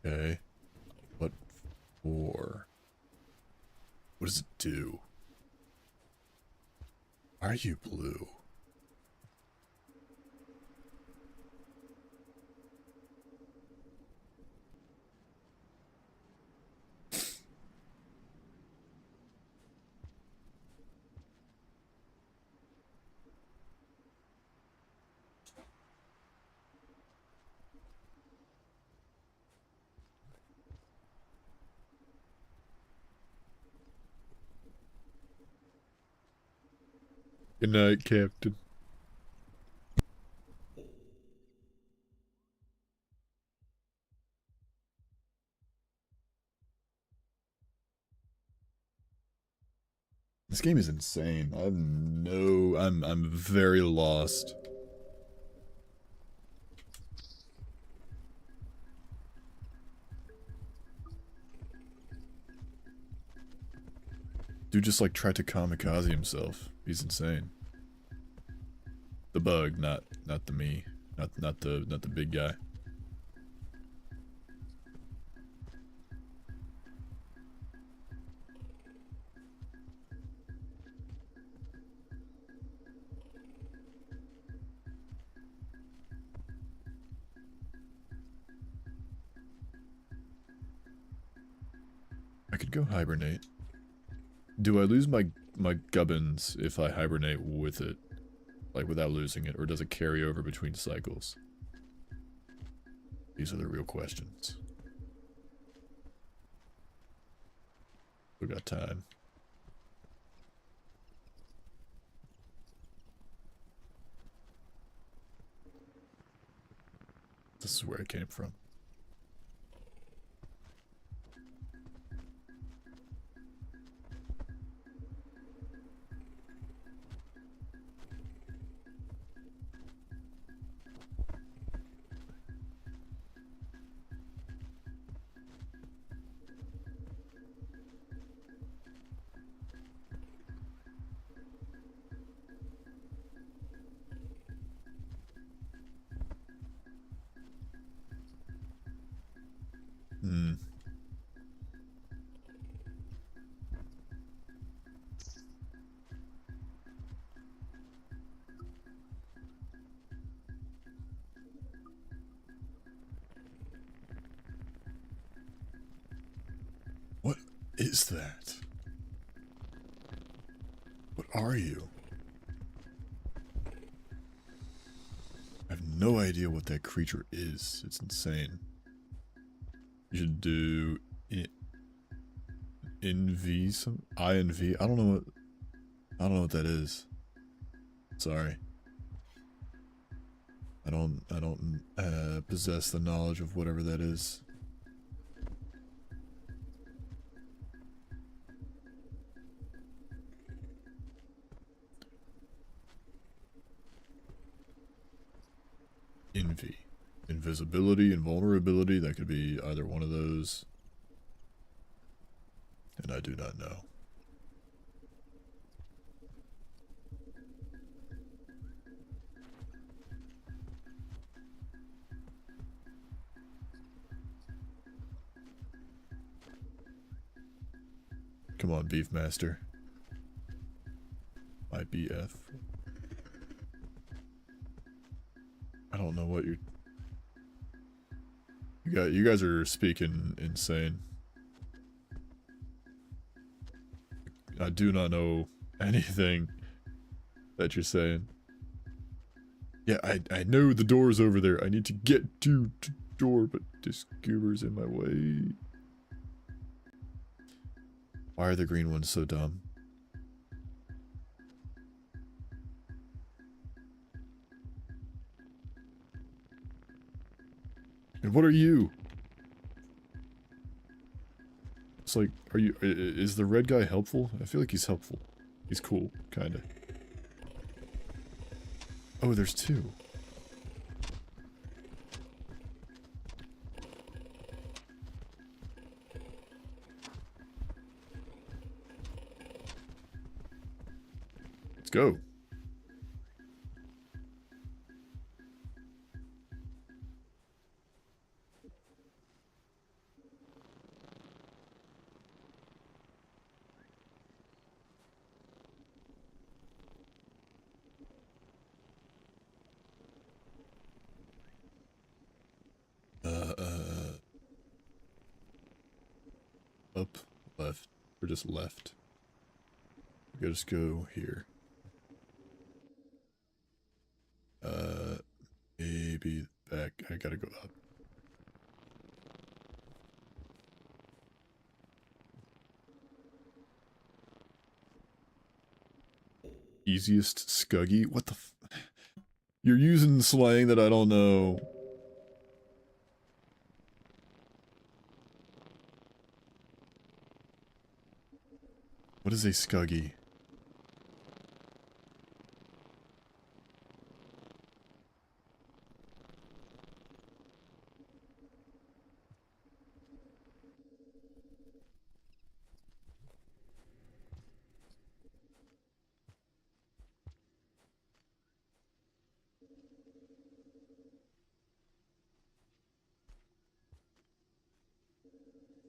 Okay. What for? What does it do? Why are you blue? Good night, Captain. This game is insane. I'm very lost. Dude just like tried to kamikaze himself. He's insane. The bug, not the me. Not the big guy. I could go hibernate. Do I lose my gubbins if I hibernate with it? Like without losing it, or does it carry over between cycles? These are the real questions. We got time. This is where it came from. Hmm. What is that? What are you? I have no idea what that creature is. It's insane. You should do INV some INV. I don't know what that is. Sorry. I don't possess the knowledge of whatever that is. Envy. Invisibility, invulnerability, that could be either one of those. And I do not know. Come on, Beefmaster. My BF. I don't know what you guys are speaking insane. I do not know anything that you're saying. Yeah, I know the door's over there. I need to get to the door, but this goober's in my way. Why are the green ones so dumb? And what are you? It's like, are you... Is the red guy helpful? I feel like he's helpful. He's cool, kinda. Oh, there's two. Let's go. Up, left, or just left. We gotta just go here. Maybe back. I gotta go up. Easiest scuggy? What the f... You're using slang that I don't know. What is a scuggy?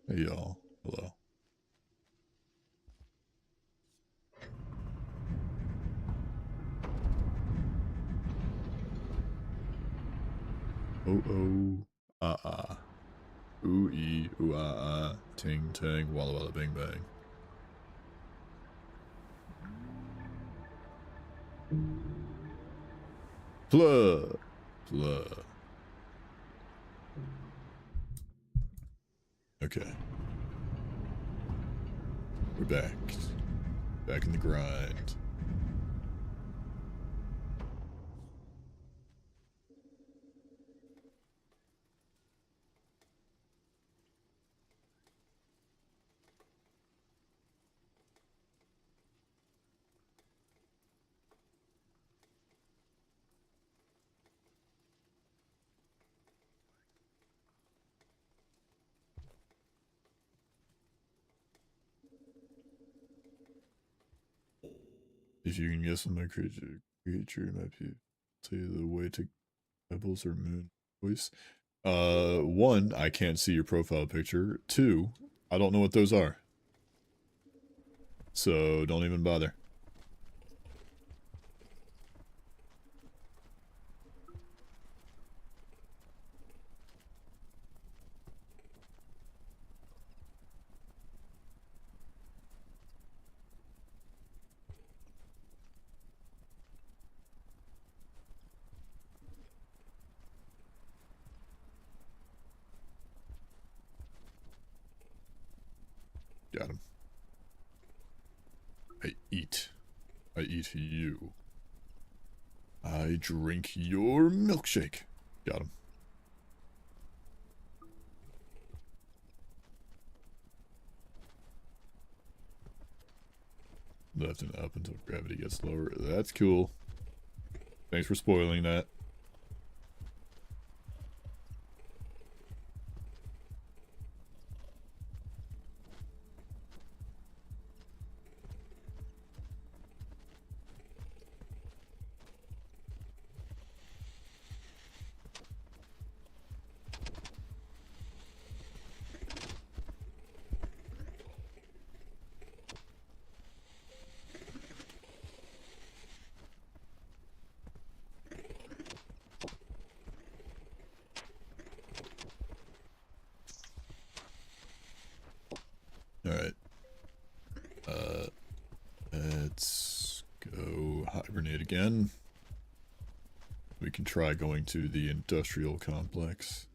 Hey y'all. Hello. Oh oh. Ooh ee. Ooh Ting tang. Walla walla bing bang. Blah. Blah. Okay. We're back. Back in the grind. If you can guess what my creature might be, tell you the way to pebbles or moon voice. One, I can't see your profile picture. Two, I don't know what those are. So don't even bother. Got him. I eat. I eat you. I drink your milkshake. Got him. Left and up until gravity gets lower. That's cool. Thanks for spoiling that. Alright. Let's go hibernate again. We can try going to the industrial complex.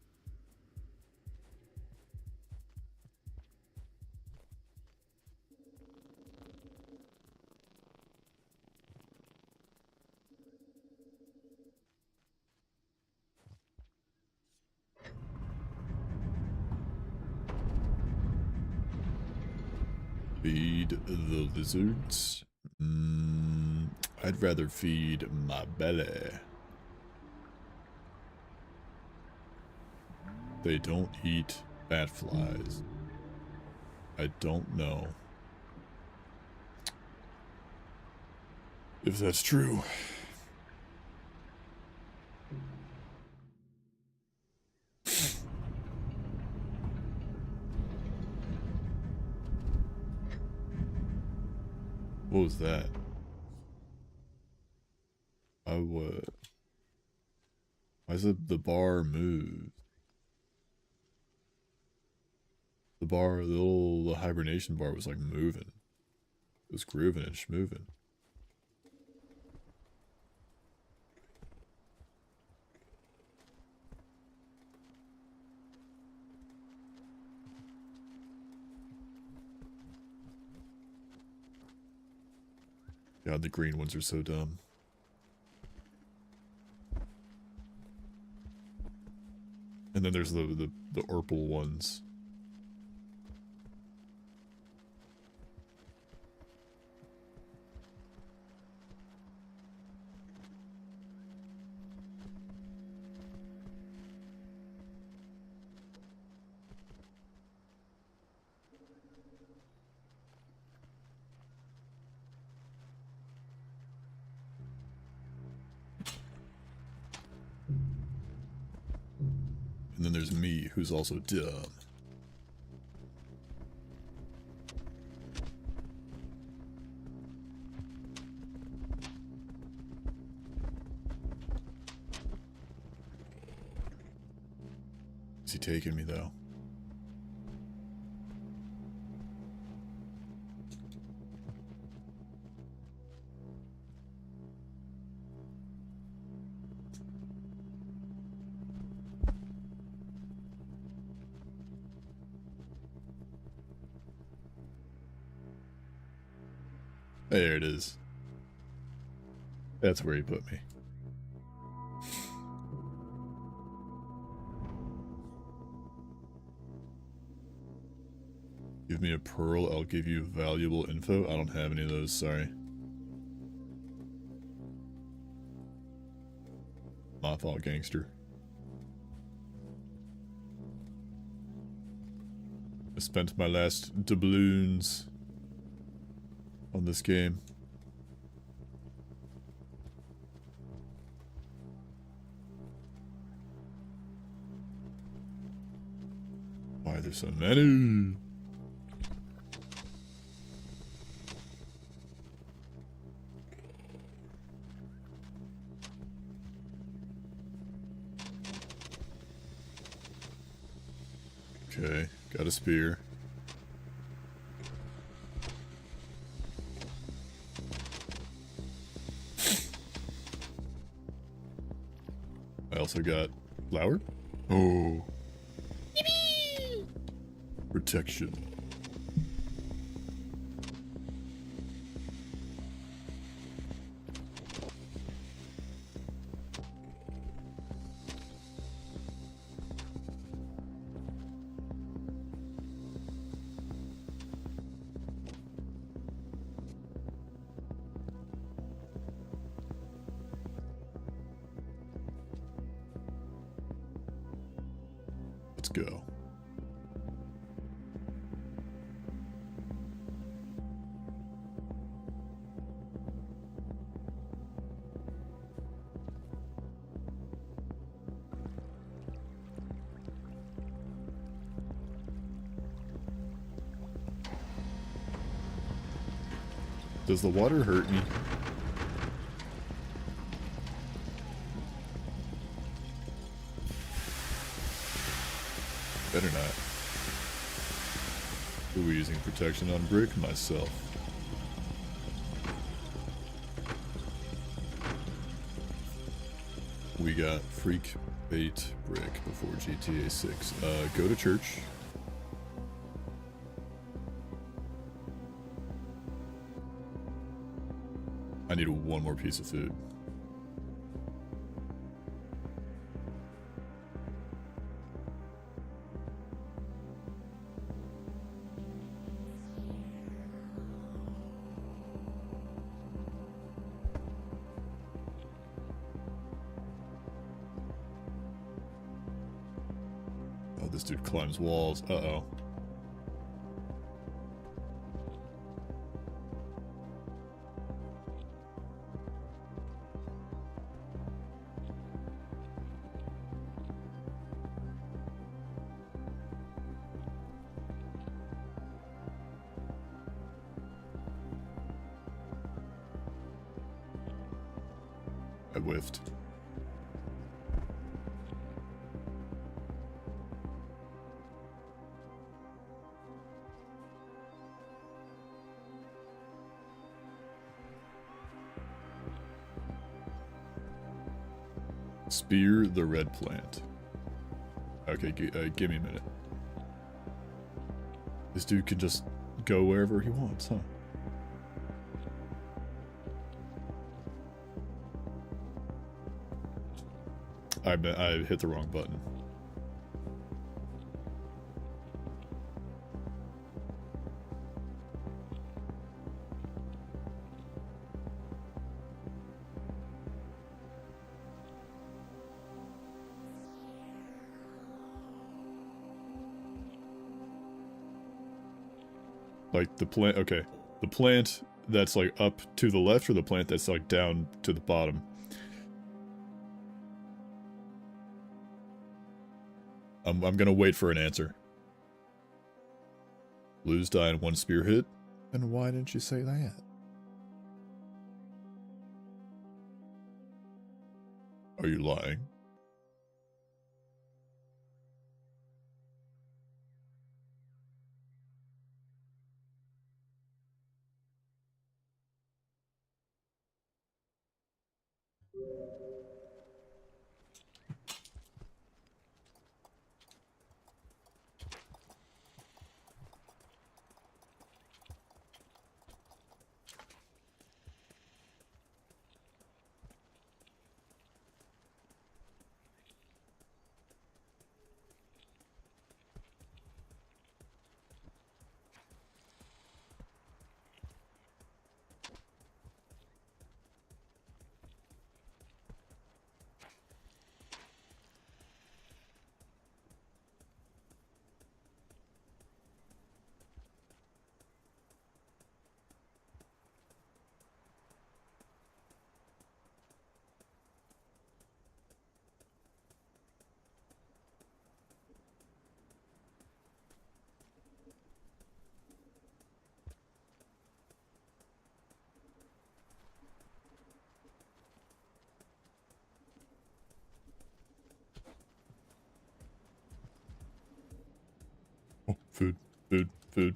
Feed the lizards? I'd rather feed my belly. They don't eat bat flies. I don't know if that's true. What was that? Why is it the bar moved? The little hibernation bar was like moving. It was grooving and schmoving. God, the green ones are so dumb. And then there's the purple ones. And then there's me, who's also dumb. Is he taking me, though? There it is. That's where he put me. Give me a pearl, I'll give you valuable info. I don't have any of those, sorry. Mothall gangster. I spent my last doubloons on this game. Why are there so many? Okay, got a spear. I also got flour. Oh. Yippee! Protection. Let's go. Does the water hurt me? Better not. Who using protection on brick? Myself. We got freak bait brick before GTA 6. Go to church. I need one more piece of food. this dude climbs walls. Uh-oh. I whiffed. Spear the red plant. Okay, give me a minute. This dude can just go wherever he wants, huh? I hit the wrong button. Like the plant, okay. The plant that's like up to the left or the plant that's like down to the bottom? I'm gonna wait for an answer. Blues die in one spear hit? And why didn't you say that? Are you lying? Oh, food, food, food.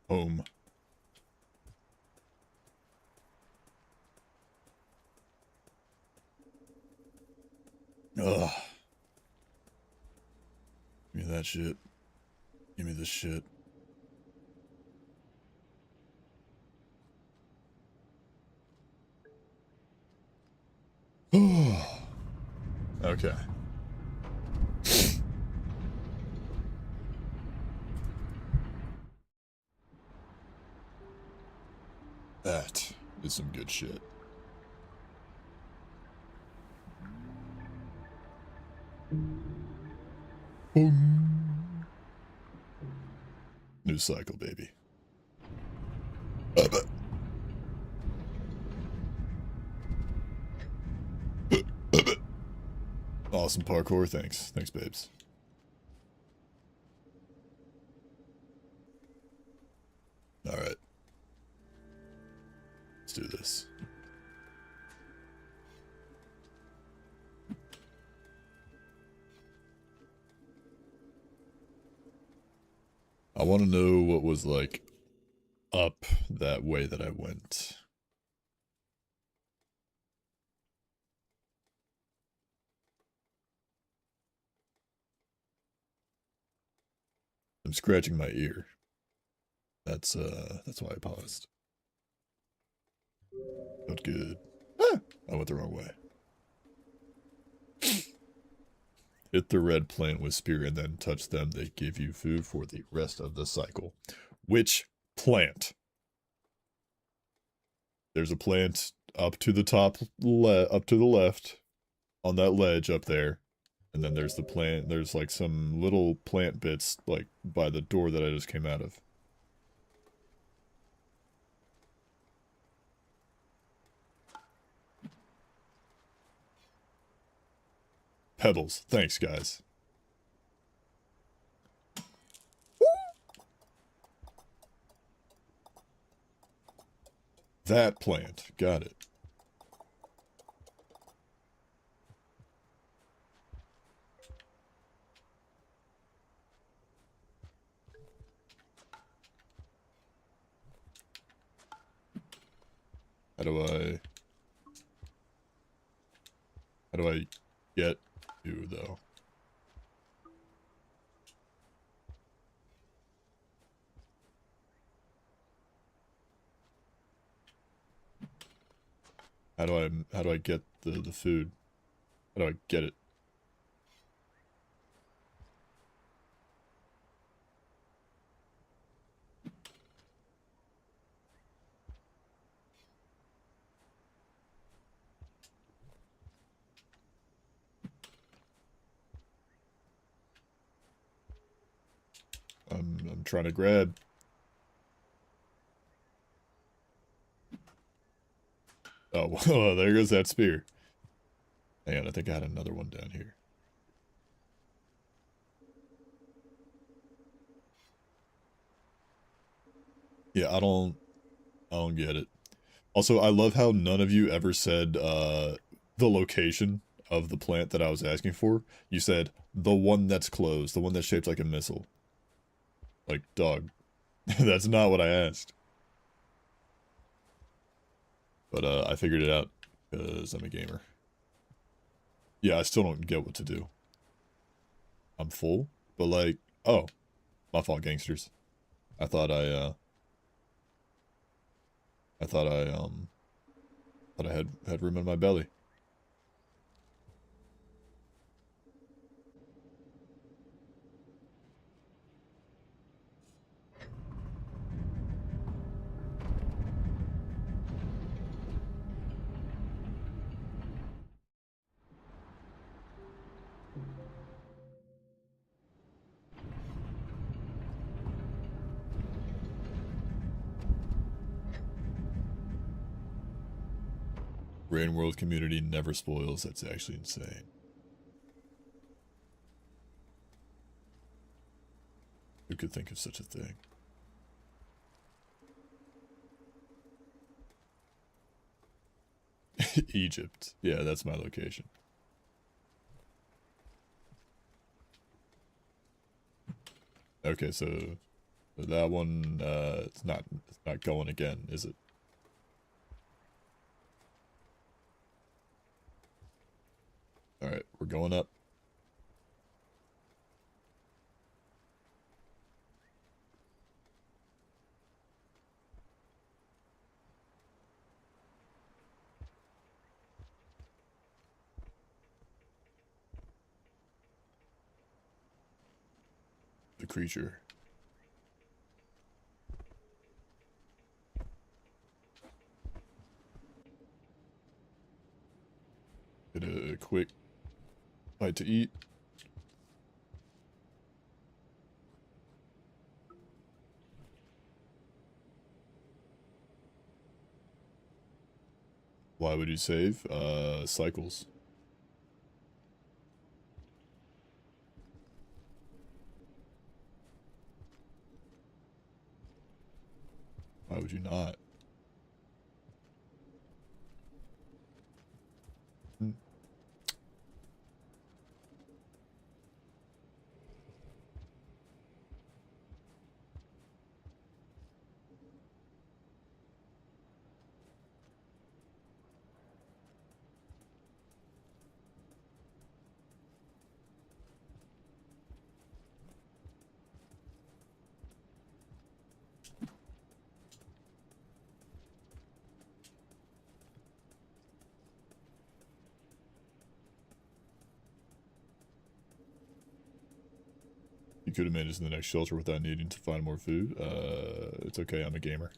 Home. Ugh. Give me that shit. Give me this shit. Okay. That is some good shit. Boom. New cycle, baby. Awesome parkour, thanks. Thanks, babes. Alright. Let's do this. I want to know what was, like, up that way that I went. I'm scratching my ear. That's why I paused. Felt good. Ah, I went the wrong way. Hit the red plant with spear and then touch them. They give you food for the rest of the cycle. Which plant? There's a plant up to the top, up to the left, on that ledge up there. And then there's the plant, there's like some little plant bits, like, by the door that I just came out of. Pebbles. Thanks, guys. That plant. Got it. How do I get you, though? How do I get the food? How do I get it? I'm trying to grab. Oh, well, there goes that spear. Hang on, I think I had another one down here. Yeah, I don't get it. Also, I love how none of you ever said the location of the plant that I was asking for. You said the one that's closed, the one that's shaped like a missile. Like, dog. That's not what I asked. But I figured it out because I'm a gamer. Yeah, I still don't get what to do. I'm full, but like, oh, my fault, gangsters. I thought I thought I had room in my belly. Rain World community never spoils. That's actually insane. Who could think of such a thing? Egypt. Yeah, that's my location. Okay, so that one, it's not going again, is it? Alright, we're going up. The creature. Get a quick bite to eat. Why would you save? Cycles. Why would you not? Hmm. could have made it to the next shelter without needing to find more food. It's okay, I'm a gamer.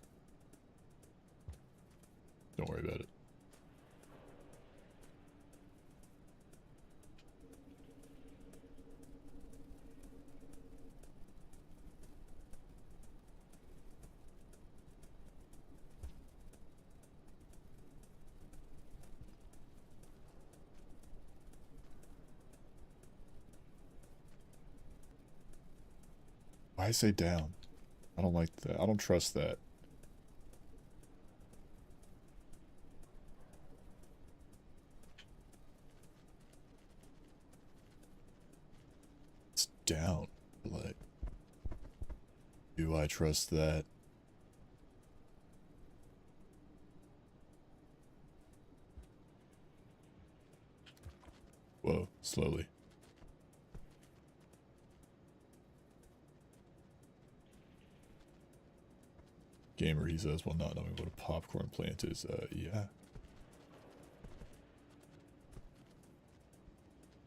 Don't worry about it. Why say down? I don't like that. I don't trust that. It's down. Like, do I trust that? Whoa, slowly. Gamer, he says, while not knowing what a popcorn plant is. Yeah.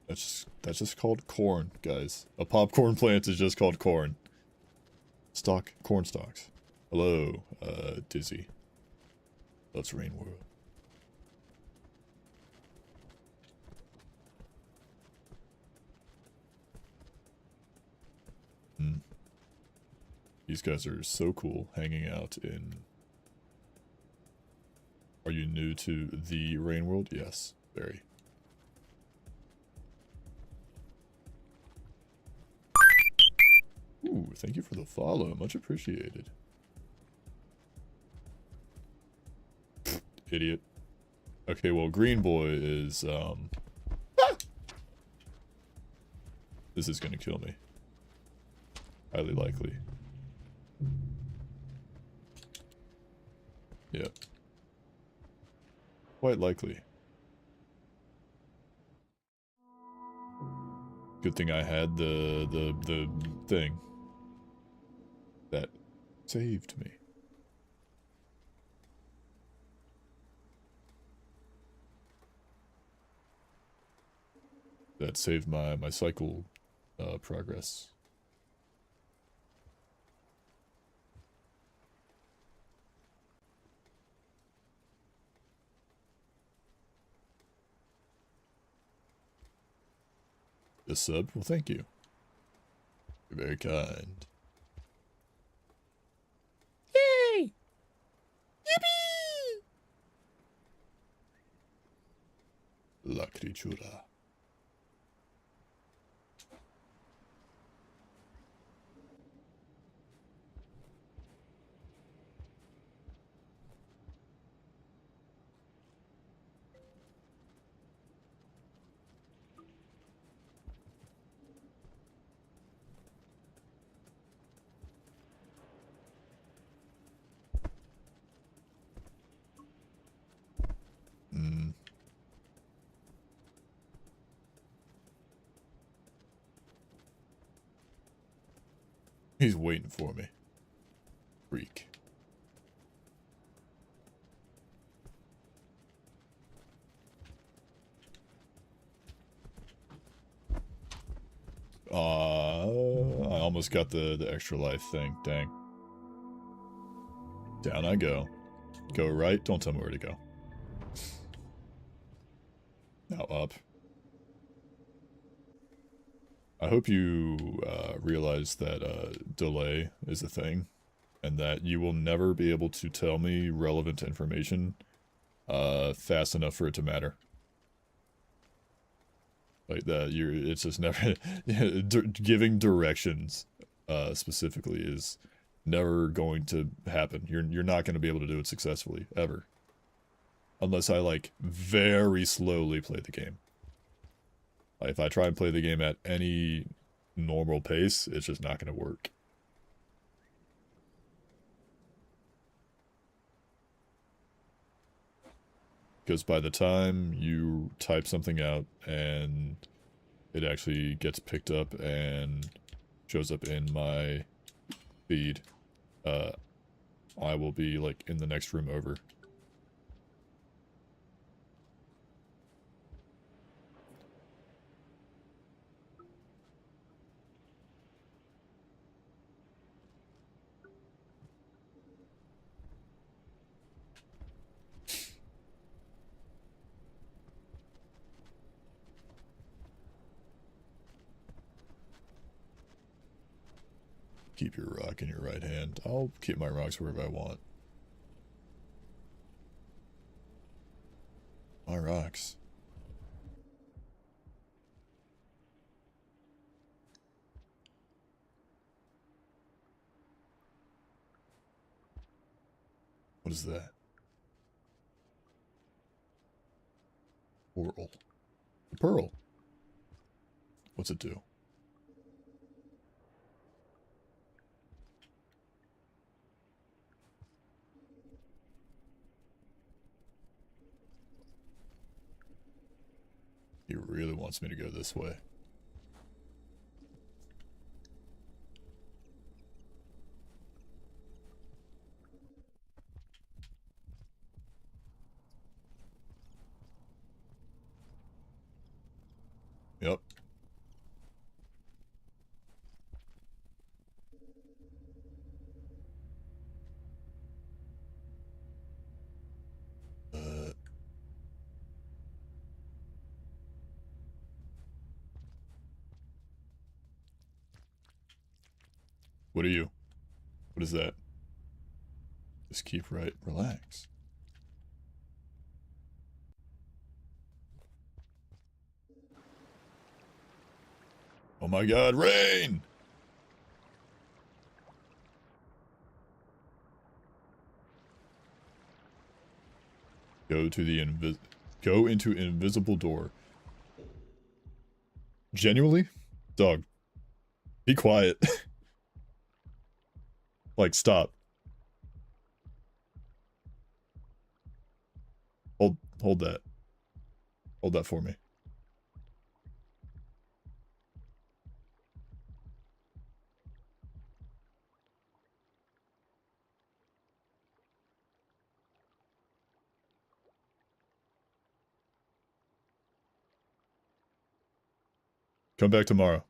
That's just called corn, guys. A popcorn plant is just called corn. Corn stalks. Hello, Dizzy. Let's Rain World. These guys are so cool, hanging out in... Are you new to the Rain World? Yes, very. Ooh, thank you for the follow. Much appreciated. Idiot. Okay, well, Green Boy is, This is gonna kill me. Highly likely. Yep. Quite likely. Good thing I had the thing that saved me. That saved my cycle progress. A sub? Well, thank you. You're very kind. Yay! Yippee! La criatura. He's waiting for me. Freak. I almost got the extra life thing. Dang. Down I go. Go right. Don't tell me where to go. Now up. I hope you realize that delay is a thing, and that you will never be able to tell me relevant information fast enough for it to matter. Like that, it's just never giving directions specifically is never going to happen. You're not going to be able to do it successfully ever, unless I like very slowly play the game. Like, if I try and play the game at any normal pace, it's just not going to work. Because by the time you type something out and it actually gets picked up and shows up in my feed, I will be like in the next room over. Keep your rock in your right hand. I'll keep my rocks wherever I want. My rocks. What is that? Pearl. A pearl. What's it do? He really wants me to go this way. Yep. What are you? What is that? Just keep right. Relax. Oh my god, rain! Go into invisible door. Genuinely? Dog. Be quiet. Like, stop. Hold that. Hold that for me. Come back tomorrow.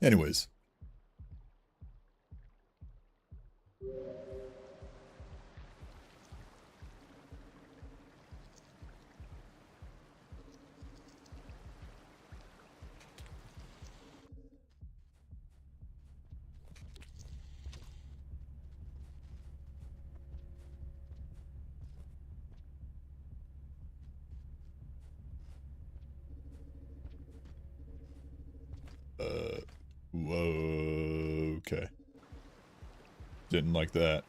Anyways. Whoa. Okay. Didn't like that.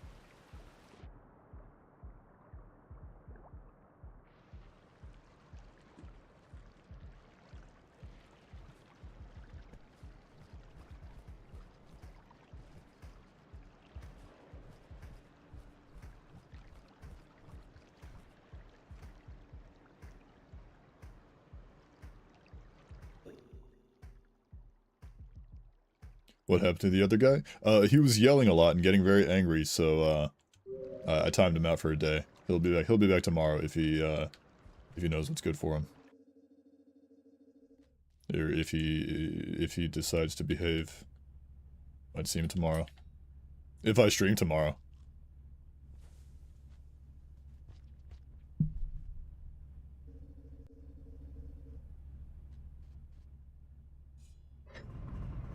What happened to the other guy? He was yelling a lot and getting very angry, so I timed him out for a day. He'll be back. He'll be back tomorrow if he knows what's good for him. Or if he decides to behave. I'd see him tomorrow. If I stream tomorrow.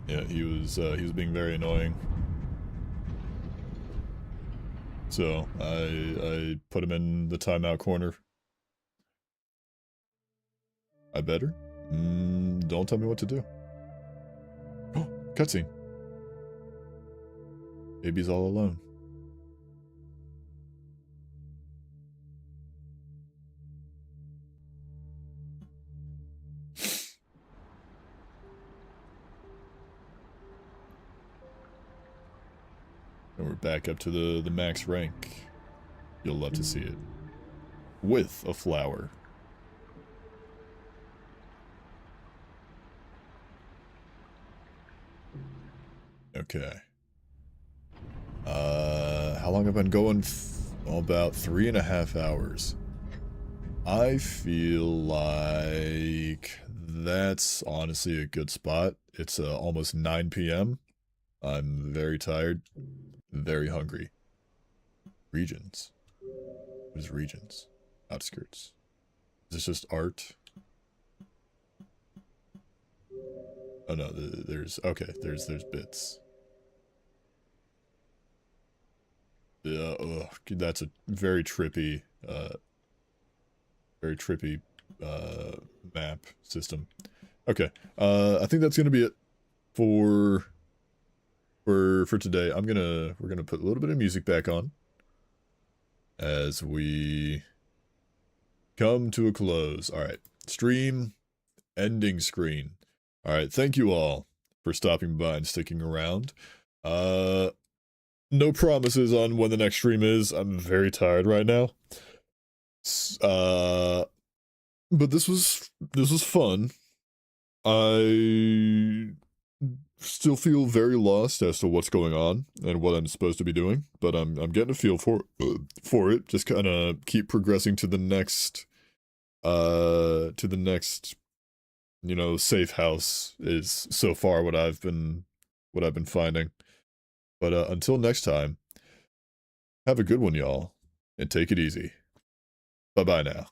Yeah, he was being very annoying. So I put him in the timeout corner. I better? Don't tell me what to do. Oh, cutscene. Baby's all alone. And we're back up to the max rank. You'll love to see it. With a flower. Okay. How long have I been going? About 3.5 hours. I feel like that's honestly a good spot. It's almost 9 p.m. I'm very tired, very hungry. Regions. What is regions? Outskirts. Is this just art? Oh no, there's okay. There's bits. Yeah, ugh, that's a very trippy uh map system. Okay, I think that's gonna be it for today. We're gonna put a little bit of music back on as we come to a close. All right, stream ending screen. All right, thank you all for stopping by and sticking around. Uh, no promises on when the next stream is. I'm very tired right now. Uh, but this was fun. I still feel very lost as to what's going on and what I'm supposed to be doing, but I'm getting a feel for it. Just kind of keep progressing to the next you know, safe house is so far what I've been finding. But until next time, have a good one, y'all, and take it easy. Bye bye now.